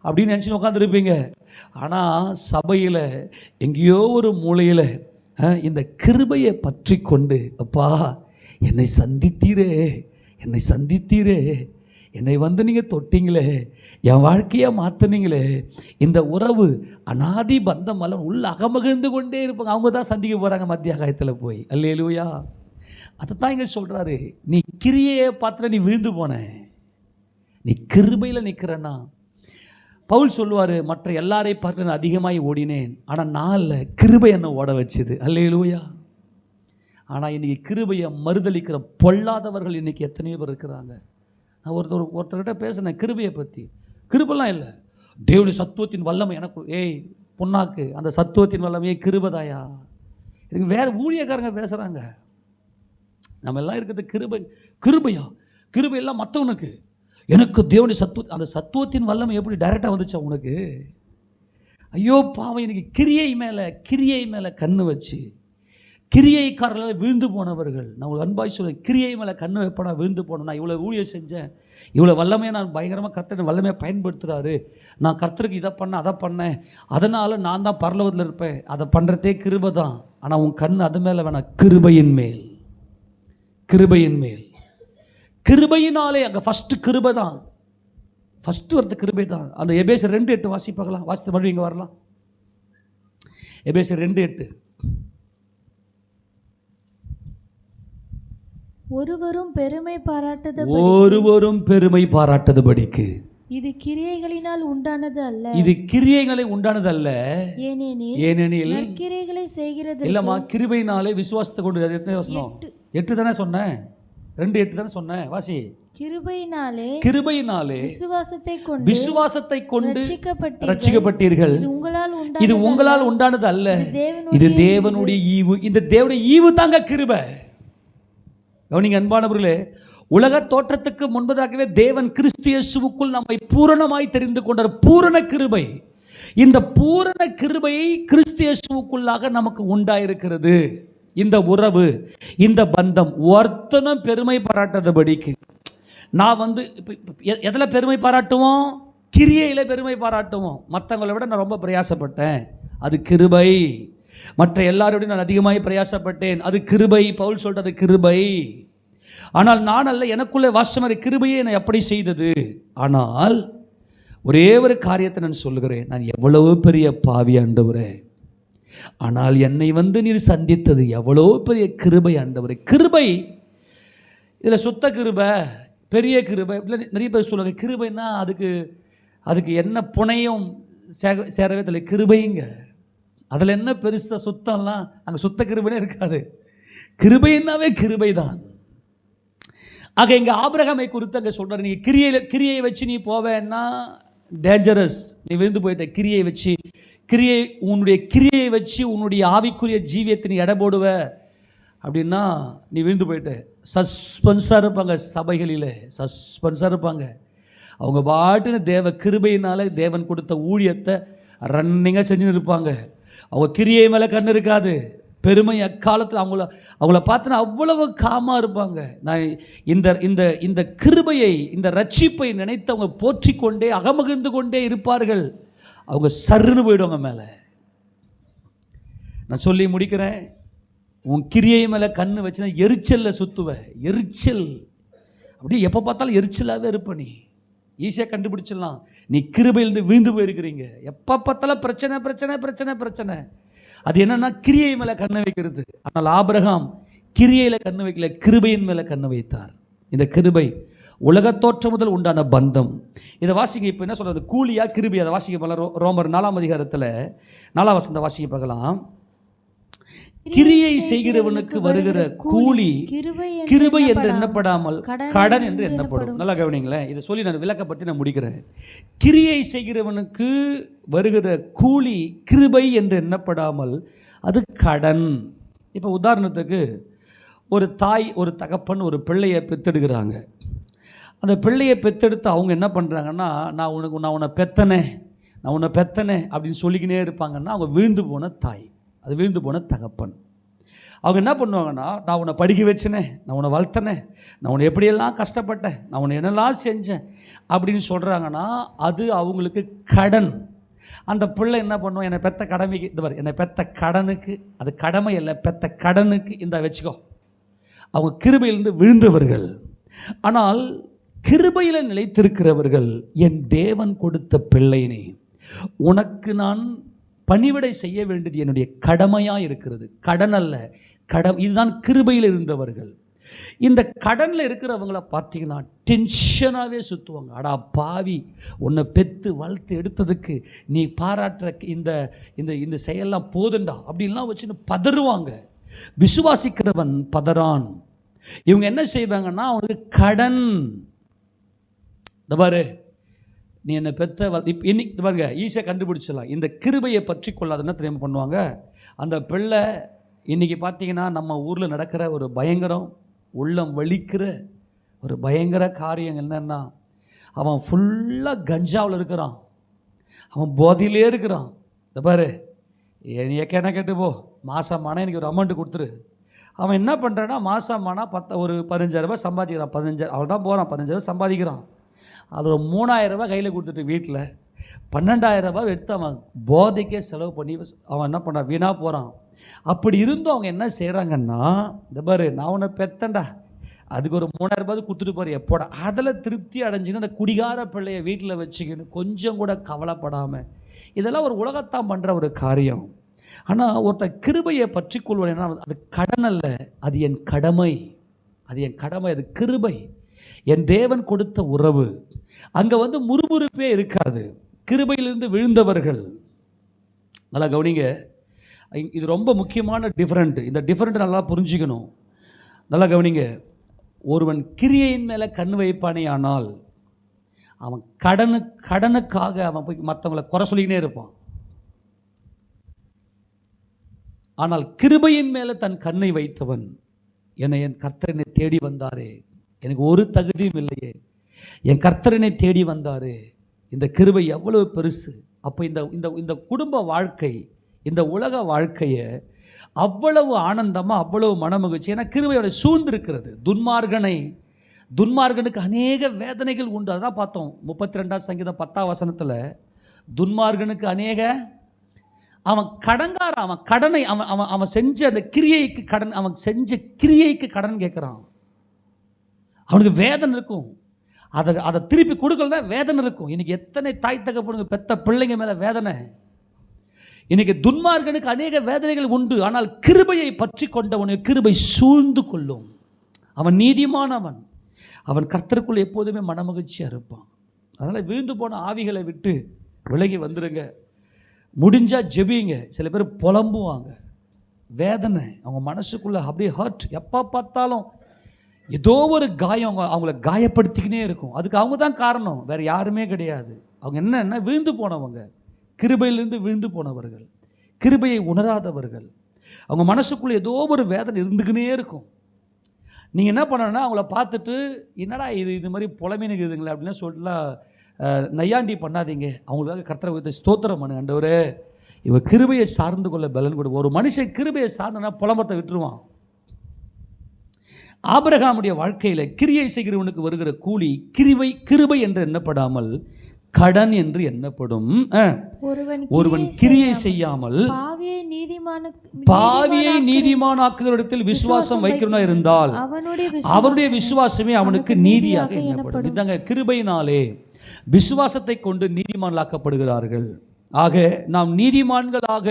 அப்படின்னு நினச்சி உட்காந்துருப்பீங்க. ஆனால் சபையில் எங்கேயோ ஒரு மூலையில் இந்த கிருபையை பற்றி கொண்டு, அப்பா என்னை சந்தித்தீரே, என்னை சந்தித்தீரே, என்னை வந்து நீங்கள் தொட்டிங்களே, என் வாழ்க்கையை மாற்றினீங்களே, இந்த உறவு அநாதி பந்தம் எல்லாம் உள்ள அகமகிழ்ந்து கொண்டே இருப்பாங்க. அவங்க தான் சந்திக்க போகிறாங்க மத்திய ஆகாயத்தில் போய். அல்லேலூயா. அதை தான் இங்கே சொல்கிறாரு, நீ கிரியையை பார்த்துட்டு நீ விழுந்து போன, நீ கிருபையில் நிற்கிறன்னா. பவுல் சொல்லுவார், மற்ற எல்லாரை பார்த்து நான் அதிகமாகி ஓடினேன், ஆனால் நான் இல்லை, கிருபை என்னை ஓட வச்சுது. அல்லேலூயா. ஆனால் இன்றைக்கி கிருபையை மறுதளிக்கிற பொல்லாதவர்கள் இன்றைக்கி எத்தனையோ பேர் இருக்கிறாங்க. நான் ஒருத்தர்கிட்ட பேசினேன் கிருபையை பற்றி. கிருபெல்லாம் இல்லை, தேவனுடைய சத்துவத்தின் வல்லமை எனக்கு. ஏய் பொன்னாக்கு, அந்த சத்துவத்தின் வல்லமையே கிருபதாயா. எனக்கு வேறு ஊழியக்காரங்க பேசுகிறாங்க. நம்ம எல்லாம் இருக்கிறது கிருபை. கிருபையா? கிருபை எல்லாம் மற்றவனுக்கு. எனக்கு தேவனுடைய அந்த சத்துவத்தின் வல்லமை எப்படி டைரெக்டாக வந்துச்சா உனக்கு? ஐயோ பாவம், எனக்கு கிரியை மேலே கண்ணு வச்சு கிரியைக்காரர்களால் விழுந்து போனவர்கள். நான் ஒரு அன்பாய் சொல்லுவேன், கிரியை மேலே கண்ணு வைப்பேன், நான் விழுந்து போனேன். நான் இவ்வளோ ஊழியம் செஞ்சேன், இவ்வளோ வல்லமையை நான் பயங்கரமாக கர்த்தர் வல்லமையாக பயன்படுத்துகிறாரு, நான் கர்த்தருக்கு இதை பண்ணேன் அதை பண்ணேன், அதனால் நான் தான் பரலோகத்தில் இருப்பேன், அதை பண்ணுறதே கிருபை தான். ஆனால் உன் கண் அது மேலே வேணாம், கிருபையின் மேல். கிருபையின் மேல், கிருபையினாலே. அங்கே ஃபஸ்ட்டு கிருபை தான், ஃபஸ்ட்டு வரது கிருபை தான். அந்த எபேசியர் 2:8 வாசிப்பாக்கலாம். வாசித்து மறுபடியும் இங்கே வரலாம். எபேசியர் 2:8. ஒருவரும் பெருமை பாராட்டதபடிக்கு இது கிரியைகளினால் உண்டானது அல்ல, இது கிரியைகளை உண்டானது அல்ல, ஏனெனில் நற்கிரியைகளை செய்கிறது. இல்லம்மா, கிருபையினாலே விசுவாசத்தை கொண்டு. அது எத்தனை வசனம்? 8 தானே சொன்னேன், 2:8 தானே சொன்னேன். வாசி. கிருபையினாலே விசுவாசத்தை கொண்டு ரட்சிக்கப்பட்டீர்கள். இது உங்களால் உண்டானது அல்ல, இது தேவனுடைய ஈவு. இந்த தேவனுடைய ஈவு தாங்க கிருபை. கவனிங்க அன்பானவர்களே, உலக தோற்றத்துக்கு முன்பதாகவே தேவன் கிறிஸ்து இயேசுவுக்குள் நம்மை பூரணமாய் தெரிந்து கொண்டார். பூரண கிருபை. இந்த பூரண கிருபை கிறிஸ்து இயேசுவுக்குள்ளாக நமக்கு உண்டாயிருக்கிறது. இந்த உறவு, இந்த பந்தம் ஒருத்தனும் பெருமை பாராட்டாதபடிக்கு. நான் வந்து எதில் பெருமை பாராட்டுவோம்? கிரியையில் பெருமை பாராட்டுவோம். மற்றவங்களை விட நான் ரொம்ப பிரயாசப்பட்டேன், அது கிருபை. மற்ற எல்லாரோடையும் நான் அதிகமாக பிரயாசப்பட்டேன், அது கிருபை. பவுல் சொல்றது கிருபை. ஆனால் நான் அல்ல, எனக்குள்ளே வாசமான கிருபையே என்னை அப்படி செய்தது. ஆனால் ஒரே ஒரு காரியத்தை நான் சொல்லுகிறேன், நான் எவ்வளவு பெரிய பாவி ஆண்டவரே, ஆனால் என்னை வந்து நீர் சந்தித்தது எவ்வளோ பெரிய கிருபை ஆண்டவரே. கிருபை இதில் சுத்த கிருபை, பெரிய கிருபை இப்படி நிறைய பேர் சொல்லுவாங்க. கிருபைன்னா அதுக்கு என்ன புனையும் சேரவே தெரியல. கிருபைங்க அதில் என்ன பெருசாக சுத்தம்லாம், அங்கே சுத்த கிருபைனே இருக்காது. கிருபைன்னாவே கிருபை தான். ஆக இங்கே ஆபிரகாமை குறித்து அங்கே சொல்கிறார், நீங்கள் கிரியை வச்சு நீ போவேன்னா டேஞ்சரஸ், நீ விழுந்து போயிட்ட. உன்னுடைய கிரியை வச்சு உன்னுடைய ஆவிக்குரிய ஜீவியத்தை நீ எடை போடுவ அப்படின்னா நீ விழுந்து போயிட்ட. சஸ்பென்ஸாக இருப்பாங்க சபைகளில், சஸ்பென்ஸாக இருப்பாங்க. அவங்க பாட்டுன்னு தேவ கிருபையினால தேவன் கொடுத்த ஊழியத்தை ரன்னிங்காக செஞ்சுன்னு இருப்பாங்க. அவங்க கிரியை மேலே கண்ணு இருக்காது. பெருமை அக்காலத்தில் அவங்கள பார்த்தனா அவ்வளவு காமாக இருப்பாங்க. நான் இந்த கிருபையை, இந்த ரட்சிப்பை நினைத்து அவங்க போற்றி கொண்டே அகமகிழ்ந்து கொண்டே இருப்பார்கள். அவங்க சருன்னு போயிடுவாங்க மேலே. நான் சொல்லி முடிக்கிறேன், உன் கிரியை மேலே கண்ணு வச்சுன்னா எரிச்சலில் சுற்றுவேன். எரிச்சல் அப்படியே எப்போ பார்த்தாலும் எரிச்சலாகவே இருப்ப. நீ ஈஸியாக கண்டுபிடிச்சிடலாம், நீ கிருபையிலிருந்து வீழ்ந்து போயிருக்கிறீங்க. எப்போ பார்த்தாலும் பிரச்சனை பிரச்சனை பிரச்சனை பிரச்சனை. அது என்னன்னா கிரியை மேலே கண்ணை வைக்கிறது. ஆனால் ஆபிரகாம் கிரியையில் கண்ணு வைக்கல, கிருபையின் மேலே கண்ணு வைத்தார். இந்த கிருபை உலகத் தோற்றம் முதல் உண்டான பந்தம். இதை வாசிங்க. இப்போ என்ன சொல்கிறது, கூலியா கிருபை, அதை வாசிக்க பார்க்கலாம். ரோமர் 4ஆம் அதிகாரத்தில் 4ஆம் வசனத்தை வாசிக்க பார்க்கலாம். கிரியை செய்கிறவனுக்கு வருகிற கூலி கிருபை என்று எண்ணப்படாமல் கடன் என்று எண்ணப்படும். நல்லா கவனிங்களேன், இதை சொல்லி நான் விளக்கப்பட்டு நான் முடிக்கிறேன். கிரியை செய்கிறவனுக்கு வருகிற கூலி கிருபை என்று எண்ணப்படாமல் அது கடன். இப்போ உதாரணத்துக்கு ஒரு தாய் ஒரு தகப்பன் ஒரு பிள்ளையை பெத்தெடுக்கிறாங்க. அந்த பிள்ளையை பெத்தெடுத்து அவங்க என்ன பண்ணுறாங்கன்னா, நான் உன்னை பெத்தனே அப்படின்னு சொல்லிக்கினே இருப்பாங்கன்னா அவங்க வீழ்ந்து போன தாய், அது வீழ்ந்து போன தகப்பன். அவங்க என்ன பண்ணுவாங்கன்னா, நான் உன்னை படிக்க வச்சனே, நான் உன்னை வளர்த்தனே, நான் உன்னை எப்படியெல்லாம் கஷ்டப்பட்டேன், நான் உன்னை என்னெல்லாம் செஞ்சேன் அப்படின்னு சொல்கிறாங்கன்னா அது அவங்களுக்கு கடன். அந்த பிள்ளை என்ன பண்ணுவோம், என்னை பெத்த கடமைக்கு, இந்த மாதிரி என்னை பெத்த கடனுக்கு, அது கடமை இல்லை, பெத்த கடனுக்கு இந்த வச்சுக்கோ. அவங்க கிருபையிலிருந்து விழுந்தவர்கள். ஆனால் கிருபையில் நிலைத்திருக்கிறவர்கள், என் தேவன் கொடுத்த பிள்ளைனே, உனக்கு நான் பணிவிடை செய்ய வேண்டியது என்னுடைய கடமையாக இருக்கிறது, கடன் அல்ல, இதுதான் கிருபையில் இருந்தவர்கள். இந்த கடனில் இருக்கிறவங்கள பார்த்தீங்கன்னா டென்ஷனாகவே சுற்றுவாங்க. அடா பாவி, உன்னை பெற்று வளர்த்து எடுத்ததுக்கு நீ பாராட்டுற இந்த இந்த இந்த செயலெல்லாம் போதுண்டா அப்படின்லாம் வச்சுன்னு பதறுவாங்க. விசுவாசிக்கிறவன் பதறான். இவங்க என்ன செய்வாங்கன்னா, அவனுக்கு கடன். இந்த பாரு, நீ என்னை பெற்ற இப்போ இன்னைக்கு பாருங்க, ஈஸியாக கண்டுபிடிச்சிடலாம். இந்த கிருபையை பற்றி கொள்ளாதுன்னா தெரியாமல் பண்ணுவாங்க. அந்த பிள்ளை இன்றைக்கி பார்த்தீங்கன்னா நம்ம ஊரில் நடக்கிற ஒரு பயங்கரம், உள்ளம் வலிக்கிற ஒரு பயங்கர காரியம் என்னென்னா, அவன் ஃபுல்லாக கஞ்சாவில் இருக்கிறான், அவன் போதையிலே இருக்கிறான். இந்த பாரு, நீ என்ன கேட்டு போ, மாதமான எனக்கு ஒரு அமௌண்ட்டு கொடுத்துரு. அவன் என்ன பண்ணுறான்னா, மாதமானா ஒரு 15,000 ரூபாய் சம்பாதிக்கிறான். 15,000 அவள் தான் போகிறான், 15,000 ரூபாய் சம்பாதிக்கிறான். அது ஒரு 3,000 ரூபாய் கையில் கொடுத்துட்டு வீட்டில் 12,000 ரூபாய் எடுத்து அவன் போதைக்கே செலவு பண்ணி அவன் என்ன பண்ணுறான், வீணாக போகிறான். அப்படி இருந்தும் அவங்க என்ன செய்கிறாங்கன்னா, இந்த பாரு, நான் உன்னை பெத்தண்டா, அதுக்கு ஒரு 3,000 ரூபாய் கொடுத்துட்டு போகிற எப்போடா, அதில் திருப்தி அடைஞ்சின்னு அந்த குடிகார பிள்ளையை வீட்டில் வச்சுக்கணும், கொஞ்சம் கூட கவலைப்படாமல். இதெல்லாம் ஒரு உலகத்தான் பண்ணுற ஒரு காரியம். ஆனால் ஒருத்தர் கிருபையை பற்றி கொள்வான், அது கடன் அல்ல, அது என் கடமை, அது கிருபை, என் தேவன் கொடுத்த உறவு. அங்கே முறுமுறுப்பே இருக்காது. கிருபையிலிருந்து விழுந்தவர்கள். நல்லா கவனிங்க, இது ரொம்ப முக்கியமான டிஃப்ரெண்ட். இந்த டிஃப்ரெண்ட் நல்லா புரிஞ்சுக்கணும். நல்லா கவனிங்க, ஒருவன் கிரியையின் மேலே கண் வைப்பானே ஆனால் அவன் கடனுக்காக அவன் போய் மற்றவங்களை குறை சொல்லிக்கினே இருப்பான். ஆனால் கிருபையின் மேலே தன் கண்ணை வைத்தவன், என் கர்த்தரனை தேடி வந்தாரே, எனக்கு ஒரு தகுதியும் இல்லையே, என் கர்த்தரனை தேடி வந்தாரே, இந்த கிருபை எவ்வளவு பெருசு. அப்போ இந்த குடும்ப வாழ்க்கை, இந்த உலக வாழ்க்கையை அவ்வளவு ஆனந்தமாக, அவ்வளவு மனமகிழ்ச்சி. ஏன்னா கிருபையோட சூழ்ந்திருக்கிறது. துன்மார்கனுக்கு அநேக வேதனைகள் உண்டு. அதான் பார்த்தோம் 32ஆம் சங்கீதம் 10ஆம் வசனத்தில், துன்மார்கனுக்கு அநேக, அவன் கடங்காரன், அவன் கடனை அவன் செஞ்ச அந்த கிரியைக்கு கடன், அவன் செஞ்ச கிரியைக்கு கடன் கேட்குறான். அவனுக்கு வேதனை இருக்கும், அதை திருப்பி கொடுக்கலன்னா வேதனை இருக்கும். இன்னைக்கு எத்தனை தாய் தகப்பனுங்க பெத்த பிள்ளைங்க மேலே வேதனை. இன்னைக்கு துன்மார்கனுக்கு அநேக வேதனைகள் உண்டு. ஆனால் கிருபையை பற்றி கொண்டவனை கிருபை சூழ்ந்து கொள்ளும். அவன் நீதிமானவன், அவன் கர்த்தருக்குள் எப்போதுமே மனமகிழ்ச்சியாக இருப்பான். அதனால் வீழ்ந்து போன ஆவிகளை விட்டு விலகி வந்துடுங்க. முடிஞ்சால் ஜெபிங்க. சில பேர் புலம்புவாங்க, வேதனை அவங்க மனசுக்குள்ளே அப்படியே ஹர்ட், எப்போ பார்த்தாலும் ஏதோ ஒரு காயம் அவங்கள காயப்படுத்திக்கினே இருக்கும். அதுக்கு அவங்க தான் காரணம், வேறு யாருமே கிடையாது. அவங்க என்னென்ன வீழ்ந்து போனவங்க, கிருபையிலிருந்து வீழ்ந்து போனவர்கள், கிருபையை உணராதவர்கள். அவங்க மனசுக்குள்ளே ஏதோ ஒரு வேதனை இருந்துக்கினே இருக்கும். நீங்கள் என்ன பண்ணணும்னா, அவங்கள பார்த்துட்டு என்னடா இது மாதிரி புலமீனுக்குதுங்களே அப்படின்னா சொல்லிட்டுலாம் நையாண்டி பண்ணாதீங்க. அவங்களுக்காக கர்த்தரை ஸ்தோத்திரம் பண்ணு, ஆண்டவரே இவன் கிருபையை சார்ந்து கொள்ள பலன் கொடு. ஒரு மனுஷன் கிருபையை சார்ந்தனா புலம்பத்தை விட்டுருவான். ஆபிரகாமுடைய வாழ்க்கையில் கிரியை செய்கிறவனுக்கு வருகிற கூலி கிருபை என்று எண்ணப்படாமல் கடன் என்று எண்ணப்படும். ஒருவன் கிரியை செய்யாமல் பாவியை நீதிமானாக்குவதிடத்தில் விசுவாசம் வைக்கிறவனா இருந்தால் அவனுடைய விசுவாசமே அவனுக்கு நீதியாக எண்ணப்படும். இதாங்க, கிருபையினாலே விசுவாசத்தை கொண்டு நீதிமான்களாக்கப்படுகிறார்கள். ஆக நாம் நீதிமான்களாக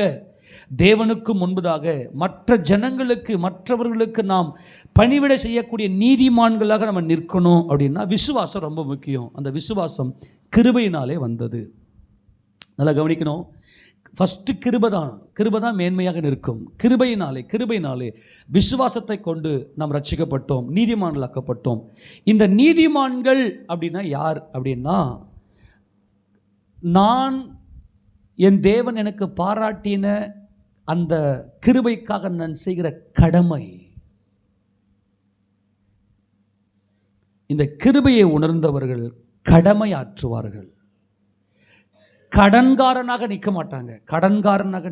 தேவனுக்கு முன்பதாக மற்ற ஜனங்களுக்கு மற்றவர்களுக்கு நாம் பணிவிடை செய்யக்கூடிய நீதிமான்களாக நம்ம நிற்கணும் அப்படின்னா விசுவாசம் ரொம்ப முக்கியம். அந்த விசுவாசம் கிருபையினாலே வந்தது. நல்லா கவனிக்கணும். ஃபஸ்ட்டு கிருபை தான் மேன்மையாக நிற்கும். கிருபையினாலே விசுவாசத்தை கொண்டு நாம் ரட்சிக்கப்பட்டோம், நீதிமான்களாக்கப்பட்டோம். இந்த நீதிமான்கள் அப்படின்னா யார் அப்படின்னா, நான் என் தேவன் எனக்கு பாராட்டின அந்த கிருபைக்காக நான் செய்கிற கடமை, இந்த கிருபையை உணர்ந்தவர்கள் கடமையாற்றுவார்கள். கடன்காரனாக நிற்க மாட்டாங்க. கடன்காரனாக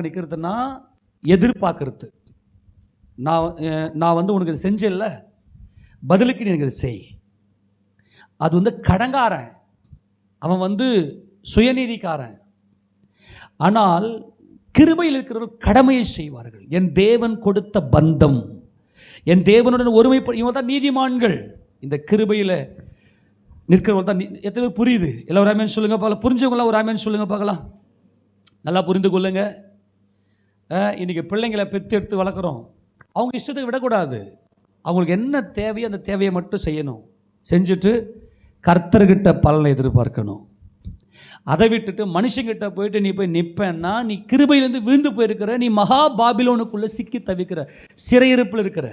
நிற்கிறதுனா எதிர்பார்க்கறது. நான் உனக்கு இது செஞ்சேன்ல, பதிலுக்கு நீ எனக்கு இதை செய். அது கடன்காரன், அவன் சுயநீதிக்காரன். ஆனால் கிருபையில் இருக்கிறவர்கள் கடமையை செய்வார்கள். என் தேவன் கொடுத்த பந்தம், என் தேவனுடன் ஒருமை, இவங்க தான் நீதிமான்கள். இந்த கிருபையில் நிற்கிறவர்கள் தான். எத்தனை பேர் புரியுது? எல்லாம் ஒரு ஆமேன் சொல்லுங்க பார்க்கலாம். புரிஞ்சவங்களாம் ஒரு ஆமேன் சொல்லுங்க பார்க்கலாம். நல்லா புரிந்து கொள்ளுங்க. இன்றைக்கி பிள்ளைங்களை பெற்று எடுத்து வளர்க்குறோம். அவங்க இஷ்டத்துக்கு விடக்கூடாது. அவங்களுக்கு என்ன தேவையோ அந்த தேவையை மட்டும் செய்யணும். செஞ்சுட்டு கர்த்தர்கிட்ட பலனை எதிர்பார்க்கணும். அதை விட்டுட்டு மனுஷங்கிட்ட போயிட்டு நீ போய் நிற்பேன்னா நீ கிருபையிலேருந்து விழுந்து போயிருக்கிற, நீ மகா பாபிலோனுக்குள்ளே சிக்கி தவிக்கிற, சிறையிருப்பில் இருக்கிற.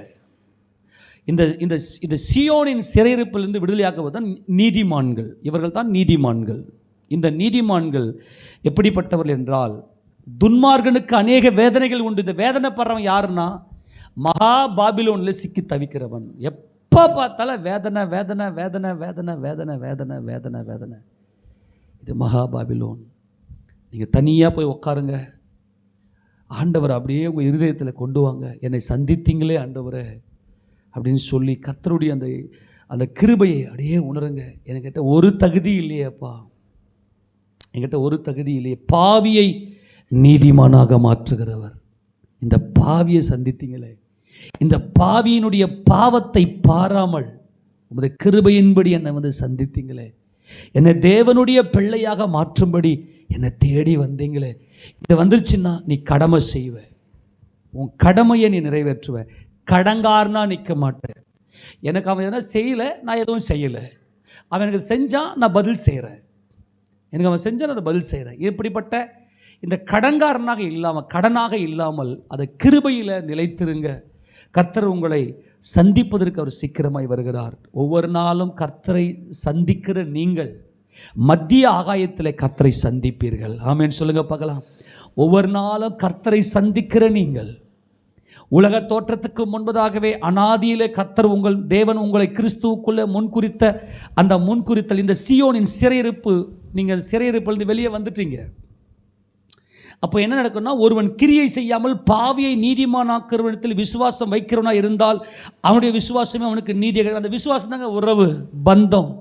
இந்த சியோனின் சிறையிருப்பிலிருந்து விடுதலையாக்குவது தான் நீதிமான்கள். இவர்கள் தான் நீதிமான்கள். இந்த நீதிமான்கள் எப்படிப்பட்டவர்கள் என்றால், துன்மார்கனுக்கு அநேக வேதனைகள் உண்டு. இந்த வேதனைப்படுறவன் யாருன்னா மகா பாபிலோனில் சிக்கி தவிக்கிறவன். எப்போ பார்த்தாலும் வேதனை வேதனை வேதனை வேதனை வேதனை வேதனை வேதனை வேதனை. இது மகா பாபிலோன். நீங்கள் தனியாக போய் உட்காருங்க. ஆண்டவர் அப்படியே உங்கள் இருதயத்தில் கொண்டு வாங்க. என்னை சந்தித்தீங்களே ஆண்டவரை அப்படின்னு சொல்லி கர்த்தருடைய அந்த கிருபையை அப்படியே உணருங்க. என்கிட்ட ஒரு தகுதி இல்லையேப்பா, என்கிட்ட ஒரு தகுதி இல்லையே. பாவியை நீதிமானாக மாற்றுகிறவர். இந்த பாவியை சந்தித்தீங்களே, இந்த பாவியினுடைய பாவத்தை பாராமல் உமது கிருபையின்படி என்னை சந்தித்தீங்களே, என்னை தேவனுடைய பிள்ளையாக மாற்றும்படி என்னை தேடி வந்தீங்களே. இது வந்துருச்சுன்னா நீ கடமை செய்வ, உன் கடமையை நீ நிறைவேற்றுவ. கடங்காரனா நிற்க மாட்டேன். எனக்கு அவன் எதனா செய்யலை, நான் எதுவும் செய்யலை. அவன் எனக்கு செஞ்சான், நான் பதில் செய்கிறேன். எனக்கு அவன் செஞ்சான், நான் பதில் செய்கிறேன். இப்படிப்பட்ட இந்த கடனாக இல்லாமல் அதை கிருபையில் நிலைத்திருங்க. கர்த்தர் உங்களை சந்திப்பதற்கு அவர் சீக்கிரமாய் வருகிறார். ஒவ்வொரு நாளும் கர்த்தரை சந்திக்கிற நீங்கள் மத்திய ஆகாயத்தில் கர்த்தரை சந்திப்பீர்கள். ஆமென் சொல்லுங்க பார்க்கலாம். ஒவ்வொரு நாளும் கர்த்தரை சந்திக்கிற நீங்கள் உலக தோற்றத்துக்கு முன்பதாகவே அனாதியிலே கர்த்தர் உங்கள் தேவன் உங்களை கிறிஸ்துவுக்குள்ளே முன்குறித்த அந்த முன்குறித்தல், இந்த சியோனின் சிறையிருப்பு, நீங்கள் சிறையிருப்பிலிருந்து வெளியே வந்துட்டீங்க. அப்போ என்ன நடக்கும்னா, ஒருவன் கிரியை செய்யாமல் பாவியை நீதிமானாக்கிறவனிடத்தில் விசுவாசம் வைக்கிறவனா இருந்தால் அவனுடைய விசுவாசமே அவனுக்கு நீதி. அந்த விசுவாசம் தாங்க உறவு, பந்தம்.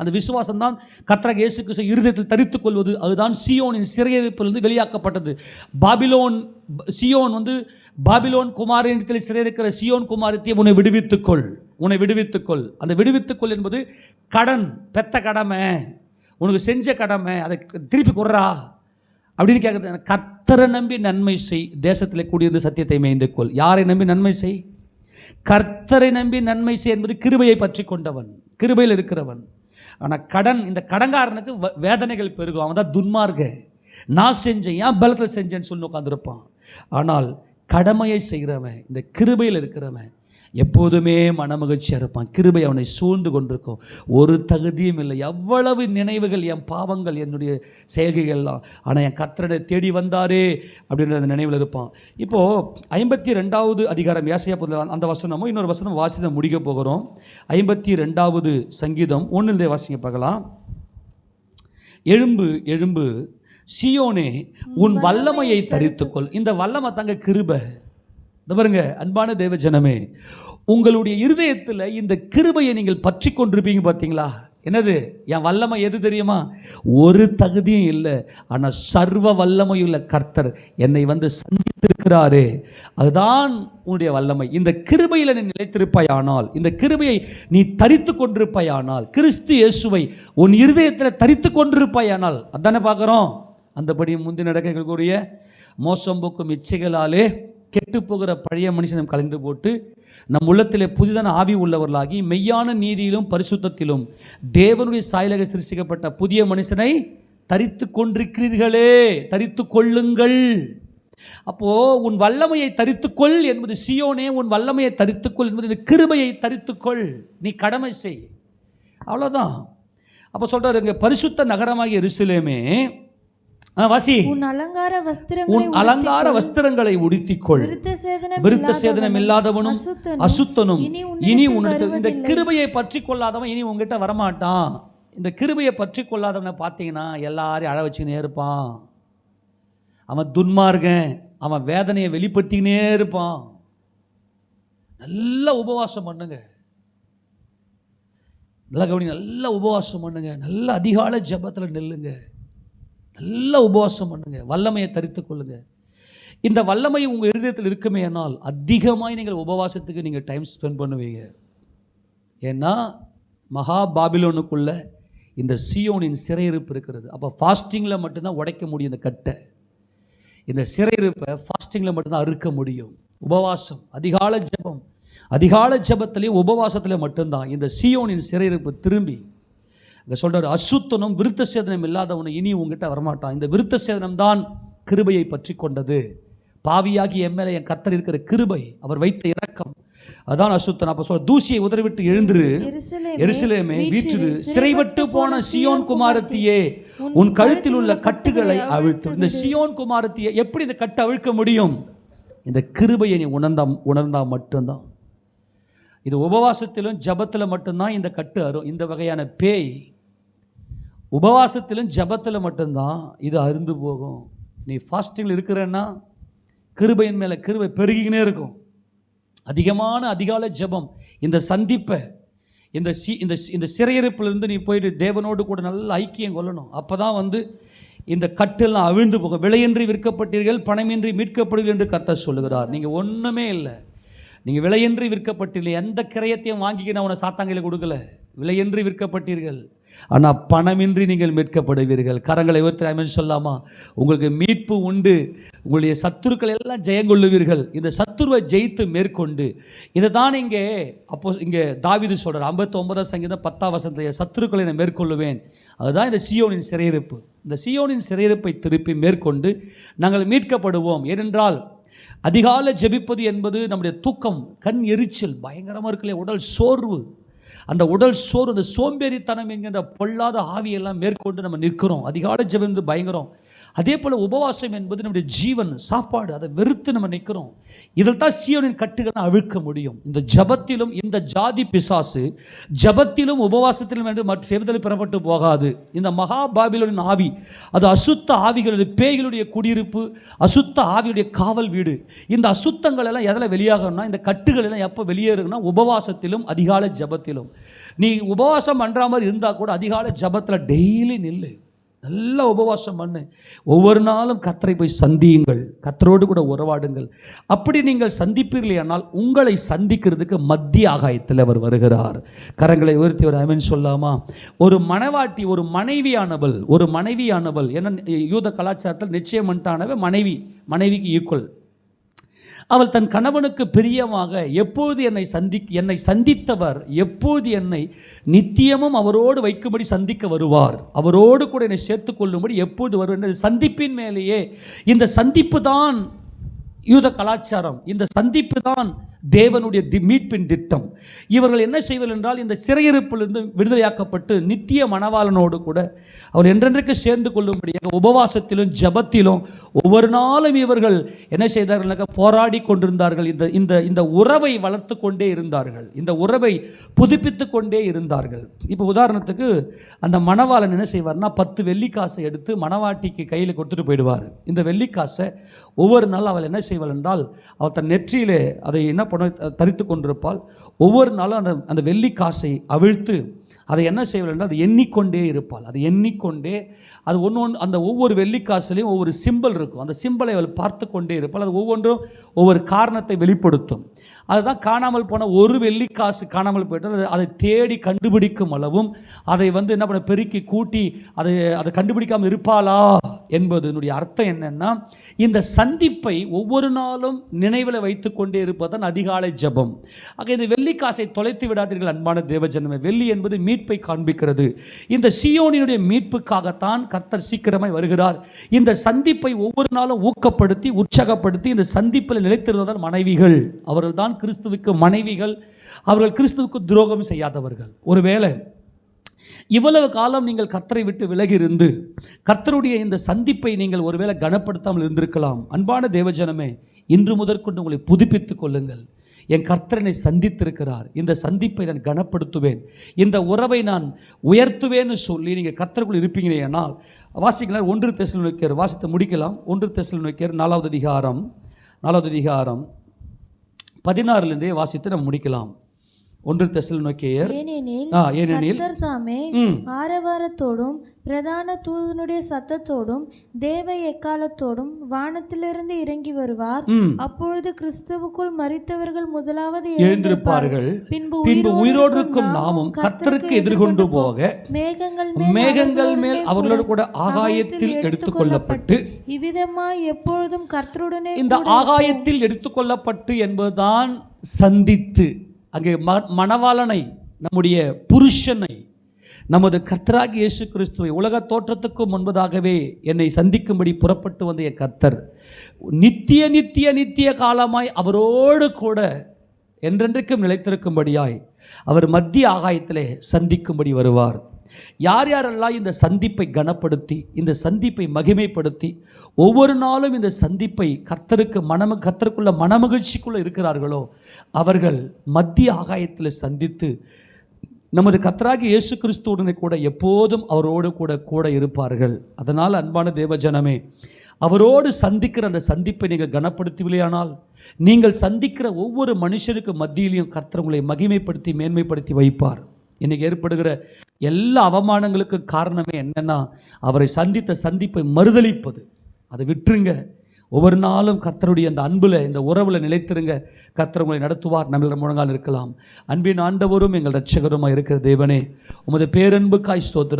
அந்த விசுவாசம் தான் கர்த்தராகிய இயேசு கிறிஸ்து இருதயத்தில் தரித்துக் கொள்வது. அதுதான் சியோனின் சிறையிருப்பிலிருந்து வெளியாக்கப்பட்டது. சியோன் பாபிலோன் குமாரனிடத்தில் சிறையிருக்கிற சியோன் குமாரத்தையே உன்னை விடுவித்துக்கொள். அந்த விடுவித்துக்கொள் என்பது கடன், பெத்த கடமை, உனக்கு செஞ்ச கடமை, அதை திருப்பி கொடுறா அப்படின்னு கேட்குறது. கர்த்தரை நம்பி நன்மை செய், தேசத்தில் கூடியிருந்து சத்தியத்தை மேய்ந்து கொள். யாரை நம்பி நன்மை செய்? கர்த்தரை நம்பி நன்மை செய் என்பது கிருபையை பற்றி கொண்டவன், கிருபையில் இருக்கிறவன். ஆனால் இந்த கடன்காரனுக்கு வேதனைகள் பெருகும். அவன் தான் துன்மார்க்க. நான் செஞ்சேன், ஏன் பலத்தில் செஞ்சேன்னு சொல்லி உட்காந்துருப்பான். ஆனால் கடமையை செய்கிறவன், இந்த கிருபையில் இருக்கிறவன் எப்போதுமே மனமகிழ்ச்சியாக இருப்பான். கிருபை அவனை சூழ்ந்து கொண்டிருக்கும். ஒரு தகுதியும் இல்லை. எவ்வளவு நினைவுகள், என் பாவங்கள், என்னுடைய செயல்கள்லாம், ஆனால் என் கர்த்தரை தேடி வந்தாரே அப்படின்ற அந்த நினைவில் இருப்பான். இப்போது 52வது அதிகாரம் ஏசாயா புத்தகம் அந்த வசனமும் இன்னொரு வசனம் வாசித்து முடிக்க போகிறோம். 52வது சங்கீதம் 1 வாசிங்க பார்க்கலாம். எழும்பு சியோனே, உன் வல்லமையை தரித்துக்கொள். இந்த வல்லமை தாங்க கிருபை. பாருங்க அன்பான தேவ ஜனமே, உங்களுடைய இருதயத்தில் இந்த கிருபையை நீங்கள் பற்றி கொண்டிருப்பீங்க. பார்த்தீங்களா? என்னது என் வல்லமை? எது தெரியுமா? ஒரு தகுதியும் இல்லை, ஆனால் சர்வ வல்லமையுள்ள கர்த்தர் என்னை சந்தித்திருக்கிறாரே, அதுதான் உன்னுடைய வல்லமை. இந்த கிருபையில் நீ நிலைத்திருப்பாயானால், இந்த கிருபையை நீ தரித்து கொண்டிருப்பாயானால், கிறிஸ்து இயேசுவை உன் இருதயத்தில் தரித்து கொண்டிருப்பாயானால், அதானே பார்க்குறோம். அந்தபடி முந்தி நடக்கக்கூடிய மோசம் போக்கும் இச்சைகளாலே கெட்டுப்போகிற பழைய மனுஷனை கலைந்து போட்டு நம் உள்ளத்திலே புதிதான ஆவி உள்ளவர்களாகி மெய்யான நீதியிலும் பரிசுத்தத்திலும் தேவனுடைய சாயலாக சிருஷ்டிக்கப்பட்ட புதிய மனுஷனை தரித்து கொண்டிருக்கிறீர்களே, தரித்து கொள்ளுங்கள். அப்போ உன் வல்லமையை தரித்துக்கொள் என்பது சீயோனே, உன் வல்லமையை தரித்துக்கொள் என்பது இந்த கிருபையை தரித்துக்கொள், நீ கடமை செய், அவ்வளோதான். அப்போ சொல்றாரு இங்கே பரிசுத்த நகரமாகிய எருசலேமே வாசி, உன் அலங்கார வஸ்திரங்களை உடுத்திக்கொள், விருத்த சேதனம் இல்லாதவனும் அசுத்தனும் இனி உன்னிடத்தில். இந்த கிருபையை பற்றி கொள்ளாதவன் இனி உங்ககிட்ட வரமாட்டான். இந்த கிருபையை பற்றி கொள்ளாதவனை பார்த்தீங்கன்னா எல்லாரையும் அழ வச்சுக்கினே இருப்பான். அவன் துன்மார்கன், அவன் வேதனையை வெளிப்படுத்திக்கினே இருப்பான். நல்ல உபவாசம் பண்ணுங்க, நல்ல கவனி, நல்ல உபவாசம் பண்ணுங்க, நல்ல அதிகாலை ஜெபத்தில் நில்லுங்க, நல்ல உபவாசம் பண்ணுங்க, வல்லமையை தரித்து கொள்ளுங்க. இந்த வல்லமை உங்கள் இருதயத்தில் இருக்குமே ஆனால் அதிகமாக நீங்கள் உபவாசத்துக்கு நீங்கள் டைம் ஸ்பெண்ட் பண்ணுவீங்க. ஏன்னா மகா பாபிலோனுக்குள்ள இந்த சீயோனின் சிறையிருப்பு இருக்கிறது. அப்போ ஃபாஸ்டிங்கில் மட்டும்தான் உடைக்க முடியும் இந்த கட்டை. இந்த சிறையிருப்பை ஃபாஸ்டிங்கில் மட்டும்தான் அறுக்க முடியும். உபவாசம், அதிகால ஜெபம், அதிகால ஜெபத்திலையும் உபவாசத்தில் மட்டும்தான் இந்த சீயோனின் சிறையிருப்பு திரும்பி அங்கே சொல்கிறார், அசுத்தனும் விருத்த சேதனம் இல்லாதவனு இனி உங்ககிட்ட வரமாட்டான். இந்த விருத்த சேதனம் தான் கிருபையை பற்றி கொண்டது. பாவியாகி எம்எல்ஏ என் கர்த்தர் இருக்கிற கிருபை, அவர் வைத்த இரக்கம், அதான் அசுத்தன். அப்போ சொல்ல, தூசியை உதறிவிட்டு எழுந்திரு எருசலேமே, வீற்றிரு, சிறைப்பட்டு போன சியோன் குமாரத்தியே, உன் கழுத்தில் உள்ள கட்டுகளை அவிழ்த்து. இந்த சியோன் குமாரத்தியை எப்படி இந்த கட்டு அவிழ்க்க முடியும்? இந்த கிருபையை நீ உணர்ந்தா மட்டும்தான். இது உபவாசத்திலும் ஜபத்தில் மட்டும்தான் இந்த கட்டு அறும். இந்த வகையான பேய் உபவாசத்திலும் ஜபத்தில் மட்டும்தான் இது அருந்து போகும். நீ ஃபாஸ்டிங்கில் இருக்கிறன்னா கிருபையின் மேலே கிருபை பெருகிக்கினே இருக்கும். அதிகமான அதிகாலை ஜெபம், இந்த சந்திப்பை, இந்த சிறையிருப்பிலிருந்து நீ போயிட்டு தேவனோடு கூட நல்ல ஐக்கியம் கொள்ளணும். அப்போ தான் இந்த கட்டெல்லாம் அவிழ்ந்து போகும். விலையின்றி விற்கப்பட்டீர்கள், பணமின்றி மீட்கப்படுவீர்கள் என்று கர்த்தர் சொல்லுகிறார். நீங்கள் ஒன்றுமே இல்லை, நீங்கள் விலையின்றி விற்கப்பட்டீர்கள். எந்த கிரயத்தையும் வாங்கிக்க நான் உன சாத்தாங்கையில் கொடுக்கல. விலையின்றி விற்கப்பட்டீர்கள், ஆனால் பணமின்றி நீங்கள் மீட்கப்படுவீர்கள். கரங்களை உயர்த்தி ஆமென் சொல்லாமா? உங்களுக்கு மீட்பு உண்டு. உங்களுடைய சத்துருக்கள் எல்லாம் ஜெயங்கொள்ளுவீர்கள். இந்த சத்துருவை ஜெயித்து மேற்கொண்டு இதை தான் இங்கே தாவீது சொல்கிறார். 59 சங்கீதம் 10 வசனத்தில், சத்துருக்களை நான் மேற்கொள்ளுவேன். அதுதான் இந்த சீயோனின் சிறையிருப்பு. இந்த சீயோனின் சிறையிருப்பை திருப்பி மேற்கொண்டு நாங்கள் மீட்கப்படுவோம். ஏனென்றால் அதிகாலை ஜெபிப்பது என்பது நம்முடைய தூக்கம், கண் எரிச்சல் பயங்கரமாக இருக்குல்லையே, உடல் சோர்வு, அந்த உடல் சோர்வு, அந்த சோம்பேறித்தனம் என்கின்ற பொல்லாத ஆவியெல்லாம் மேற்கொண்டு நம்ம நிற்கிறோம். அதிகாலை ஜெபம் என்பது பயங்கரம். அதே போல் உபவாசம் என்பது நம்முடைய ஜீவன், சாப்பாடு, அதை வெறுத்து நம்ம நிற்கிறோம். இதில் தான் சீயோனின் கட்டுகளை அவிழ்க்க முடியும். இந்த ஜபத்திலும் இந்த ஜாதி பிசாசு ஜபத்திலும் உபவாசத்திலும் என்று மற்ற செய்வதில் பெறப்பட்டு போகாது. இந்த மகா பாபிலோனின் ஆவி, அது அசுத்த ஆவிகளது பேய்களுடைய குடியிருப்பு, அசுத்த ஆவியுடைய காவல் வீடு. இந்த அசுத்தங்கள் எல்லாம் எதில் வெளியாகணும்னா, இந்த கட்டுகள் எல்லாம் எப்போ வெளியேறுனா உபவாசத்திலும் அதிகாலை ஜபத்திலும். நீ உபவாசம் பண்ணுற மாதிரி இருந்தால் கூட அதிகாலை ஜபத்தில் டெய்லி நில்லு, நல்ல உபவாசம் பண்ணு. ஒவ்வொரு நாளும் கர்த்தரை போய் சந்தியுங்கள், கர்த்தரோடு கூட உறவாடுங்கள். அப்படி நீங்கள் சந்திப்பீர்கள் ஆனால் உங்களை சந்திக்கிறதுக்கு மத்திய ஆகாயத்தில் அவர் வருகிறார். கரங்களை உயர்த்தி ஒரு ஆமென் சொல்லாமா? ஒரு மனைவாட்டி, ஒரு மனைவியானவள் என்ன யூத கலாச்சாரத்தில் நிச்சயம் பண்ணிட்டானவ மனைவிக்கு ஈக்குவல். அவள் தன் கணவனுக்கு பிரியமாக எப்போது என்னை சந்தித்தவர் எப்போது என்னை நித்தியமும் அவரோடு வைக்கும்படி சந்திக்க வருவார், அவரோடு கூட என்னை சேர்த்து கொள்ளும்படி எப்போது வருவார். சந்திப்பின் மேலேயே, இந்த சந்திப்பு தான் யூத கலாச்சாரம், இந்த சந்திப்பு தான் தேவனுடைய மீட்பின் திட்டம். இவர்கள் என்ன செய்வார்கள் என்றால், இந்த சிறையிருப்பிலிருந்து விடுதலையாக்கப்பட்டு நித்திய மணவாளனோடு கூட அவர் என்றென்றைக்கு சேர்ந்து கொள்ளும்படியாக உபவாசத்திலும் ஜபத்திலும் ஒவ்வொரு நாளும் இவர்கள் என்ன செய்தார்கள்? போராடி கொண்டிருந்தார்கள். இந்த உறவை வளர்த்து கொண்டே இருந்தார்கள், இந்த உறவை புதுப்பித்து கொண்டே இருந்தார்கள். இப்போ உதாரணத்துக்கு அந்த மணவாளன் என்ன செய்வார்னா, 10 வெள்ளிக்காசை எடுத்து மணவாட்டிக்கு கையில் கொடுத்துட்டு போயிடுவார். இந்த வெள்ளிக்காசை ஒவ்வொரு நாள் அவள் என்ன செய்வாள் என்றால், அவள் தன் நெற்றியிலே அதை என்ன தரித்து கொண்டிருப்பாள். ஒவ்வொரு நாளும் அந்த வெள்ளிக்காசை அவிழ்த்து அதை என்ன செய்வாள் என்றால், அதை எண்ணிக்கொண்டே இருப்பாள். அதை எண்ணிக்கொண்டே, அது ஒன்று அந்த ஒவ்வொரு வெள்ளிக்காசுலையும் ஒவ்வொரு சிம்பல் இருக்கும். அந்த சிம்பலை அவள் பார்த்து கொண்டே இருப்பாள். அது ஒவ்வொன்றும் ஒவ்வொரு காரணத்தை வெளிப்படுத்தும். அதுதான் காணாமல் போன ஒரு வெள்ளிக்காசு காணாமல் போயிட்டால் அதை தேடி கண்டுபிடிக்கும் அளவும் அதை என்ன பண்ண பெருக்கி கூட்டி அதை கண்டுபிடிக்காமல் இருப்பாளா என்பதனுடைய அர்த்தம் என்னன்னா, இந்த சந்திப்பை ஒவ்வொரு நாளும் நினைவில் வைத்து கொண்டே இருப்பதுதான் அதிகாலை ஜெபம். ஆக இந்த வெள்ளிக்காசை தொலைத்து விடாதீர்கள் அன்பான தேவஜனமே. வெள்ளி என்பது மீட்பை காண்பிக்கிறது. இந்த சீயோனினுடைய மீட்புக்காகத்தான் கர்த்தர் சீக்கிரமாய் வருகிறார். இந்த சந்திப்பை ஒவ்வொரு நாளும் ஊக்கப்படுத்தி உற்சாகப்படுத்தி இந்த சந்திப்பில் நிலைத்திருந்தால் மனைவிகள், அவர்கள் தான் கிறிஸ்துவுக்கு மனைவிகள். அவர்கள் கிறிஸ்துவுக்கு துரோகம் செய்யாதவர்கள். ஒருவேளை இவ்வளவு காலம் நீங்கள் கர்த்தரை விட்டு விலகி இருந்து கர்த்தருடைய இந்த சந்திப்பை நீங்கள் ஒருவேளை கனப்படுத்தாமல் இருந்திருக்கலாம். அன்பான தேவஜனமே, இன்று முதற்கொண்டு உங்களை புதுப்பித்துக் கொள்ளுங்கள். என் கர்த்தரனை சந்தித்திருக்கிறார், இந்த சந்திப்பை நான் கனப்படுத்துவேன், இந்த உறவை நான் உயர்த்துவேன்னு சொல்லி நீங்கள் கர்த்தருக்குள் இருப்பீங்கன்னா வாசிக்கலாம். 1 தெசலோனிக்கேயர் வாசித்து முடிக்கலாம். 1 தெசலோனிக்கேயர் 4வது அதிகாரம் 16 வாசித்து நம்ம முடிக்கலாம். 1 தெசலோனிக்கேயர் ஏனெனில் கர்த்தர் தாமே ஆரவாரத்தோடும் பிரதான தூதனுடைய சத்தத்தோடும் தேவ எக்காலத்தோடும் வானத்திலிருந்து இறங்கி வருவார். அப்பொழுது கிறிஸ்துவுக்குள் மரித்தவர்கள் முதலாவது எழுந்திருப்பார்கள். பின்பு உயிரோடு இருக்கும் நாமும் கர்த்தருக்கு எதிர்கொண்டு போக மேகங்கள் மேல் அவர்களோடு கூட ஆகாயத்தில் எடுத்துக்கொள்ளப்பட்டு இவ்விதமாய் எப்பொழுதும் கர்த்தருடனே. இந்த ஆகாயத்தில் எடுத்துக்கொள்ளப்பட்டு என்பதுதான் சந்தித்து. அங்கே மணவாளனை, நம்முடைய புருஷனை, நமது கர்த்தராகிய இயேசு கிறிஸ்துவை உலக தோற்றத்துக்கு முன்பதாகவே என்னை சந்திக்கும்படி புறப்பட்டு வந்த என் கர்த்தர் நித்திய நித்திய நித்திய காலமாய் அவரோடு கூட என்றென்றைக்கும் நிலைத்திருக்கும்படியாய் அவர் மத்திய ஆகாயத்திலே சந்திக்கும்படி வருவார். யார் யாரெல்லாம் இந்த சந்திப்பை கனப்படுத்தி இந்த சந்திப்பை மகிமைப்படுத்தி ஒவ்வொரு நாளும் இந்த சந்திப்பை கர்த்தருக்குள்ள மனமகிழ்ச்சிக்குள்ளே இருக்கிறார்களோ அவர்கள் மத்திய ஆகாயத்தில் சந்தித்து நமது கர்த்தராகிய இயேசு கிறிஸ்துவுடனே கூட எப்போதும் அவரோடு கூட இருப்பார்கள். அதனால் அன்பான தேவஜனமே, அவரோடு சந்திக்கிற அந்த சந்திப்பை நீங்கள் கனப்படுத்தவில்லையானால் நீங்கள் சந்திக்கிற ஒவ்வொரு மனுஷனுக்கு மத்தியிலையும் கர்த்தர் உங்களை மகிமைப்படுத்தி மேன்மைப்படுத்தி வைப்பார். இன்றைக்கி ஏற்படுகிற எல்லா அவமானங்களுக்கு காரணமே என்னென்னா, அவரை சந்தித்த சந்திப்பை மறுதலிப்பது. அதை விட்டுருங்க. ஒவ்வொரு நாளும் கர்த்தருடைய அந்த அன்பில், இந்த உறவில் நிலைத்திருங்க. கர்த்தர் உங்களை நடத்துவார். நம்மளிடம் முழங்கால் இருக்கலாம். அன்பின் ஆண்டவரும் எங்கள் இரட்சகருமாய் இருக்கிற தேவனே, உமது பேரன்புக்காய் ஸ்தோத்திரம்.